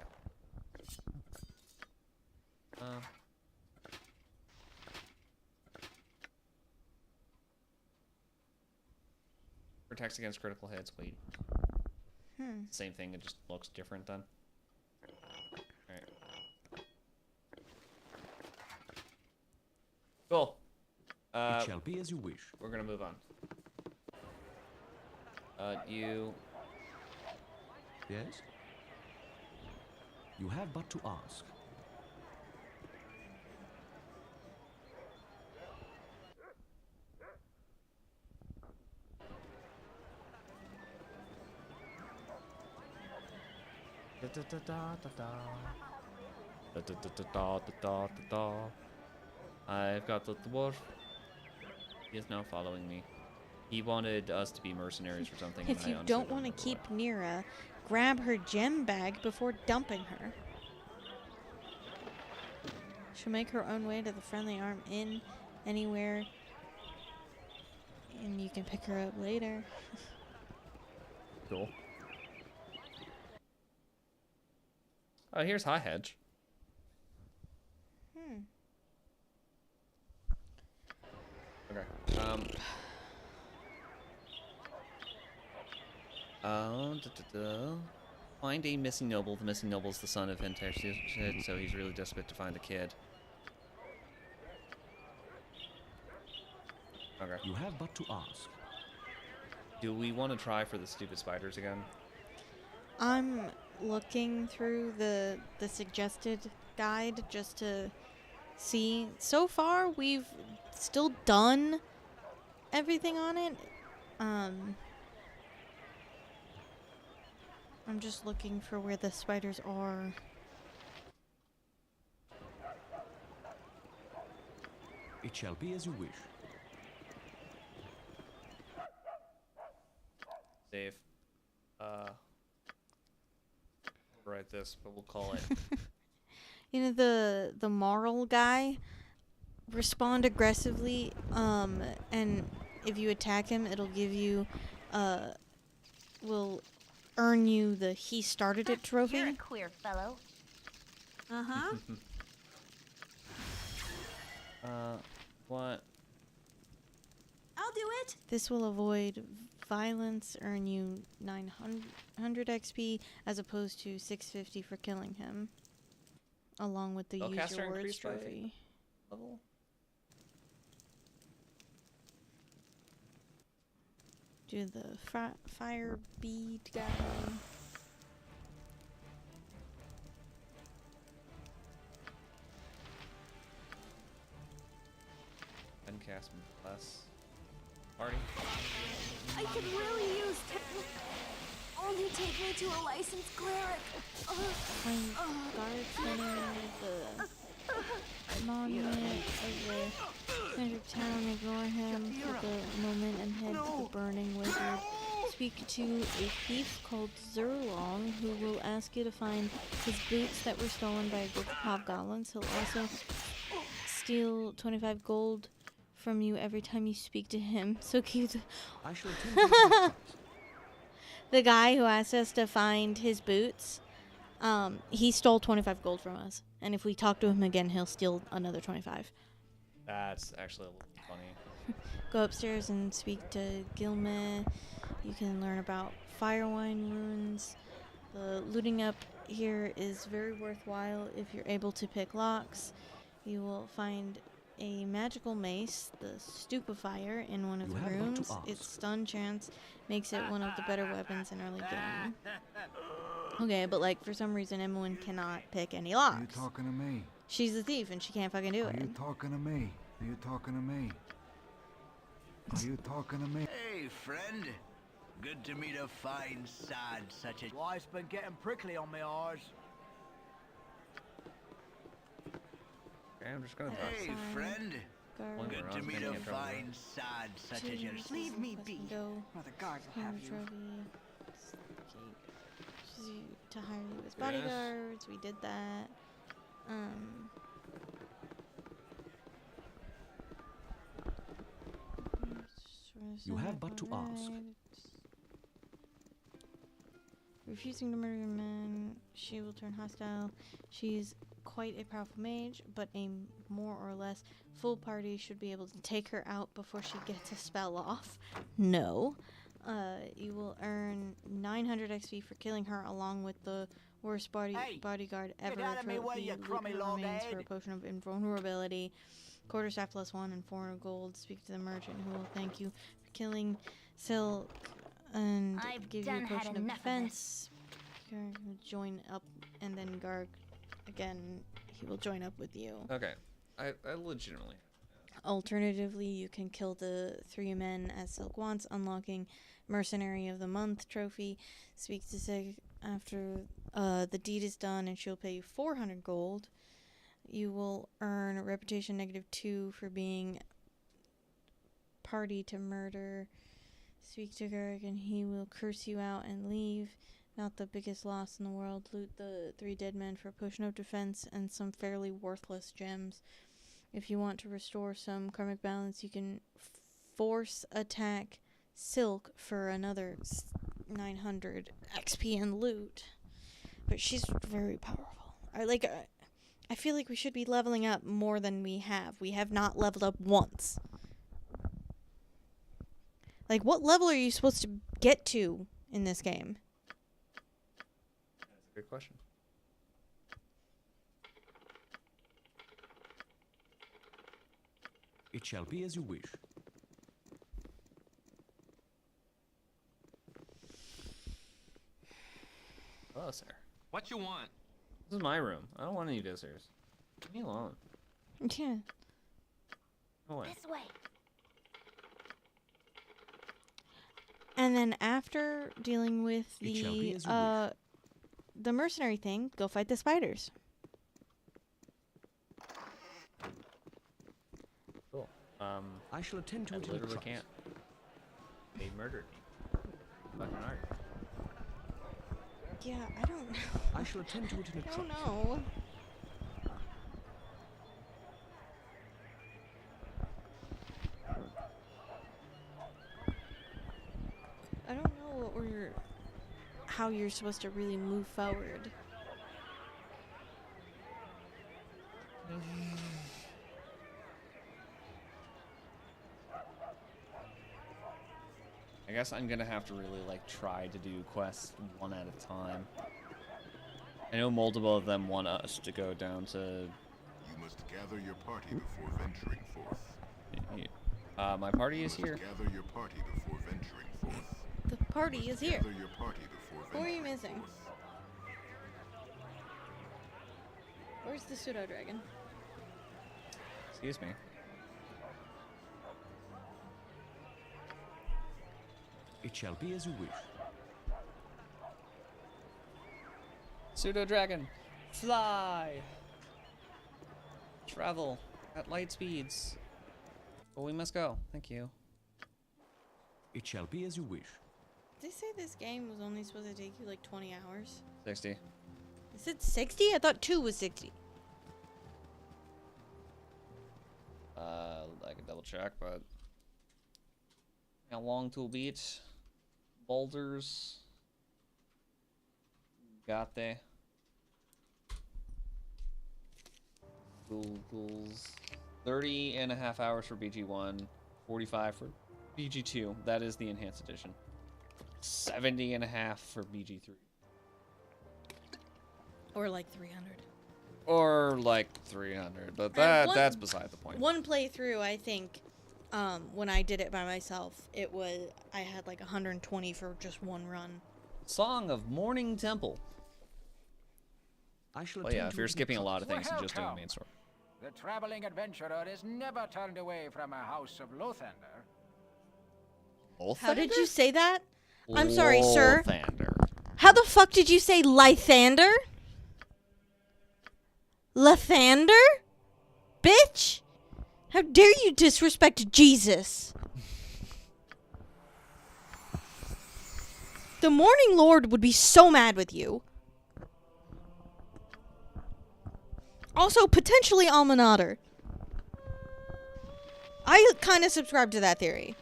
Protects against critical hits. Wait. Same thing. It just looks different then. Alright. Cool. It shall be as you wish. We're gonna move on. You... Yes? You have but to ask. I've got the dwarf. He is now following me. He wanted us to be mercenaries or something. If you don't want to keep Nira, grab her gem bag before dumping her. She'll make her own way to the friendly arm inn anywhere, and you can pick her up later. Cool. Oh, here's High Hedge. Okay. Find a missing noble. The missing noble is the son of Henteshid, so he's really desperate to find the kid. Okay. You have but to ask. Do we want to try for the stupid spiders again? I'm looking through the suggested guide just to see. So far, we've still done everything on it. I'm just looking for where the spiders are. It shall be as you wish. Save. write this, but we'll call it. You know, the moral guy, respond aggressively, and if you attack him, it'll give you, will earn you the he started it trophy. You're a queer fellow. Uh-huh. What? I'll do it. This will avoid violence, earn you 900 XP as opposed to 650 for killing him, along with the use Spellcaster your words increased by trophy. level? Do the fire bead guy. And cast less. Party. I could really use only take me to a licensed cleric. Guards the monument of the center of town. Ignore him for the moment and head to the burning wizard. Speak to a thief called Zurlong, who will ask you to find his boots that were stolen by a group of hobgoblins. He'll also steal 25 gold from you every time you speak to him. So cute. I shall attend to The guy who asked us to find his boots, he stole 25 gold from us. And if we talk to him again, he'll steal another 25. That's actually a little funny. Go upstairs and speak to Gilme. You can learn about Firewine runes. The looting up here is very worthwhile if you're able to pick locks. You will find a magical mace, the Stupefier, in one of the rooms. Its stun chance makes it one of the better weapons in early game. Okay, but like for some reason Emily cannot pick any locks. Are you talking to me? She's a thief and she can't fucking do Are it. you talking to me? Are you talking to me? Are you talking to me? Hey, friend. Good to meet a fine sod such as... Life's been getting prickly on my eyes. Okay, I'm just gonna Hey, friend. Guard. Good to meet a fine sod such as yourself. Leave me be, Go. or the guard will have you. To hire you as bodyguards. We did that. You have but to ask. Refusing to murder your men, she will turn hostile. She's quite a powerful mage, but a more or less full party should be able to take her out before she gets a spell off. No. You will earn 900 XP for killing her, along with the worst bodyguard ever. Get out of me way, you crummy remains for a log-head. potion of invulnerability. Quarterstaff +1 and 400 gold. Speak to the merchant, who will thank you for killing Silk and give you a potion of defense. Garg will join up, and then Garg, again, he will join up with you. Okay, I legitimately. Alternatively, you can kill the 3 men as Silk wants, unlocking Mercenary of the Month trophy. Speak to Sig after the deed is done, and she'll pay you 400 gold. You will earn reputation -2 for being party to murder. Speak to Garg, and he will curse you out and leave. Not the biggest loss in the world. Loot the 3 dead men for a potion of defense and some fairly worthless gems. If you want to restore some karmic balance, you can force attack Silk for another 900 XP and loot. But she's very powerful. I feel like we should be leveling up more than we have. We have not leveled up once. Like, what level are you supposed to get to in this game? That's a good question. It shall be as you wish. Hello, sir. What you want? This is my room. I don't want any visitors. Leave me alone. Yeah. Go away. This way. And then after dealing with It shall be as you wish. the mercenary thing, go fight the spiders. Cool. I shall attend to I it in literally trust. can't. They murdered me. Fucking art. Yeah, I don't know. I shall attend to it in a I trice. don't know. I don't know how you're supposed to really move forward. I guess I'm gonna have to really like try to do quests one at a time. I know multiple of them want us to go down to. You must gather your party before venturing forth. My party is here. Gather your party before venturing forth. The party is here. Gather your party before Who are you venturing missing? forth. Where's the pseudo dragon? Excuse me. It shall be as you wish. Pseudo dragon, fly. Travel at light speeds. Well, we must go. Thank you. It shall be as you wish. Did they say this game was only supposed to take you like 20 hours? 60. Is it 60? I thought 2 was 60. I can double check, but how long to beat? Boulders. Got they? Google's 30 and a half hours for BG1, 45 for BG2. That is the enhanced edition. 70 and a half for BG3. Or like 300. Or like 300, but that's beside the point. One playthrough, I think, when I did it by myself, I had like 120 for just one run. Song of Morning Temple. I shall Well, yeah, if you're skipping a lot of things and just doing the Welcome. main story. The traveling adventurer is never turned away from a house of Lothander. How did you say that? I'm sorry, sir. Lothander. How the fuck did you say Lythander? Lathander? Bitch? How dare you disrespect Jesus? The Morning Lord would be so mad with you. Also, potentially Almanader. I kind of subscribe to that theory.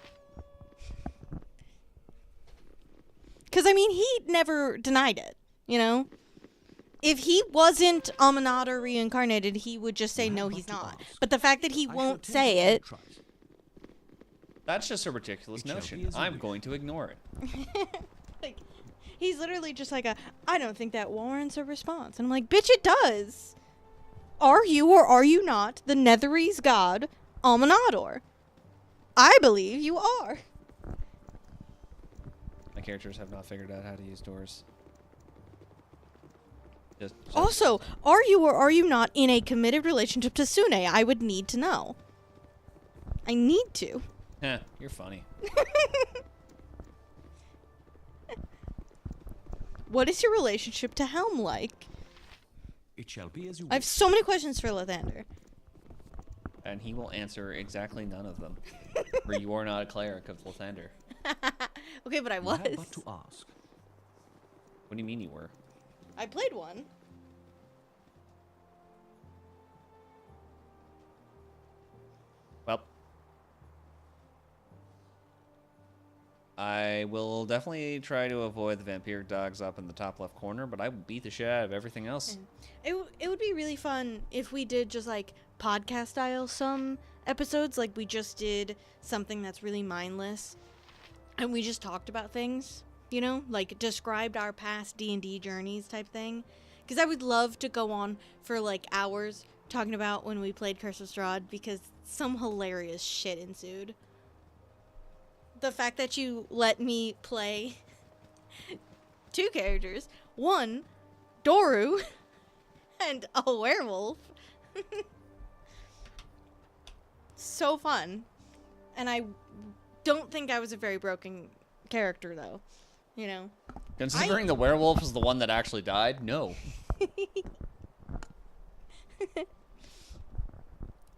Because, I mean, he never denied it, you know? If he wasn't Almanader reincarnated, he would just say, no, he's not. But the fact that he won't say it... That's just a ridiculous notion. I'm going to ignore it. Like, he's literally just like I don't think that warrants a response. And I'm like, bitch, it does. Are you or are you not the Netherese god, Almanador? I believe you are. My characters have not figured out how to use doors. Just Also, are you or are you not in a committed relationship to Sune? I would need to know. I need to. Heh, you're funny. What is your relationship to Helm like? It shall be as you I have so many questions for Lathander. And he will answer exactly none of them. For you are not a cleric of Lathander. Okay, but I was. You have but to ask. What do you mean you were? I played one. Well, I will definitely try to avoid the vampiric dogs up in the top left corner, but I will beat the shit out of everything else. It would be really fun if we did just like podcast style some episodes, like we just did something that's really mindless, and we just talked about things, you know, like described our past D&D journeys type thing. Because I would love to go on for like hours talking about when we played Curse of Strahd, because some hilarious shit ensued. The fact that you let me play 2 characters, one, Doru, and a werewolf. So fun. And I don't think I was a very broken character, though. You know? Considering the werewolf is the one that actually died, no.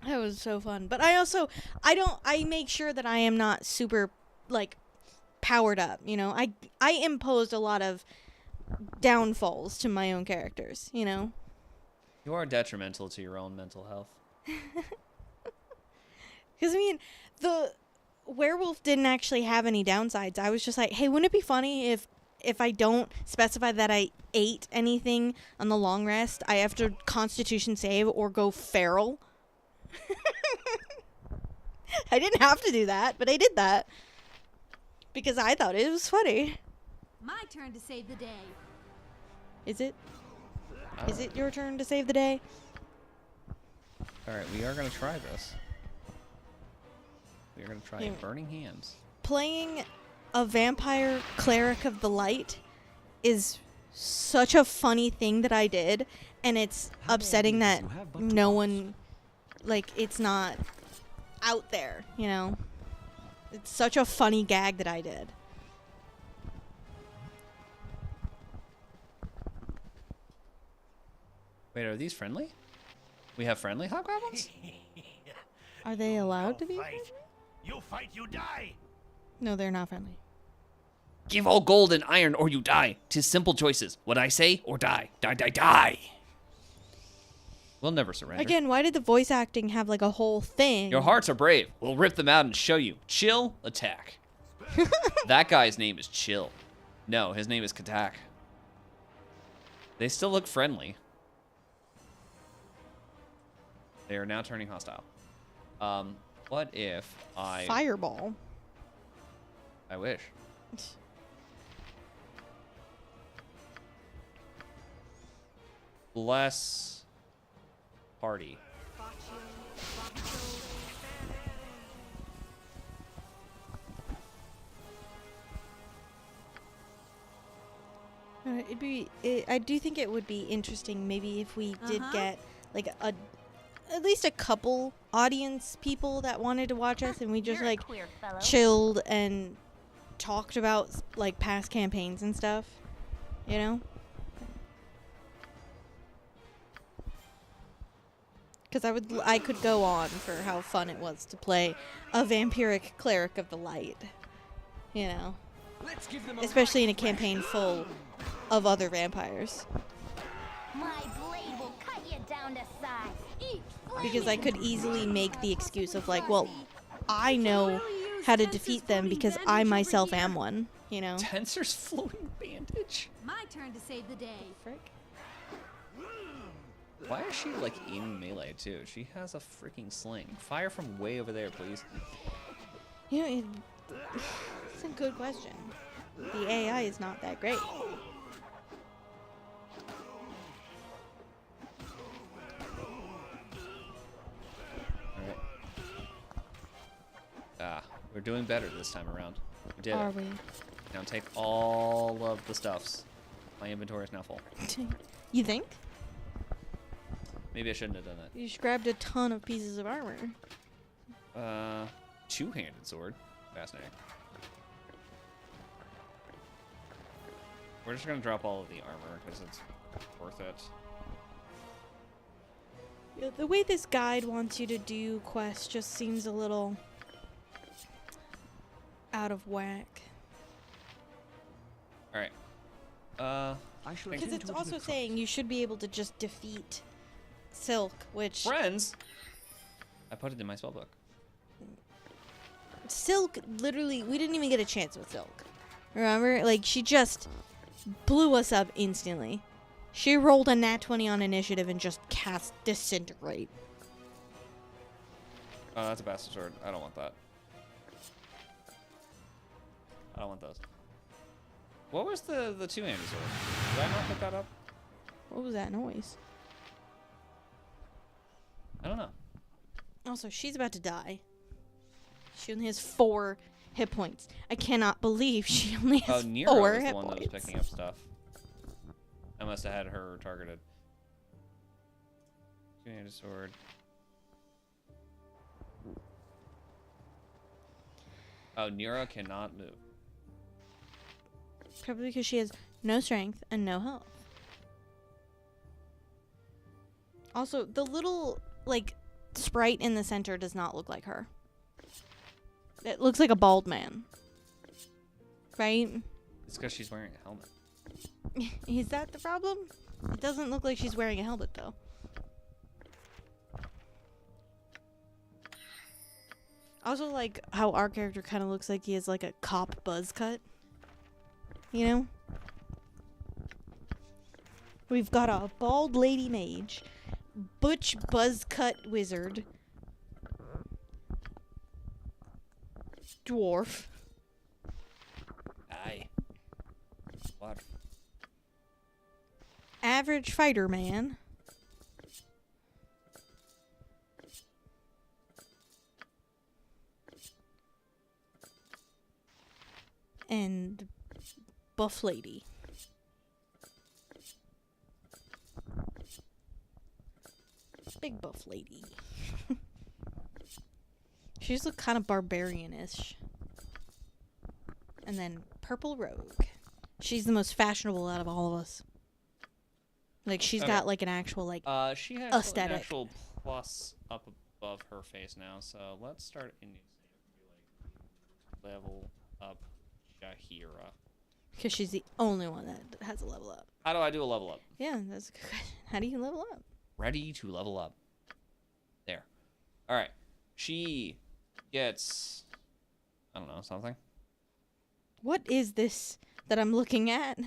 That was so fun. But I make sure that I am not super, like, powered up, you know? I imposed a lot of downfalls to my own characters, you know? You are detrimental to your own mental health. Because, I mean, the werewolf didn't actually have any downsides. I was just like, hey, wouldn't it be funny if I don't specify that I ate anything on the long rest, I have to Constitution save or go feral? I didn't have to do that, but I did that. Because I thought it was funny. My turn to save the day. Is it? Is it your turn to save the day? Alright, we are going to try this. We are going to try Burning Hands. Playing a vampire cleric of the light is such a funny thing that I did, and it's upsetting that no one, like, it's not out there, you know? It's such a funny gag that I did. Wait, are these friendly? We have friendly hobgoblins? Are they allowed to be friendly? You fight, you die. No, they're not friendly. Give all gold and iron or you die. 'Tis simple choices. What I say or die. Die, die, die. We'll never surrender. Again, why did the voice acting have like a whole thing? Your hearts are brave. We'll rip them out and show you. Chill, attack. That guy's name is Chill. No, his name is Katak. They still look friendly. They are now turning hostile. What if I... Fireball. I wish. Less party. I do think it would be interesting maybe if we did get like at least a couple audience people that wanted to watch us, and we just like chilled and talked about like past campaigns and stuff, you know? Because I could go on for how fun it was to play a vampiric cleric of the light, you know? Especially in a campaign full of other vampires. My blade will cut you down to size. Because I could easily make the excuse of like, well, I know how to defeat them because I myself am one, you know? Tensor's floating bandage. My turn to save the day. Frick. Why is she like aiming melee too? She has a freaking sling. Fire from way over there, please. You know, it's a good question. The AI is not that great. We're doing better this time around. We did Are it. we? Now take all of the stuffs. My inventory is now full. You think? Maybe I shouldn't have done that. You just grabbed a ton of pieces of armor. Two-handed sword. Fascinating. We're just gonna drop all of the armor because it's worth it. Yeah, the way this guide wants you to do quests just seems a little out of whack. All right. Because it's also saying you should be able to just defeat Silk, which friends. I put it in my spellbook. Silk, literally, we didn't even get a chance with Silk. Remember? Like, she just blew us up instantly. She rolled a nat 20 on initiative and just cast Disintegrate. Oh, that's a bastard sword. I don't want that. I don't want those. What was the two-handed sword? Did I not pick that up? What was that noise? I don't know. Also, she's about to die. She only has 4 hit points. I cannot believe she only has 4 Nero was hit the one points. that was picking up stuff. I must have had her targeted. Two-handed sword. Oh, Nero cannot move. Probably because she has no strength and no health. Also, the little, like, sprite in the center does not look like her. It looks like a bald man. Right? It's because she's wearing a helmet. Is that the problem? It doesn't look like she's wearing a helmet, though. I also like how our character kind of looks like he has like a cop buzz cut. You know? We've got a bald lady mage, butch buzz cut wizard, dwarf. Aye. What? Average fighter man. And buff lady. Big buff lady. She just look kind of barbarian-ish. And then purple rogue. She's the most fashionable out of all of us. Like she's got like an actual like she has aesthetic. an actual plus up above her face now. So let's start in level up Jaheira. Because she's the only one that has a level up. How do I do a level up? Yeah, that's a good question. How do you level up? Ready to level up. There. All right. She gets, I don't know, something. What is this that I'm looking at?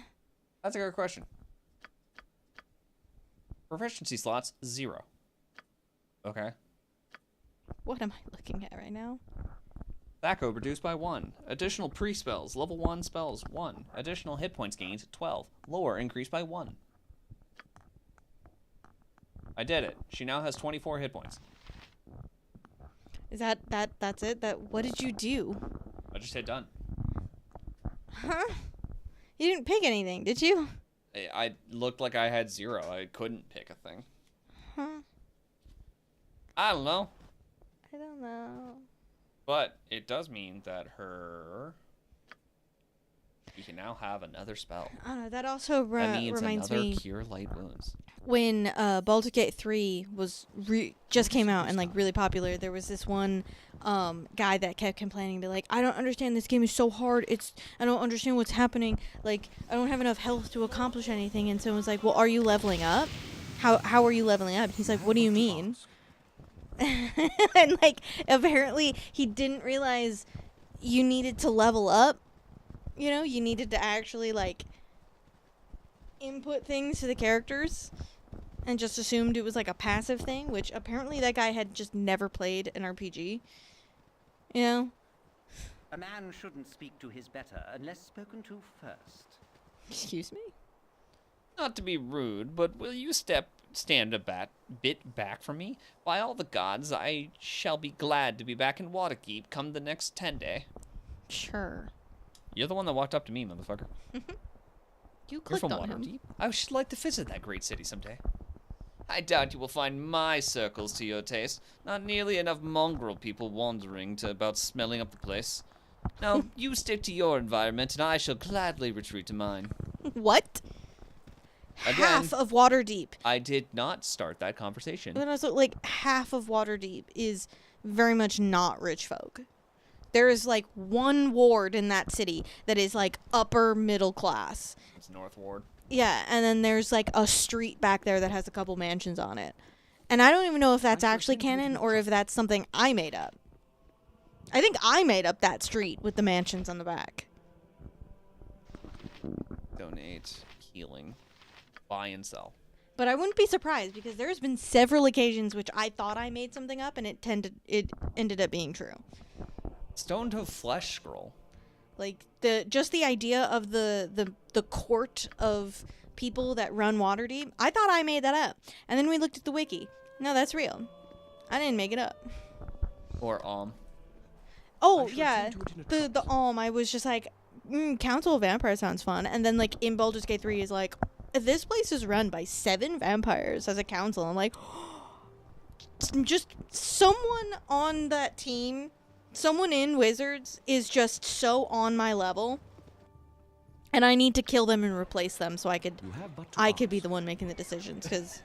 That's a good question. Proficiency slots 0. Okay. What am I looking at right now? Thaco reduced by 1. Additional pre-spells. Level 1 spells 1. Additional hit points gained 12. Lore increased by 1. I did it. She now has 24 hit points. Is that's it? What did you do? I just hit done. Huh? You didn't pick anything, did you? I looked like I had 0. I couldn't pick a thing. Huh? I don't know. I don't know. But it does mean that you can now have another spell. I don't know. That also that means reminds another me cure light wounds. When Baldur Gate 3 was just came out and like really popular. There was this one guy that kept complaining, be like, I don't understand, this game is so hard, I don't understand what's happening, like I don't have enough health to accomplish anything. And someone's like, well, are you leveling up? How are you leveling up? He's like, what do you mean? And like apparently he didn't realize you needed to level up, you know, you needed to actually like input things to the characters, and just assumed it was like a passive thing, which apparently that guy had just never played an RPG. You know? A man shouldn't speak to his better unless spoken to first. Excuse me? Not to be rude, but will you stand a bit back from me? By all the gods, I shall be glad to be back in Waterdeep come the next 10 day. Sure. You're the one that walked up to me, motherfucker. You You're clicked from on him. Waterdeep. I should like to visit that great city someday. I doubt you will find my circles to your taste. Not nearly enough mongrel people wandering about smelling up the place. Now, you stick to your environment, and I shall gladly retreat to mine. What? Again, half of Waterdeep. I did not start that conversation. But also, like, half of Waterdeep is very much not rich folk. There is, like, one ward in that city that is, like, upper middle class. It's North Ward. Yeah, and then there's, like, a street back there that has a couple mansions on it. And I don't even know if that's actually canon or if that's something I made up. I think I made up that street with the mansions on the back. Donate, healing, buy and sell. But I wouldn't be surprised because there's been several occasions which I thought I made something up and it ended up being true. Stone to flesh scroll. Like just the idea of the court of people that run Waterdeep, I thought I made that up. And then we looked at the wiki. No, that's real. I didn't make it up. Or Oh yeah, the I was just like, Council of Vampires sounds fun. And then like in Baldur's Gate 3 is like, this place is run by 7 vampires as a council. I'm like, just someone on that team. Someone in Wizards is just so on my level, and I need to kill them and replace them so I could be the one making the decisions, because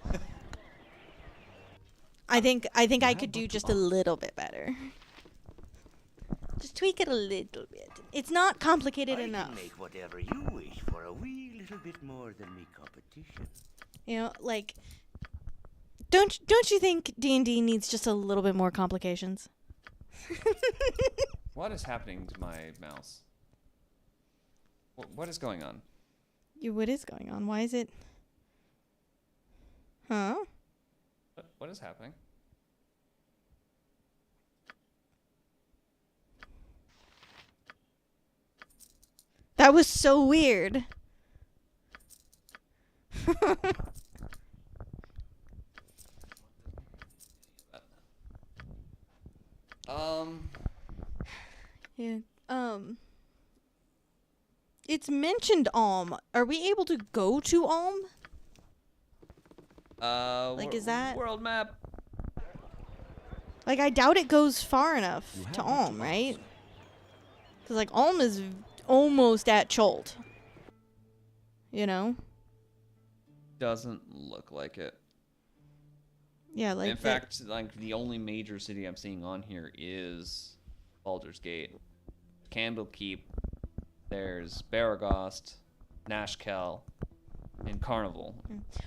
I think I could do just a little bit better. Just tweak it a little bit. It's not complicated enough. I can make whatever you wish for a wee little bit more than me competition. You know, like, don't you think D&D needs just a little bit more complications? What is happening to my mouse? What is going on? What is going on? Why is it? Huh? What is happening? That was so weird. Yeah. It's mentioned Alm. Are we able to go to Alm? Like, is that world map? Like, I doubt it goes far enough to Alm, right? Because, like, Alm is almost at Cholt. You know? Doesn't look like it. Yeah, like in fact, like the only major city I'm seeing on here is Baldur's Gate, Candlekeep. There's Baragost, Nashkel, and Carnival.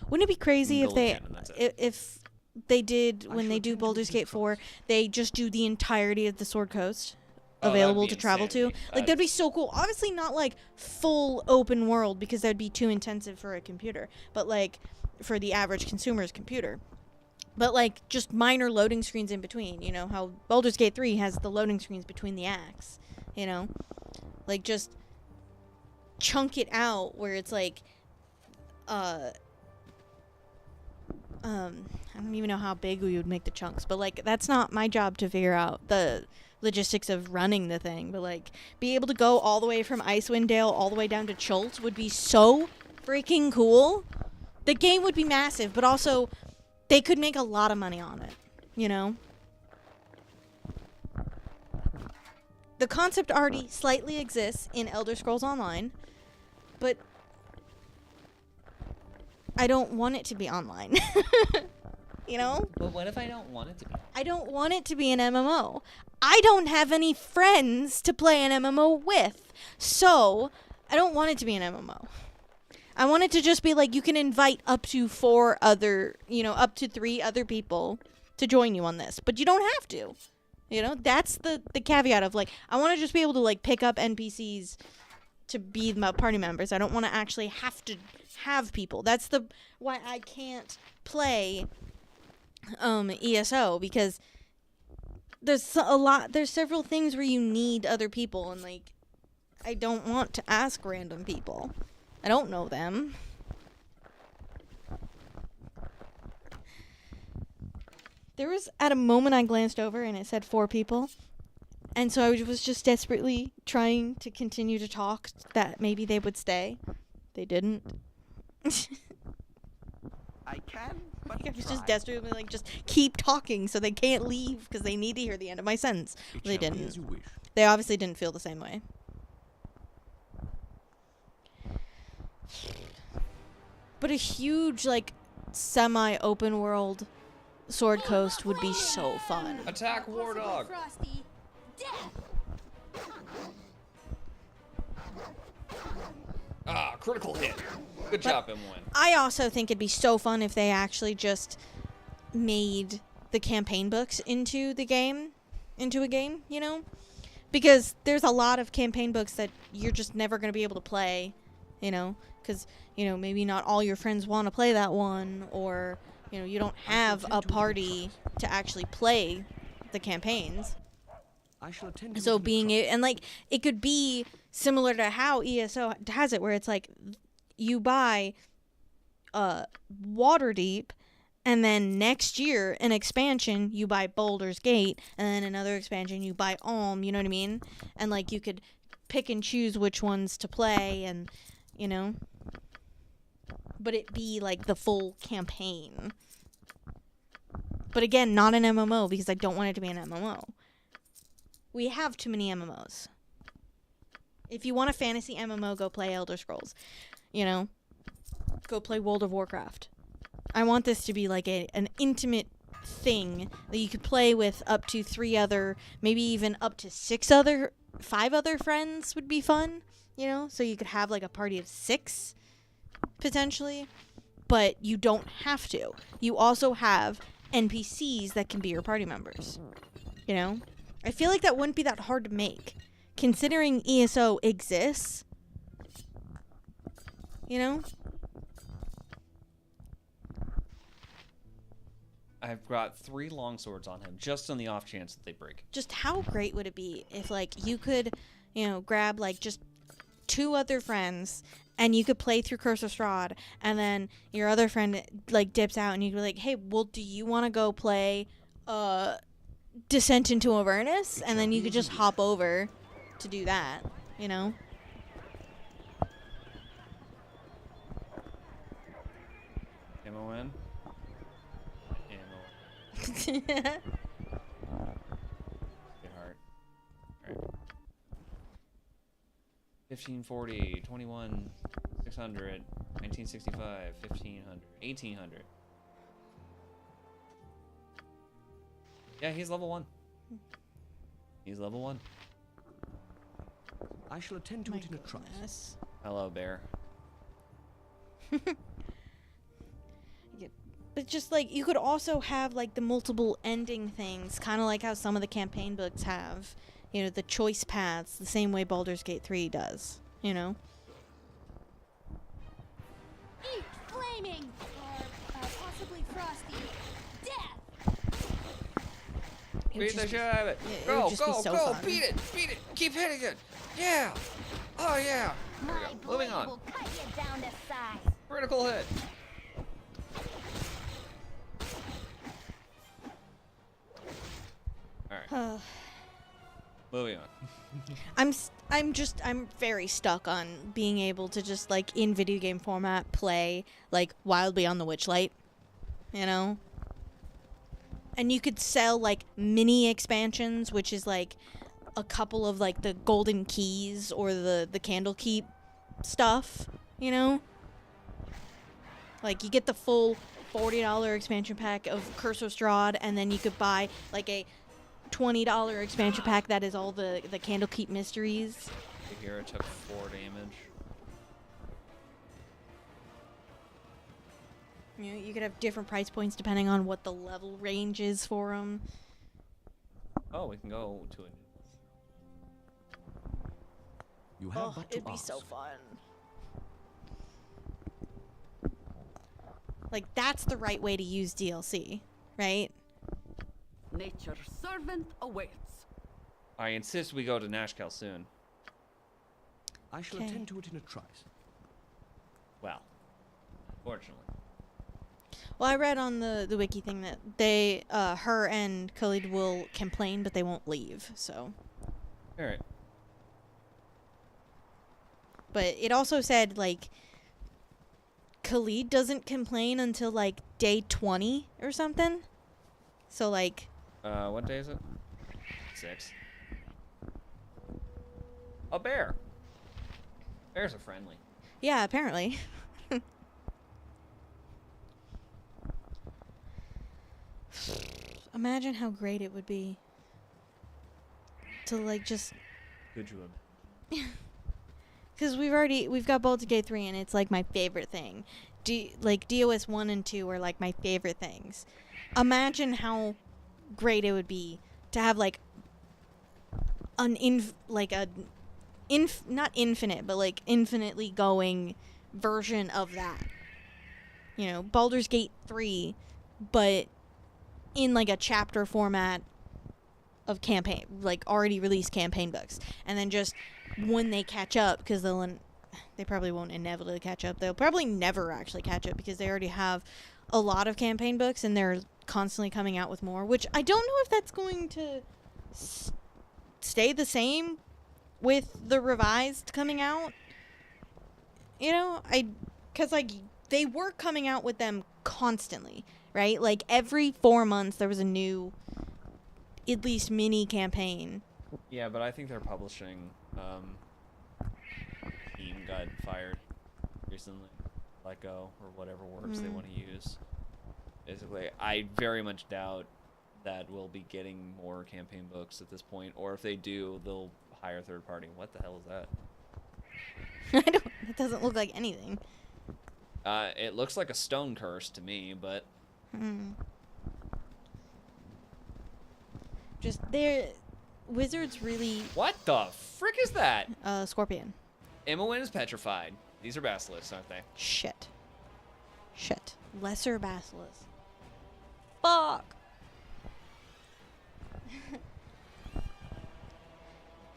Wouldn't it be crazy if they Gilligan, and that's it. if they did when they do Baldur's Gate 4, they just do the entirety of the Sword Coast available to travel to? Like, that'd be so cool. Obviously not like full open world because that'd be too intensive for a computer, but like for the average consumer's computer. But like just minor loading screens in between, you know, how Baldur's Gate 3 has the loading screens between the acts, you know? Like just chunk it out where it's like I don't even know how big we would make the chunks, but like that's not my job to figure out the logistics of running the thing, but like be able to go all the way from Icewind Dale all the way down to Cholt would be so freaking cool. The game would be massive, but also they could make a lot of money on it, you know? The concept already slightly exists in Elder Scrolls Online, but I don't want it to be online. You know? But what if I don't want it to be? I don't want it to be an MMO. I don't have any friends to play an MMO with, so I don't want it to be an MMO. I want it to just be like you can invite up to 4 other, you know, up to 3 other people to join you on this, but you don't have to. You know, that's the caveat of like I want to just be able to like pick up NPCs to be my party members. I don't want to actually have to have people. That's the why I can't play ESO, because there's several things where you need other people, and like I don't want to ask random people. I don't know them. There was at a moment I glanced over and it said 4 people. And so I was just desperately trying to continue to talk that maybe they would stay. They didn't. I can, but I was just desperately like, just keep talking so they can't leave because they need to hear the end of my sentence. They didn't. They obviously didn't feel the same way. But a huge, like, semi-open world Sword Coast would be so fun. Attack War Dog! Frosty, death. Ah, critical hit. Good job, M1. I also think it'd be so fun if they actually just made the campaign books into a game, you know? Because there's a lot of campaign books that you're just never going to be able to play, you know? Because, you know, maybe not all your friends want to play that one, or, you know, you don't have a party to actually play the campaigns. So being it, and like it could be similar to how ESO has it, where it's like you buy Waterdeep, and then next year an expansion you buy Baldur's Gate, and then another expansion you buy Ulm. You know what I mean? And like you could pick and choose which ones to play, and you know, but it be like the full campaign. But again, not an MMO, because I don't want it to be an MMO. We have too many MMOs. If you want a fantasy MMO, go play Elder Scrolls. You know? Go play World of Warcraft. I want this to be like an intimate thing that you could play with up to 3 other, maybe even up to 5 other friends would be fun. You know? So you could have like a party of 6. potentially, but you don't have to. You also have NPCs that can be your party members. You know? I feel like that wouldn't be that hard to make, considering ESO exists. You know? I've got 3 longswords on him, just on the off chance that they break. Just how great would it be if, like, you could, you know, grab, like, just 2 other friends, and you could play through Curse of Strahd, and then your other friend, like, dips out, and you could be like, hey, well, do you want to go play, Descent into Avernus? And then you could just hop over to do that, you know? Ammo in. Yeah. Good heart. Alright. 1540, 21, 600, 1965, 1500, 1800. Yeah, he's level 1. He's level 1. I shall attend to it in a trice. Hello, bear. But just, like, you could also have, like, the multiple ending things, kind of like how some of the campaign books have, you know, the choice paths, the same way Baldur's Gate 3 does, you know? Eat flaming, or possibly frosty, death! Beat the shit out of it. Go, beat it, keep hitting it. Yeah. Oh, yeah. There we go. Moving on. Will cut you down to size. Critical hit. Alright. Moving on. I'm very stuck on being able to just, like, in video game format, play, like, Wild Beyond the Witchlight, you know? And you could sell, like, mini expansions, which is, like, a couple of, like, the golden keys or the Candlekeep stuff, you know? Like, you get the full $40 expansion pack of Curse of Strahd, and then you could buy, like, a $20 expansion pack that is all the Candlekeep mysteries. Jaheira took 4 damage. You know, you could have different price points depending on what the level range is for them. Oh, we can go to it. You have but to it'd be ask. so fun. Like, that's the right way to use DLC, right? Nature's servant awaits. I insist we go to Nashkel soon. I shall attend to it in a trice. Well, fortunately. Well, I read on the wiki thing that they, her and Khalid will complain, but they won't leave, so. Alright. But it also said, like, Khalid doesn't complain until, like, day 20 or something. So, like... what day is it? 6. A bear! Bears are friendly. Yeah, apparently. Imagine how great it would be to, like, just... Good job. Because we've got Baldur's Gate 3, and it's, like, my favorite thing. Like, DOS 1 and 2 are, like, my favorite things. Imagine how great it would be to have, like, not infinite, but, like, infinitely going version of that. You know, Baldur's Gate 3, but in, like, a chapter format of campaign, like, already released campaign books. And then just when they catch up, because they probably won't inevitably catch up. They'll probably never actually catch up because they already have a lot of campaign books and they're constantly coming out with more, which I don't know if that's going to stay the same with the revised coming out. You know, because, like, they were coming out with them constantly, right? Like, every 4 months there was a new, at least mini campaign. Yeah, but I think their publishing team got fired recently. Let go, or whatever words they want to use. Basically, I very much doubt that we'll be getting more campaign books at this point, or if they do, they'll hire third party. What the hell is that? It doesn't look like anything. It looks like a stone curse to me, but... Just wizards really... What the frick is that? Scorpion. Imoen is petrified. These are basilisks, aren't they? Shit. Lesser basilisk. Fuck.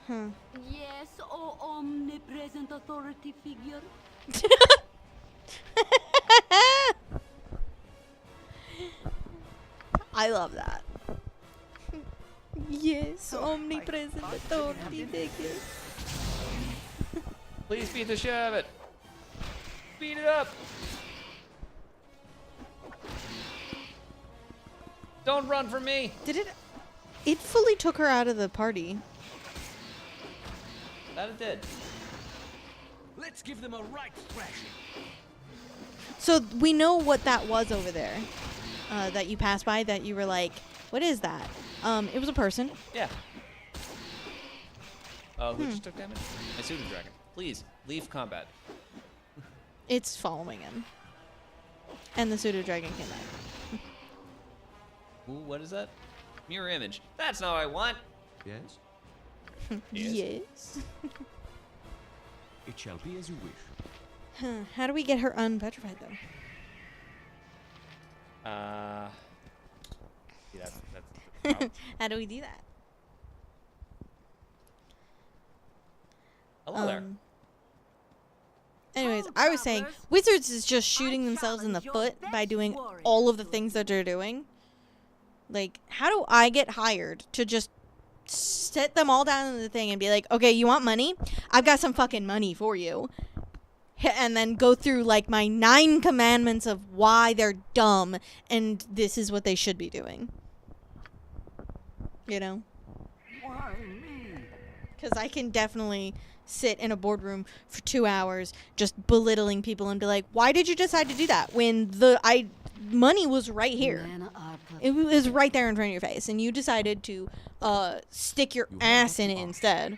Yes, oh omnipresent authority figure. I love that. Yes, omnipresent authority figure. Please beat the shit out of it. Beat it up. Don't run from me. Did it? It fully took her out of the party. That it did. Let's give them a right thrashing. So we know what that was over there. That you passed by. That you were like, what is that? It was a person. Yeah. Who just took damage? My pseudo dragon. Please leave combat. It's following him. And the pseudo dragon came back. Ooh, what is that? Mirror image. That's not what I want. Yes? Yes. It shall be as you wish. How do we get her unpetrified though? Yeah, that's the problem. How do we do that? Hello there. Anyways, I was saying, wizards is just shooting themselves in the foot by doing all of the things that they're doing. Like, how do I get hired to just sit them all down in the thing and be like, okay, you want money? I've got some fucking money for you. And then go through, like, my 9 commandments of why they're dumb and this is what they should be doing. You know? Why me? Because I can definitely sit in a boardroom for 2 hours just belittling people and be like, why did you decide to do that when money was right here? It was right there in front of your face, and you decided to stick your ass in it instead.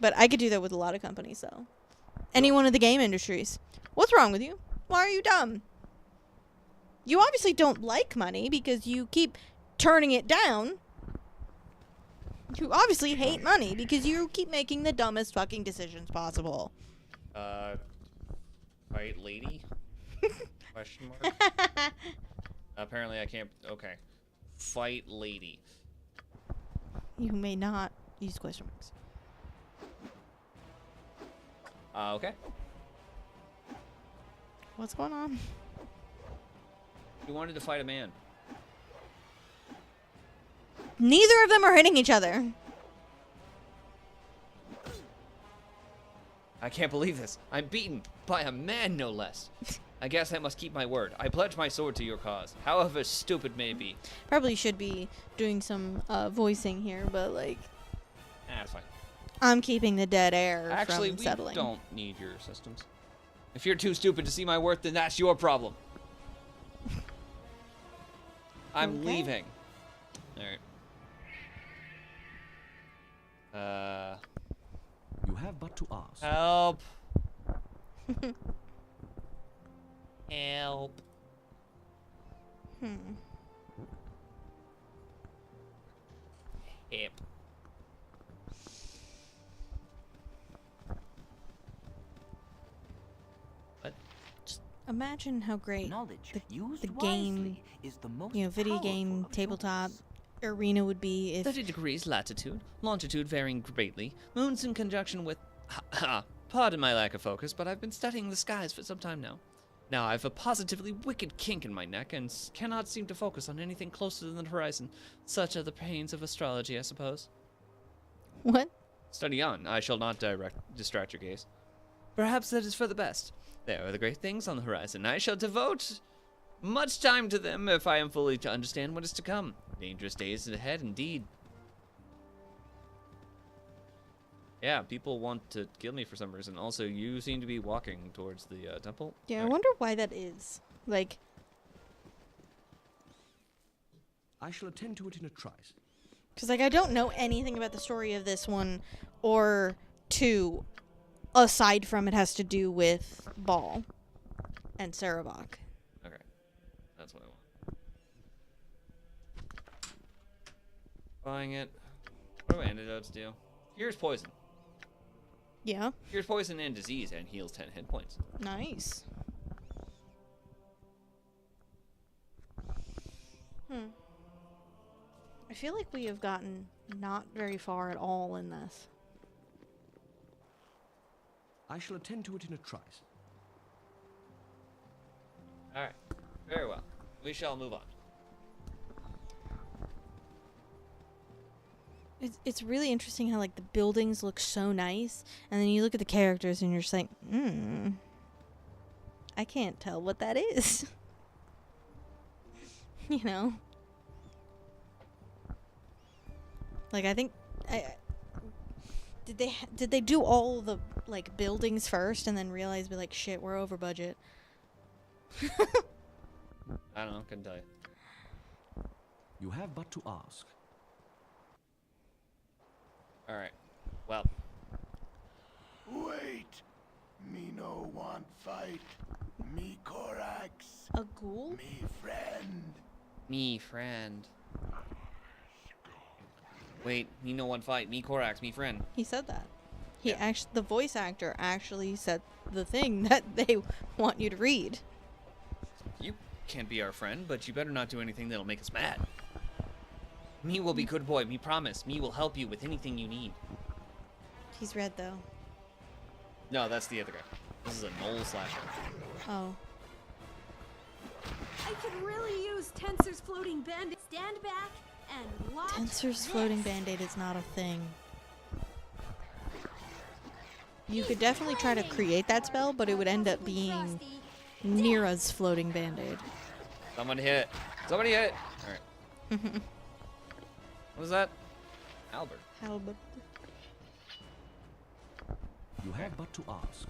But I could do that with a lot of companies, though. Anyone in the game industries. What's wrong with you? Why are you dumb? You obviously don't like money because you keep turning it down. You obviously hate money because you keep making the dumbest fucking decisions possible. Right, lady? Question mark? Apparently I can't... Okay. Fight lady. You may not use question marks. Okay. What's going on? You wanted to fight a man. Neither of them are hitting each other. I can't believe this. I'm beaten by a man, no less. I guess I must keep my word. I pledge my sword to your cause, however stupid may be. Probably should be doing some voicing here, but like... That's fine. I'm keeping the dead air Actually, from settling. we don't need your assistance. If you're too stupid to see my worth, then that's your problem. I'm leaving. Alright. You have but to ask. Help. Help. Help. What? Just imagine how great the game, is the most video game, tabletop, arena would be if... 30 degrees latitude, longitude varying greatly, moons in conjunction with... Pardon my lack of focus, but I've been studying the skies for some time now. Now I've a positively wicked kink in my neck and cannot seem to focus on anything closer than the horizon. Such are the pains of astrology, I suppose. What? Study on. I shall not distract your gaze. Perhaps that is for the best. There are the great things on the horizon. I shall devote much time to them if I am fully to understand what is to come. Dangerous days ahead, indeed. Yeah, people want to kill me for some reason. Also, you seem to be walking towards the temple. Yeah, I wonder why that is. Like... I shall attend to it in a trice. Because, like, I don't know anything about the story of this one or 2 aside from it has to do with Ball and Sarabak. Okay. That's what I want. Buying it. What do antidotes do? Here's poison. Yeah. Here's poison and disease and heals 10 hit points. Nice. I feel like we have gotten not very far at all in this. I shall attend to it in a trice. Alright. Very well. We shall move on. It's really interesting how like the buildings look so nice, and then you look at the characters and you're just like, I can't tell what that is. You know? Like I think did they do all the like buildings first and then realize be like, shit, we're over budget? I don't know, couldn't tell you. You have but to ask. Alright. Well. Wait. Me no want fight. Me Korax. A ghoul? Me friend. Me friend. Wait, me no one fight. Me Korax, me friend. He said that. He actually, the voice actor actually said the thing that they want you to read. You can't be our friend, but you better not do anything that'll make us mad. Me will be good boy, me promise. Me will help you with anything you need. He's red though. No, that's the other guy. This is a Knoll slasher. Oh. I could really use Tensor's floating band. Stand back and watch. Tensor's floating band-aid is not a thing. You could definitely try to create that spell, but it would end up being Nira's floating band-aid. Somebody hit it. Somebody hit it. Alright. What was that? Albert. Albert. You have but to ask.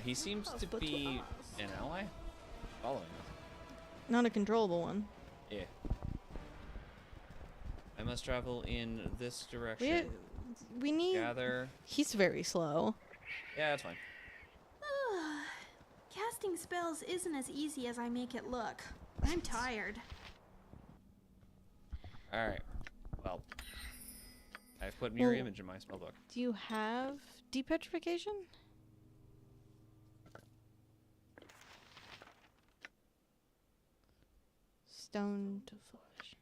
He seems to be an ally. Following us. Not a controllable one. Yeah. I must travel in this direction. We need... Gather. He's very slow. Yeah, that's fine. Casting spells isn't as easy as I make it look. I'm tired. Alright. Well. I've put mirror image in my spellbook. Do you have depetrification? Stone to flesh.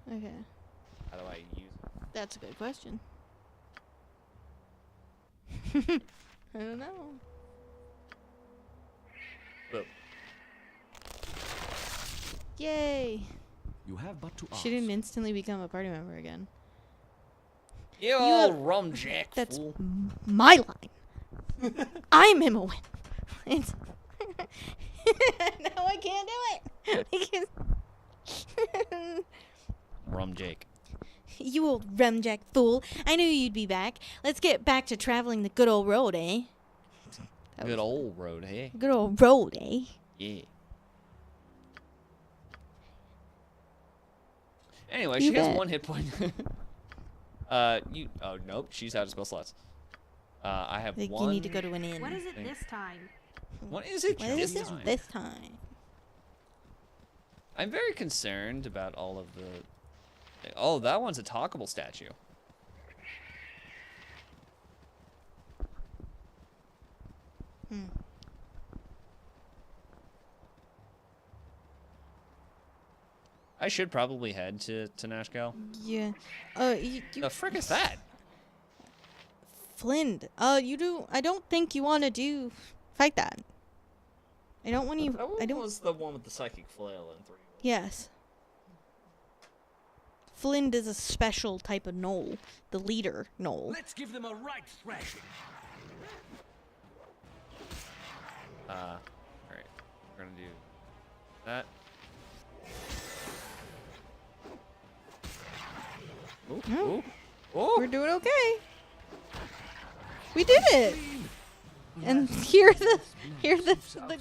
Okay. How do I use it? That's a good question. I don't know. Boop. Yay! You have but to ask. She didn't instantly become a party member again. You old rumjack That's fool. My line. I'm Emma Wynn. It's no, I can't do it. Rumjake. You old rumjack fool. I knew you'd be back. Let's get back to traveling the good old road, eh? Good old road, hey? Good old road, eh? Yeah. Anyway, she has 1 hit point. Oh, nope. She's out of spell slots. I have Like one. you need to go to an inn. What is it this time? What is it What is this it time? this time? I'm very concerned about all of the... Oh, that one's a talkable statue. I should probably head to Nashkel. Yeah. The frick is that? Flynn. You do. I don't think you want to fight that. I don't want you. That one was the one with the psychic flail and 3. Yes. Flynn is a special type of gnoll. The leader gnoll. Let's give them a right thrashing. Alright. We're gonna do that. Ooh. We're doing okay. We did it. And here the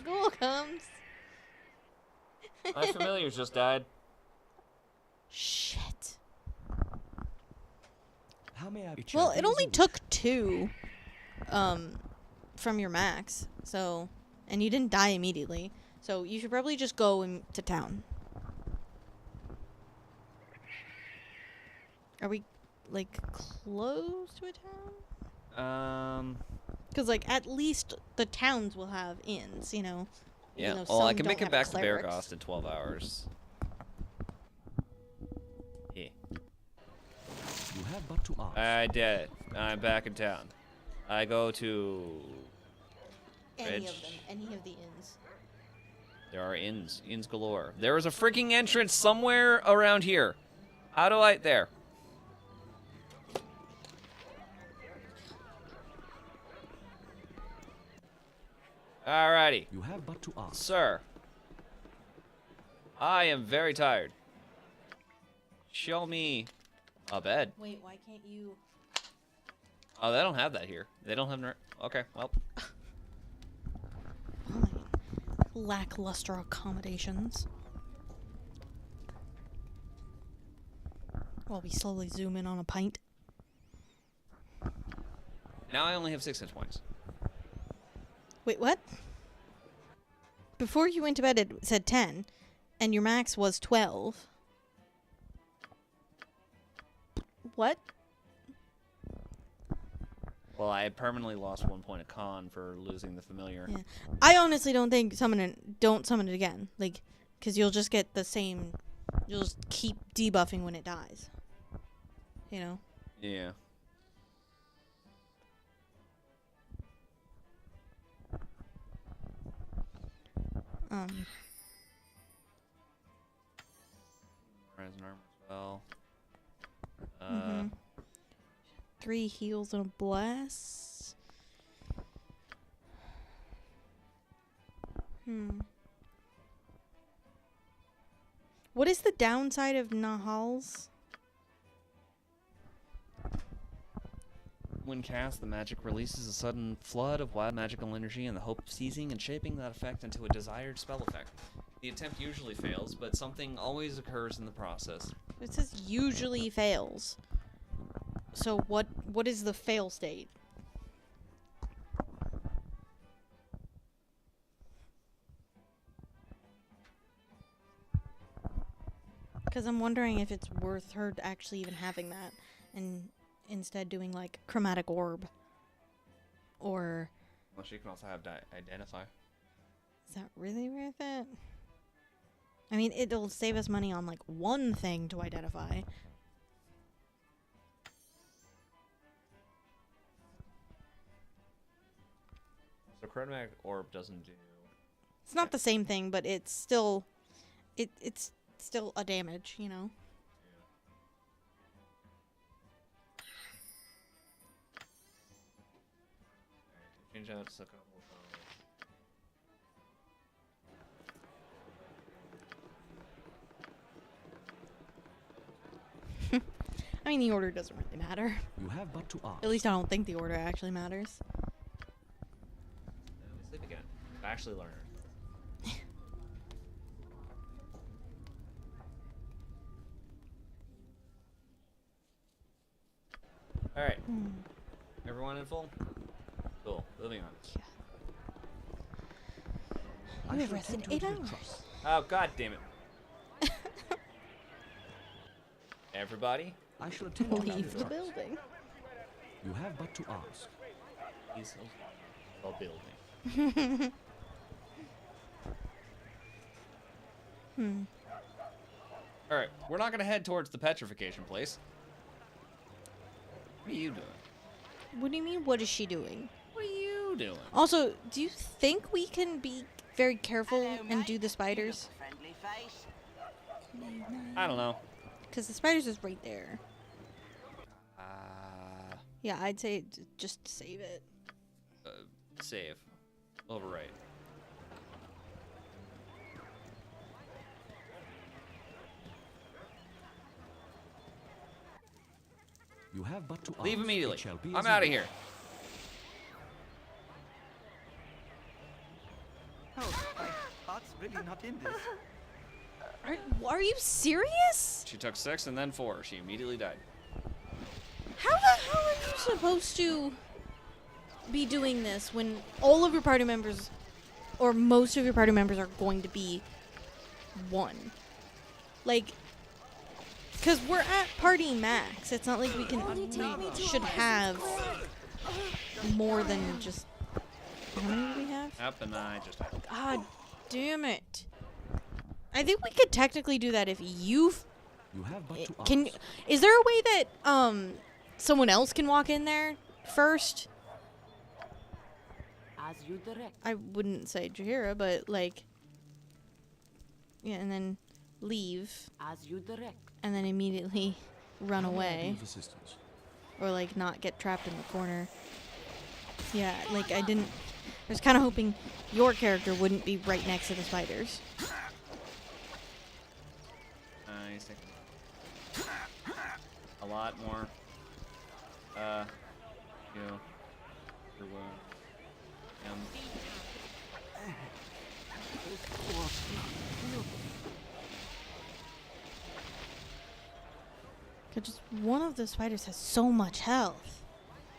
ghoul comes. My familiars just died. Shit. How may I be Well, it only took 2. from your max. So, and you didn't die immediately. So you should probably just go to town. Are we, like, close to a town? Because, like, at least the towns will have inns, you know? Yeah, Even though well, I some can don't make it have back to clerics. Beargost in 12 hours. Yeah. You have but to ask. I did it. I'm back in town. I go to... Any of them. Any of the inns. There are inns. Inns galore. There is a freaking entrance somewhere around here. How do I... There. Alrighty. You have but to ask. Sir. I am very tired. Show me a bed. Wait, why can't you... Oh, they don't have that here. They don't have... Okay, well. Fine. Lackluster accommodations. While we slowly zoom in on a pint. Now I only have 6 hit points. Wait, what? Before you went to bed, it said 10, and your max was 12. What? Well, I permanently lost 1 point of con for losing the familiar. Yeah. I honestly don't think don't summon it again. Like, because you'll just get the same... You'll just keep debuffing when it dies. You know? Yeah. Rise in armor as well. 3 heals and a bless. What is the downside of Nahal's? When cast, the magic releases a sudden flood of wild magical energy in the hope of seizing and shaping that effect into a desired spell effect. The attempt usually fails, but something always occurs in the process. It says usually fails. So what is the fail state? Because I'm wondering if it's worth her actually even having that, and instead doing like chromatic orb. Or... Well, she can also have identify. Is that really worth it? I mean, it'll save us money on like one thing to identify. So chromatic orb doesn't do... It's not the same thing, but it's still... It's still a damage, you know? Change out a couple of... I mean, the order doesn't really matter. You have but to ask. At least I don't think the order actually matters. Sleep again. Actually learn. Alright. Everyone in full? Cool. Moving on. Yeah. We've rested 8 hours. Oh, god damn it. Everybody? I shall attend to Leave the building. You have but to ask. He's a building. Alright, we're not gonna head towards the petrification place. What are you doing? What do you mean, what is she doing? What are you doing? Also, do you think we can be very careful and do the spiders? I don't know. Because the spiders is right there. Yeah, I'd say just save it. Save. Overwrite. You have but to Leave ask. immediately. It shall be I'm as out of you here. Oh, my heart's really not in this. Are you serious? She took 6 and then 4. She immediately died. How the hell are you supposed to... be doing this when all of your party members, or most of your party members, are going to be one? Like, because we're at party max. It's not like we should have more than just... How many do we have? Up and I just... God damn it. I think we could technically do that if you have but 2 can. hours. Is there a way that someone else can walk in there first? As you direct. I wouldn't say Jaheira, but like, yeah, and then leave. As you direct. And then immediately run How may I be away, of assistance? or like not get trapped in the corner. Yeah, like I was kind of hoping your character wouldn't be right next to the spiders. Nice. A lot more. You know, your wound. Cause just one of the spiders has so much health.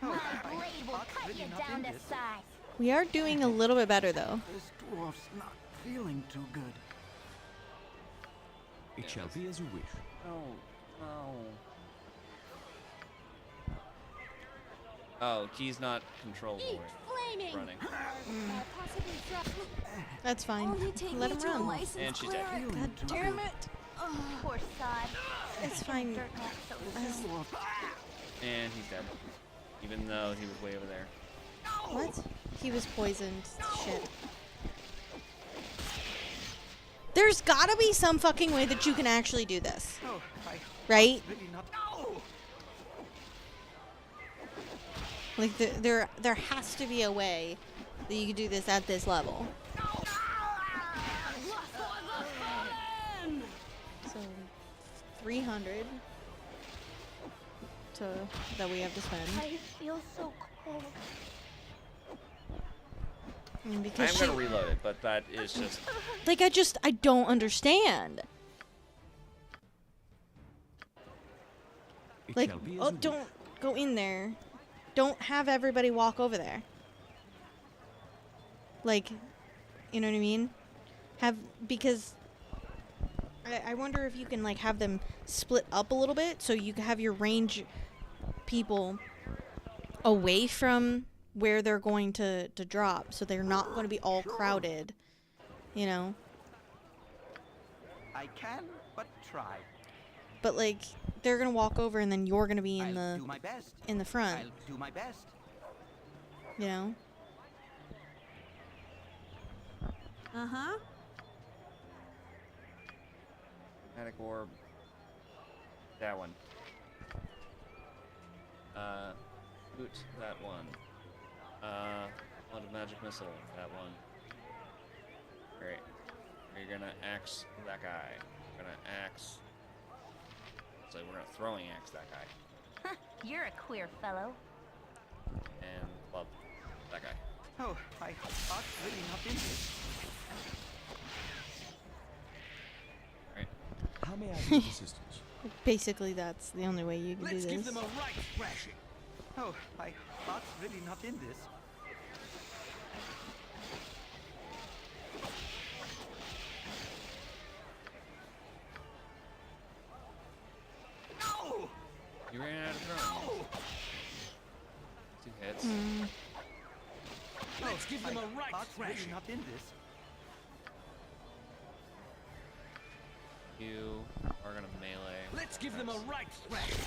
My blade will cut you down to size. We are doing a little bit better though. This dwarf's not feeling too good. It shall be as you wish. Oh, he's not controllable. Flaming. Running. That's fine. Only take Let me him to a run. licensed And she's dead. cleric. God damn it. Poor sod. It's fine. And he's dead. Even though he was way over there. What? He was poisoned. Shit. There's gotta be some fucking way that you can actually do this. Right? Like, there has to be a way that you can do this at this level. So, 300 that we have to spend. I feel so cold. Because I'm gonna reload it, but that is just... Like, I don't understand. It Like, shall be as oh, you don't wish. go in there. Don't have everybody walk over there. Like, you know what I mean? Because I wonder if you can, like, have them split up a little bit so you can have your range people away from where they're going to drop, so they're not going to be all crowded, you know? I can, but try. But, like, they're going to walk over and then you're going to be in I'll do my best. in the front, I'll do my best. you know? Uh-huh. Attic orb. That one. Boot. That one. Lot of magic missile. That one. Great. You're gonna axe that guy. We're gonna axe. So we're gonna throwing axe that guy. You're a queer fellow. And club that guy. Oh, I thought really not in this. Right. How may I be of assistance? Basically, that's the only way you can do Let's this. give them a right thrashing. Oh, I thought really not in this. No! You ran out of drones. 2 hits. Let's give them a right Thought really thrashing. not in this. You are gonna melee. Let's give them a right thrashing.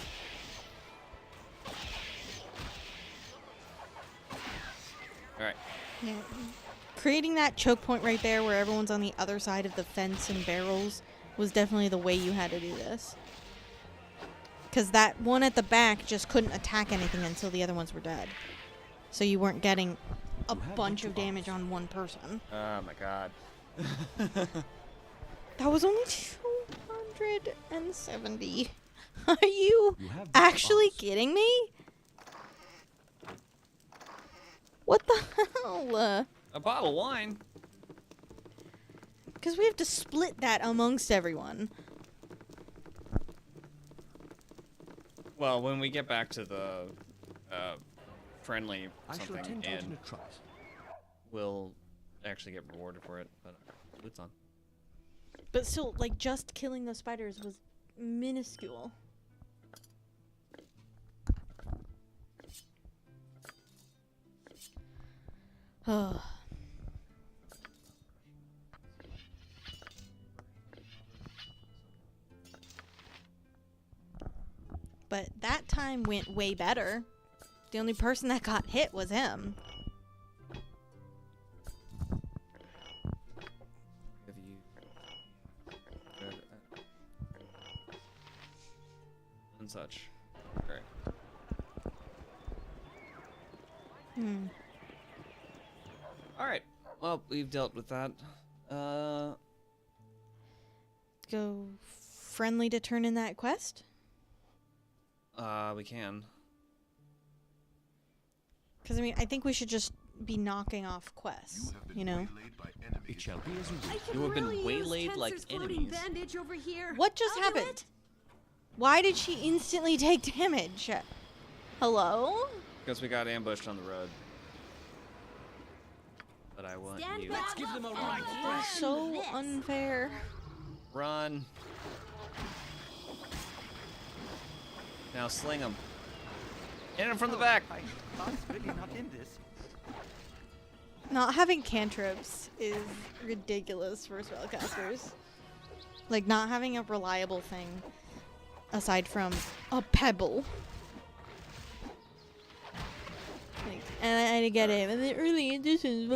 Alright. Yeah. Creating that choke point right there where everyone's on the other side of the fence and barrels was definitely the way you had to do this. Because that one at the back just couldn't attack anything until the other ones were dead. So you weren't getting a bunch of damage on one person. Oh my god. That was only 270. Are you actually kidding me? What the hell? A bottle of wine? Because we have to split that amongst everyone. Well, when we get back to the friendly I shall something, attend to it in and a trice. we'll actually get rewarded for it. But it's on. But still, like, just killing those spiders was minuscule. Oh. But that time went way better. The only person that got hit was him. Have you and such? Okay. All right. Well, we've dealt with that. Go friendly to turn in that quest? We can. Because, I mean, I think we should just be knocking off quests, you know? It shall be as you wish. You have been waylaid like enemies. Bandage over here. What just happened? Why did she instantly take damage? Hello? Because we got ambushed on the road. But I want you. Let's give them a right. That's so unfair. Run. Now sling him. Hit him from the back. I'm really not in this. Not having cantrips is ridiculous for spellcasters. Like, not having a reliable thing aside from a pebble. Like, and I get it. In the early editions,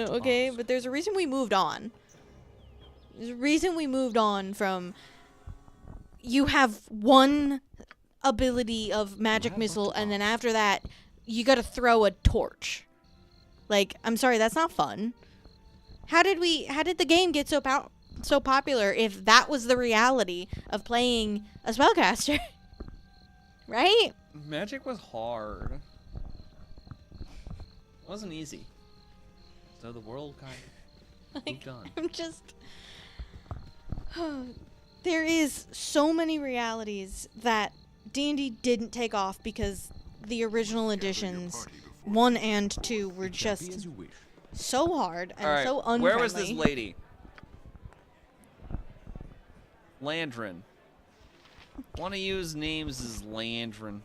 okay, but there's a reason we moved on. There's a reason we moved on from you have one ability of magic missile, and then after that, you gotta throw a torch. Like, I'm sorry, that's not fun. How did the game get so popular if that was the reality of playing a spellcaster? Right? Magic was hard. It wasn't easy. So the world kind of moved on. I'm just... There is so many realities that D&D didn't take off because the original editions, 1 and 2, were just so hard and so unfriendly. Where was this lady? Landrin. Want to use names as Landrin.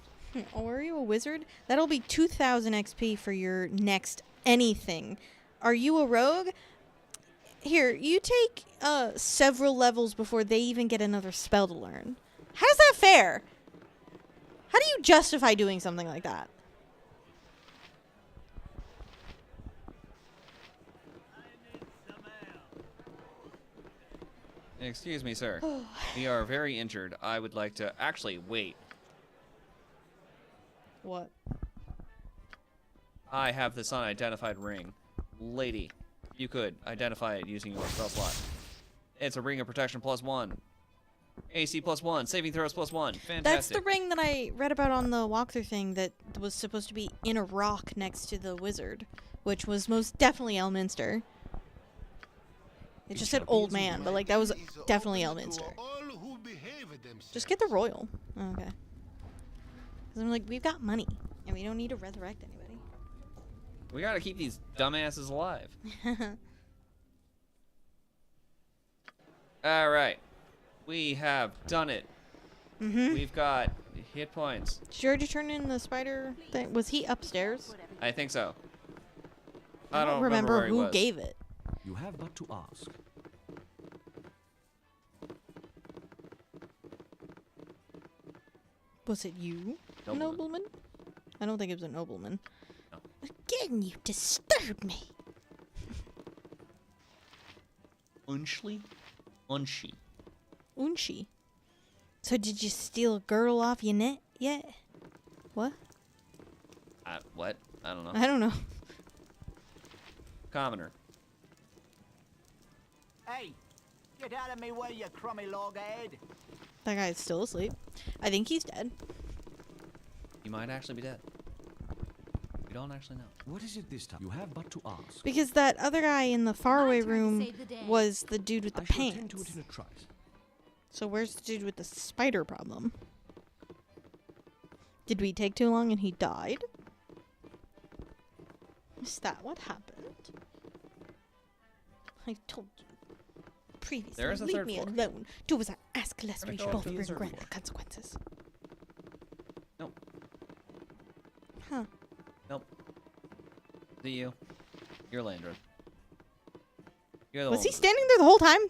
Oh, are you a wizard? That'll be 2,000 XP for your next anything. Are you a rogue? Here, you take several levels before they even get another spell to learn. How's that fair? How do you justify doing something like that? Excuse me, sir. We are very injured. I would like to... Actually, wait. What? I have this unidentified ring. Lady, you could identify it using your spell slot. It's a ring of protection +1. AC +1. Saving throws +1. Fantastic. That's the ring that I read about on the walkthrough thing that was supposed to be in a rock next to the wizard, which was most definitely Elminster. It just said old man, but like that was definitely Elminster. Just get the royal. Oh, okay. Because I'm like, we've got money, and we don't need to resurrect anybody. We gotta keep these dumbasses alive. Alright. We have done it. We've got hit points. Did you already turn in the spider thing? Was he upstairs? I think so. I don't remember where he who was. gave it. You have but to ask. Was it you, Nobleman. nobleman? I don't think it was a nobleman. No. Again, you disturbed me. Unshly? Unshi. Unshi. So did you steal a girdle off your net yet? What? What? I don't know. I don't know. Commoner. Hey, get out of me way, you crummy loghead. That guy's still asleep. I think he's dead. He might actually be dead. We don't actually know. What is it this time? You have but to ask. Because that other guy in the faraway room was the dude with the pants. To it in a trice. So where's the dude with the spider problem? Did we take too long and he died? Is that what happened? I told you previously. There is a Leave third me floor. alone. Do as I ask, lest we Every both floor is a regret floor. the consequences. Nope. Huh. Nope. See you. You're Landra. You're the Was one he with- standing there the whole time?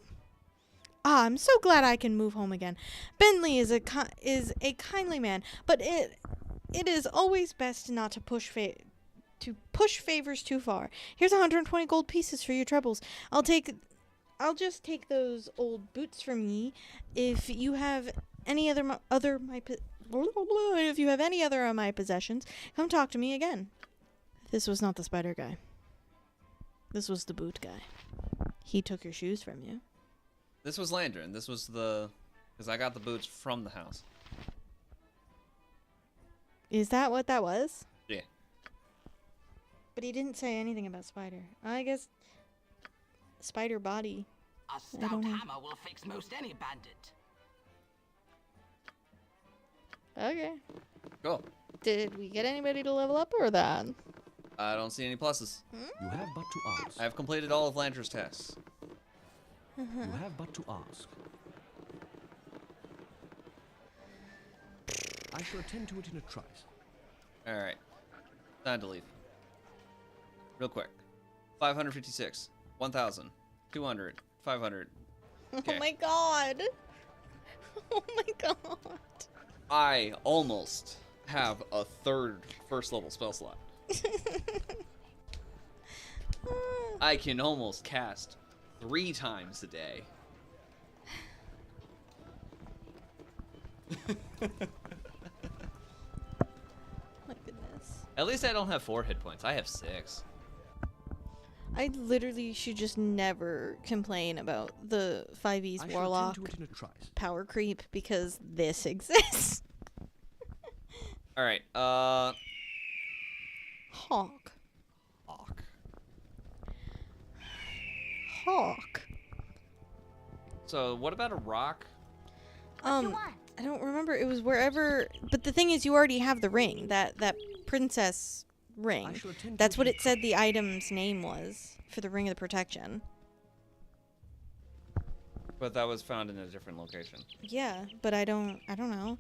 Ah, I'm so glad I can move home again. Bentley is a kindly man, but it is always best not to push favors too far. Here's 120 gold pieces for your troubles. I'll just take those old boots from ye. If you have any of my possessions, come talk to me again. This was not the spider guy. This was the boot guy. He took your shoes from you. This was Landrin. This was because I got the boots from the house. Is that what that was? Yeah. But he didn't say anything about spider. I guess spider body. A I stout don't know. hammer will fix most any bandit. Okay. Cool. Did we get anybody to level up or that? I don't see any pluses. You have but to ask. I have completed all of Landra's tasks. You have but to ask. I shall attend to it in a trice. Alright. Time to leave. Real quick. 556. 1,000. 200. 500. Okay. Oh my god. Oh my god. I almost have a third first level spell slot. I can almost cast 3 times a day. My goodness. At least I don't have 4 hit points. I have 6. I literally should just never complain about the 5e's I shall warlock attend to it in a trice. power creep because this exists. Alright, Hawk. Hawk. Hawk. So, what about a rock? I don't remember. It was wherever. But the thing is, you already have the ring. That princess ring. shall attend to That's it what in it said the item's name was for the ring of the protection. But that was found in a different location. Yeah, but I don't know.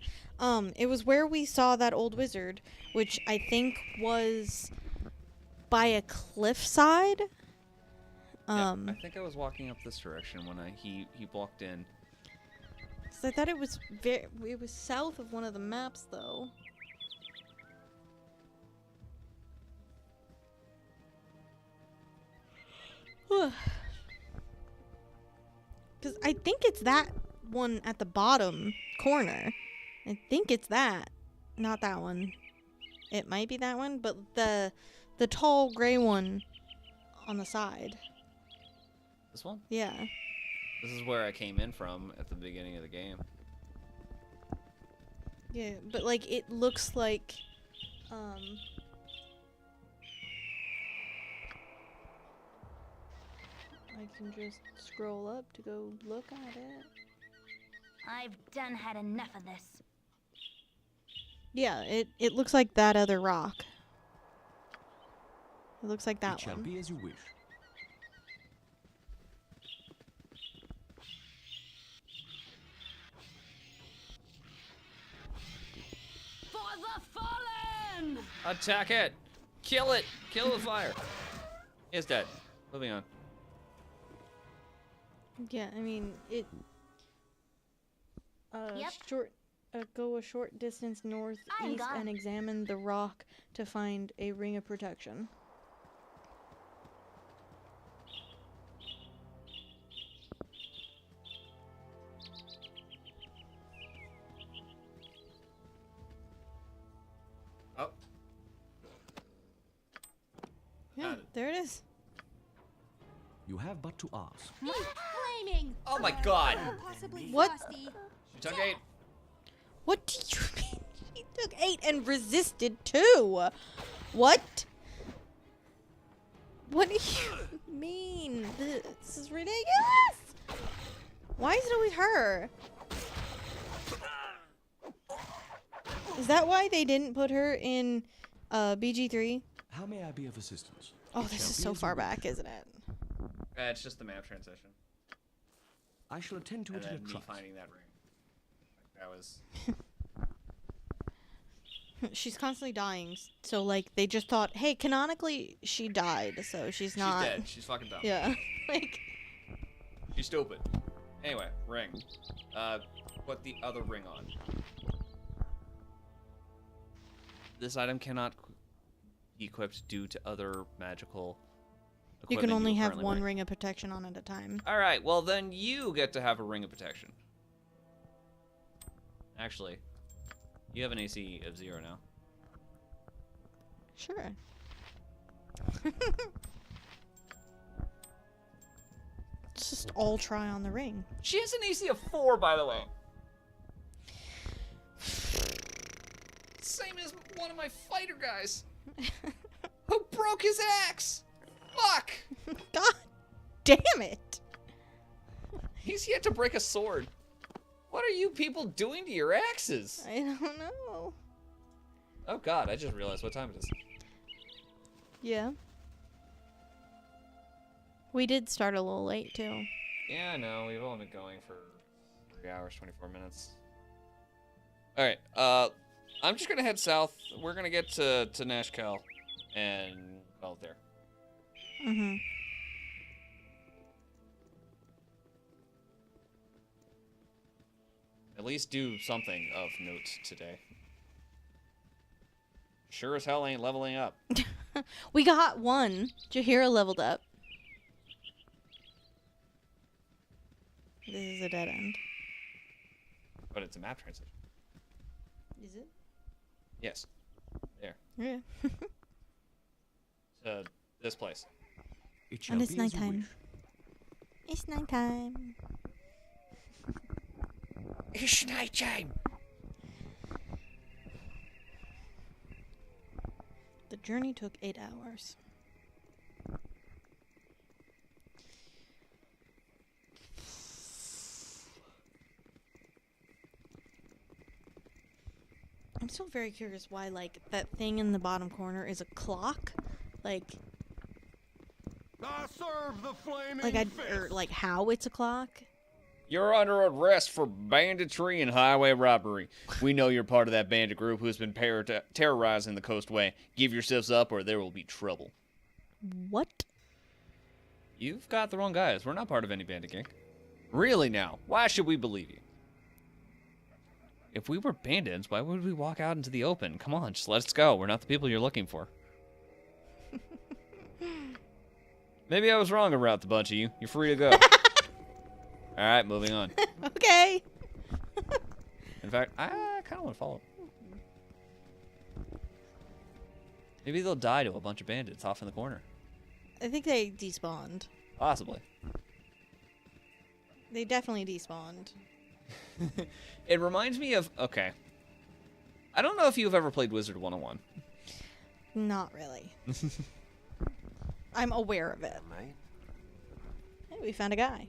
It was where we saw that old wizard, which I think was by a cliffside. Yeah, I think I was walking up this direction when he walked in. 'Cause I thought it was it was south of one of the maps though. Because I think it's that one at the bottom corner. I think it's that. Not that one. It might be that one, but the tall gray one on the side. This one? Yeah. This is where I came in from at the beginning of the game. Yeah, but like it looks like I can just scroll up to go look at it. I've done had enough of this. Yeah, it looks like that other rock. It looks like that It shall one. be as you wish. For the fallen! Attack it! Kill it! Kill the fire! It's dead. Moving on. Yeah, I mean it. Yep. Go a short distance northeast gone. and examine the rock to find a ring of protection. Oh. Yeah, there it is. You have but to ask. He's flaming. Oh my god! Possibly What? frosty. She took 8. What do you mean? He took 8 and resisted 2. What? What do you mean? This is ridiculous. Why is it always her? Is that why they didn't put her in BG3? How may I be of assistance? Oh, this is so far back, isn't it? It's just the map transition. I shall attend to And it in then a me trot. finding that ring. That was... She's constantly dying, so like they just thought, hey, canonically she died, so she's not. She's dead. She's fucking dumb. Yeah, like. She's stupid. Anyway, ring. Put the other ring on. This item cannot be equipped due to other magical You equipment can only have currently one wearing. ring of protection on at a time. All right, well then you get to have a ring of protection. Actually, you have an AC of 0 now. Sure. Let's just all try on the ring. She has an AC of 4, by the way. Same as one of my fighter guys. Who broke his axe? Fuck! God damn it! He's yet to break a sword. What are you people doing to your axes? I don't know. Oh god, I just realized what time it is. Yeah. We did start a little late, too. Yeah, I know. We've only been going for 3 hours, 24 minutes. Alright, I'm just gonna head south. We're gonna get to Nashkel and call it there. Mm-hmm. At least do something of note today. Sure as hell ain't leveling up. We got one. Jaheira leveled up. This is a dead end. But it's a map transition. Is it? Yes. There. Yeah. To this place. And it's nighttime. It's nighttime. It's nighttime. The journey took 8 hours. I'm still very curious why, like, that thing in the bottom corner is a clock. Like, I serve the flaming or like how it's a clock. You're under arrest for banditry and highway robbery. We know you're part of that bandit group who's been terrorizing the coastway. Give yourselves up or there will be trouble. What? You've got the wrong guys. We're not part of any bandit gang. Really now? Why should we believe you? If we were bandits, why would we walk out into the open? Come on, just let us go. We're not the people you're looking for. Maybe I was wrong about the bunch of you. You're free to go. Alright, moving on. Okay. In fact, I kind of want to follow. Maybe they'll die to a bunch of bandits off in the corner. I think they despawned. Possibly. They definitely despawned. It reminds me of... Okay. I don't know if you've ever played Wizard 101. Not really. I'm aware of it. Hey, we found a guy.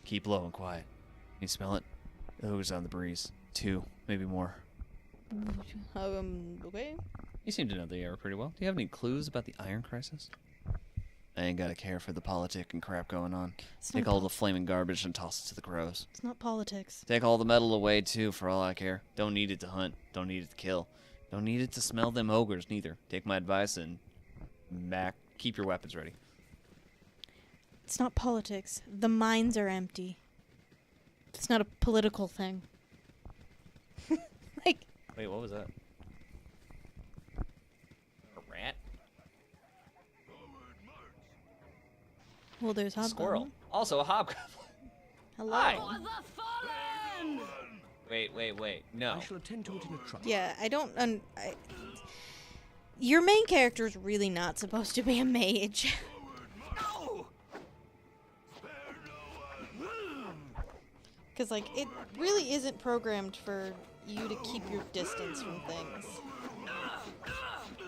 Keep low and quiet. You smell it? The ooze on the breeze. 2, maybe more. Okay. You seem to know the area pretty well. Do you have any clues about the Iron Crisis? I ain't gotta care for the politic and crap going on. Take all the flaming garbage and toss it to the crows. It's not politics. Take all the metal away, too, for all I care. Don't need it to hunt. Don't need it to kill. Don't need it to smell them ogres, neither. Take my advice and... keep your weapons ready. It's not politics. The mines are empty. It's not a political thing. Like... Wait, what was that? A rat? Well, there's hobgoblin. Squirrel. Also a hobgoblin. Hello. Hi. For the fallen! Wait. No. I shall attend to it in a trot. Yeah, I don't... Your main character is really not supposed to be a mage. Because, like, it really isn't programmed for you to keep your distance from things.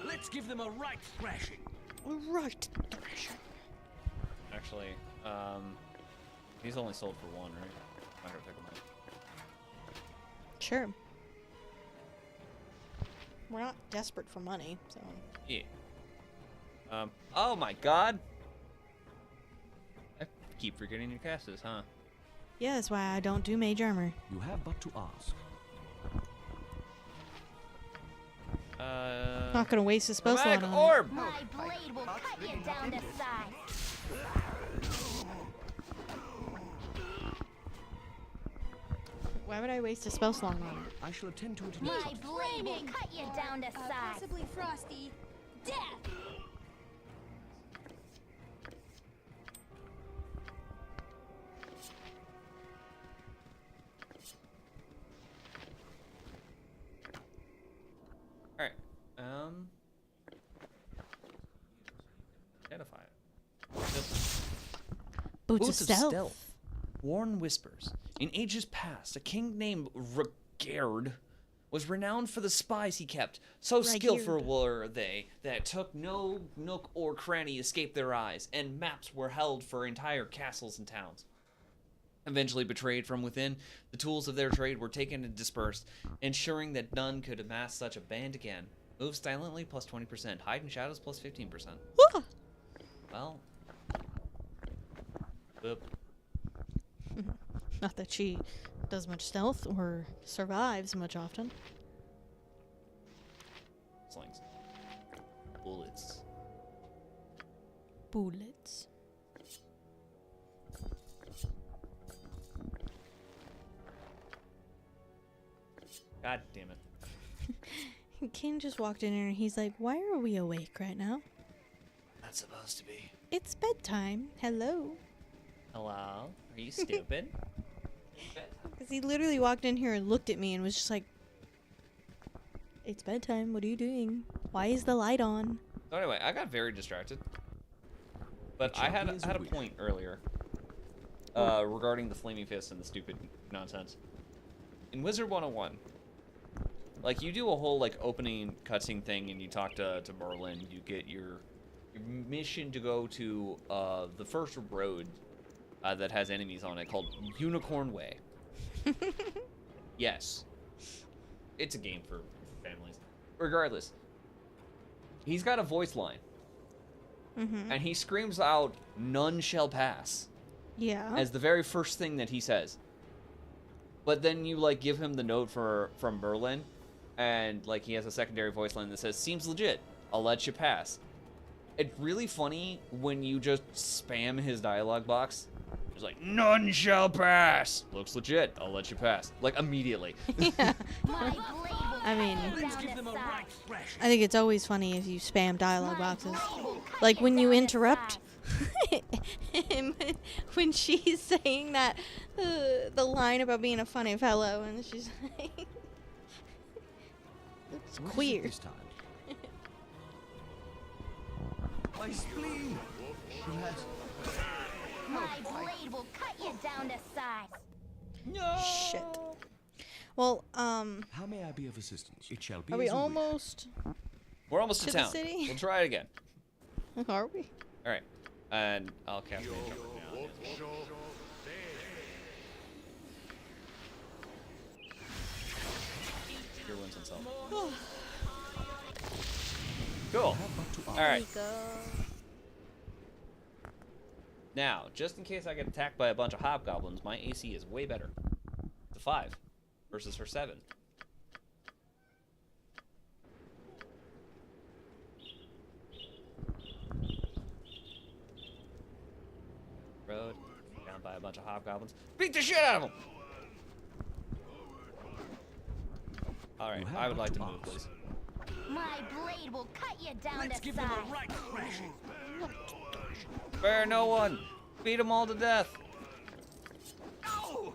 Let's give them a right thrashing. Right thrashing. Actually, these only sold for 1, right? I gotta take them out. Sure. We're not desperate for money, so... Yeah. Oh my god! I keep forgetting your casters, huh? Yeah, that's why I don't do mage armor. You have but to ask. Not gonna waste a spell slot on orb! My blade will cut you down to size. Why would I waste a spell slot on it? I shall attend to it. My blade will cut you down to size. Possibly frosty. Death! Alright. Identify it. This Boots of stealth. Worn whispers. In ages past, a king named Regard was renowned for the spies he kept. So skillful were they that took no nook or cranny escaped their eyes, and maps were held for entire castles and towns. Eventually betrayed from within, the tools of their trade were taken and dispersed, ensuring that none could amass such a band again. Move silently plus 20%. Hide in shadows plus 15%. Well. Boop. Not that she does much stealth or survives much often. Slings. Bullets. Bullets. God damn it. King just walked in here and he's like, why are we awake right now? Not supposed to be. It's bedtime. Hello. Hello? Are you stupid? Because he literally walked in here and looked at me and was just like, it's bedtime. What are you doing? Why is the light on? So anyway, I got very distracted. But I had a point earlier regarding the Flaming Fist and the stupid nonsense. In Wizard 101, like, you do a whole, like, opening cutscene thing and you talk to Merlin. You get your mission to go to the first road that has enemies on it called Unicorn Way. Yes. It's a game for families. Regardless, he's got a voice line. And he screams out, "None shall pass." Yeah. As the very first thing that he says. But then you, like, give him the note from Merlin, and, like, he has a secondary voice line that says, "Seems legit. I'll let you pass." It's really funny when you just spam his dialogue box. It's like, "None shall pass." Looks legit. I'll let you pass. Like, immediately. Yeah. I mean, I think it's always funny if you spam dialogue boxes. Like when you interrupt him when she's saying that, the line about being a funny fellow, and she's like, it's queer. This time? My spleen! My blade will cut you down to size. No! Shit. Well, How may I be of assistance? It shall be. are we almost? We're almost to To the town. city? We'll try it again. Are we? All right. And I'll cast Mage Armor now. Your wounds himself. Cool. All right. Now, just in case I get attacked by a bunch of hobgoblins, my AC is way better. It's a 5 versus her 7. Road, down by a bunch of hobgoblins. Beat the shit out of them! Alright, I would like to move, please. My blade will cut you down Let's to give size. them a right thrashing. Spare no one! Beat them all to death! Ow!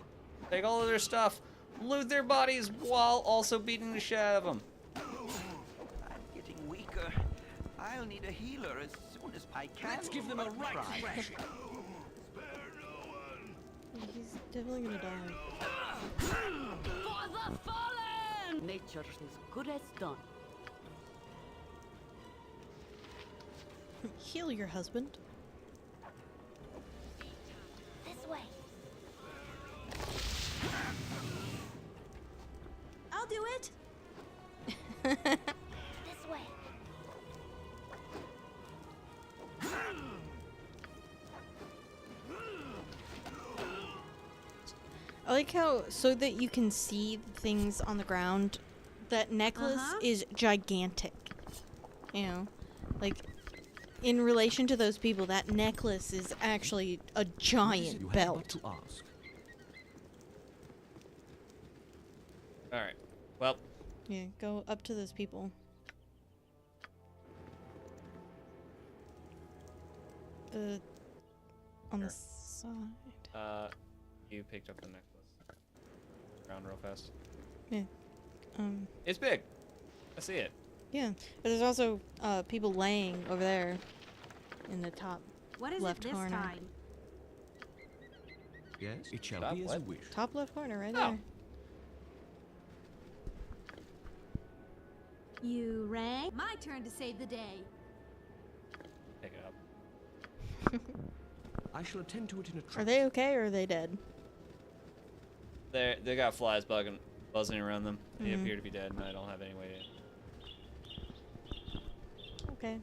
Take all of their stuff! Loot their bodies while also beating the shit out of them! I'm getting weaker. I'll need a healer as soon as I can. Let's give them a right thrashing. He's definitely gonna die. For the fallen! Nature is good as done. Heal your husband. This way. I'll do it. This way. I like how, so that you can see things on the ground, that necklace is gigantic. You know, like, in relation to those people, that necklace is actually a giant belt. Alright, well. Yeah, go up to those people. On the side. You picked up the necklace. Around real fast. Yeah. It's big. I see it. Yeah, but there's also people laying over there in the top What is left it this corner. time? Yes, it shall be as you wish. Top left corner, right Oh. there. You rang? My turn to save the day. Pick it up. I shall attend to it in a trice. Are they okay or are they dead? They got flies buzzing around them. They Mhm. appear to be dead, and I don't have any way to. Okay.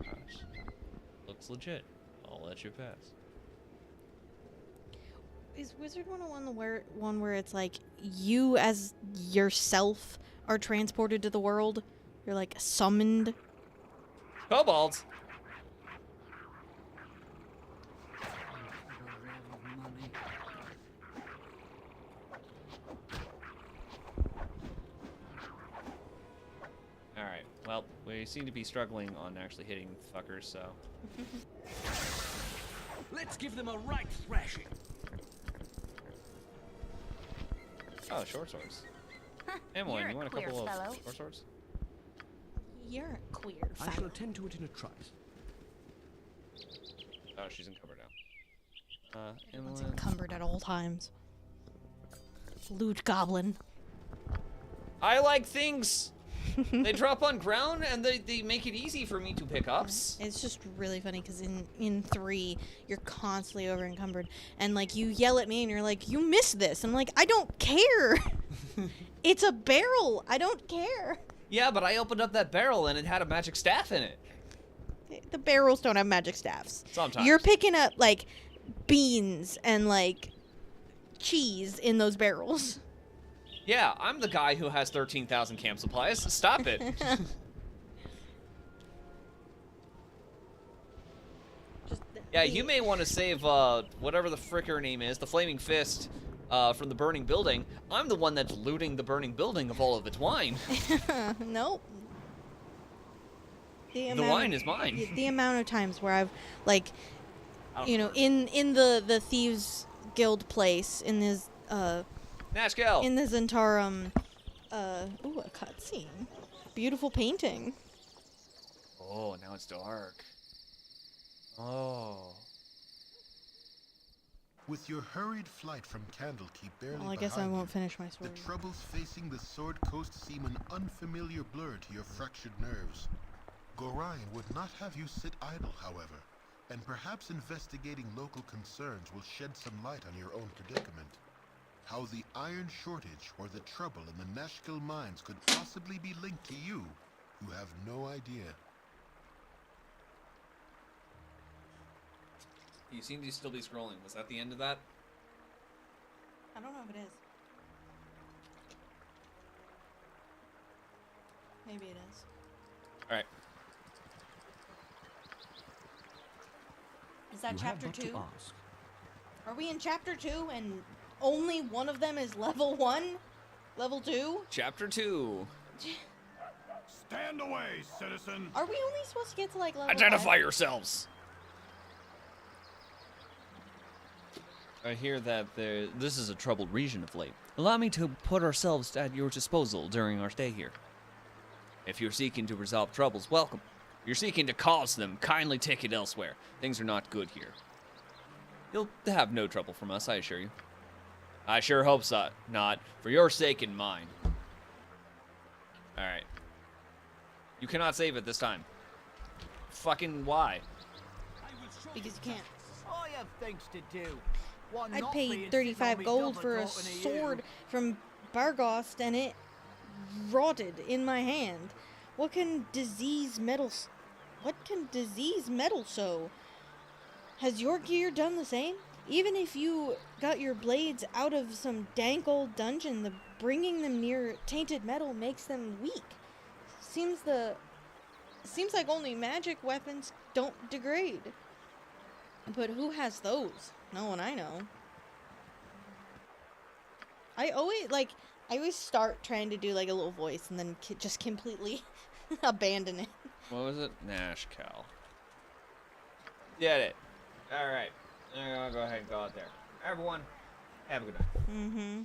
Gosh. Looks legit. I'll let you pass. Is Wizard 101 the one where it's like you as yourself are transported to the world? You're like summoned? Kobolds! Alright, well, we seem to be struggling on actually hitting fuckers, so. Let's give them a right thrashing. Oh, short swords. You're Emily, a you want a queer couple fellow. of short swords? You're a queer I shall attend to it in a trice. Oh, she's encumbered now. Everyone's Emily. encumbered at all times. Loot goblin. I like things! They drop on ground and they make it easy for me to pick up. It's just really funny because in 3, you're constantly over encumbered. And like you yell at me and you're like, you missed this. I'm like, I don't care. It's a barrel. I don't care. Yeah, but I opened up that barrel and it had a magic staff in it. The barrels don't have magic staffs. Sometimes. You're picking up like beans and like cheese in those barrels. Yeah, I'm the guy who has 13,000 camp supplies. Stop it. Yeah, you may want to save whatever the frick her name is, the Flaming Fist, from the burning building. I'm the one that's looting the burning building of all of its wine. Nope. The wine is mine. The amount of times where I've like, you know, in the Thieves Guild place in this Nashkel. in the Zentarum, ooh, a cutscene. Beautiful painting. Oh, now it's dark. Oh. With your hurried flight from Candlekeep barely Well, I guess I behind won't you, finish my story. the troubles facing the Sword Coast seem an unfamiliar blur to your fractured nerves. Gorion would not have you sit idle, however, and perhaps investigating local concerns will shed some light on your own predicament. How the iron shortage or the trouble in the Nashkel mines could possibly be linked to you have no idea. You seem to still be scrolling. Was that the end of that? I don't know if it is. Maybe it is. Alright. Is that You chapter have but to 2? ask. Are we in chapter 2 and only one of them is level 1? Level 2? Chapter 2. Stand away, citizen. Are we only supposed to get to like level Identify 5? yourselves. I hear that this is a troubled region of late. Allow me to put ourselves at your disposal during our stay here. If you're seeking to resolve troubles, welcome. If you're seeking to cause them, kindly take it elsewhere. Things are not good here. You'll have no trouble from us, I assure you. I sure hope so. Not. For your sake and mine. Alright. You cannot save it this time. Fucking why? Because you can't. I have things to do. Why I not paid being 35 sitting on me gold double for a talking to you? sword from Bargost and it rotted in my hand. What can disease metal show? Has your gear done the same? Even if you got your blades out of some dank old dungeon, the bringing them near tainted metal makes them weak. Seems like only magic weapons don't degrade. But who has those? No one I know. I always start trying to do like a little voice and then just completely abandon it. What was it? Nashkel. Did it. Alright. I'm gonna go ahead and go out there. Everyone, have a good night. Mm-hmm.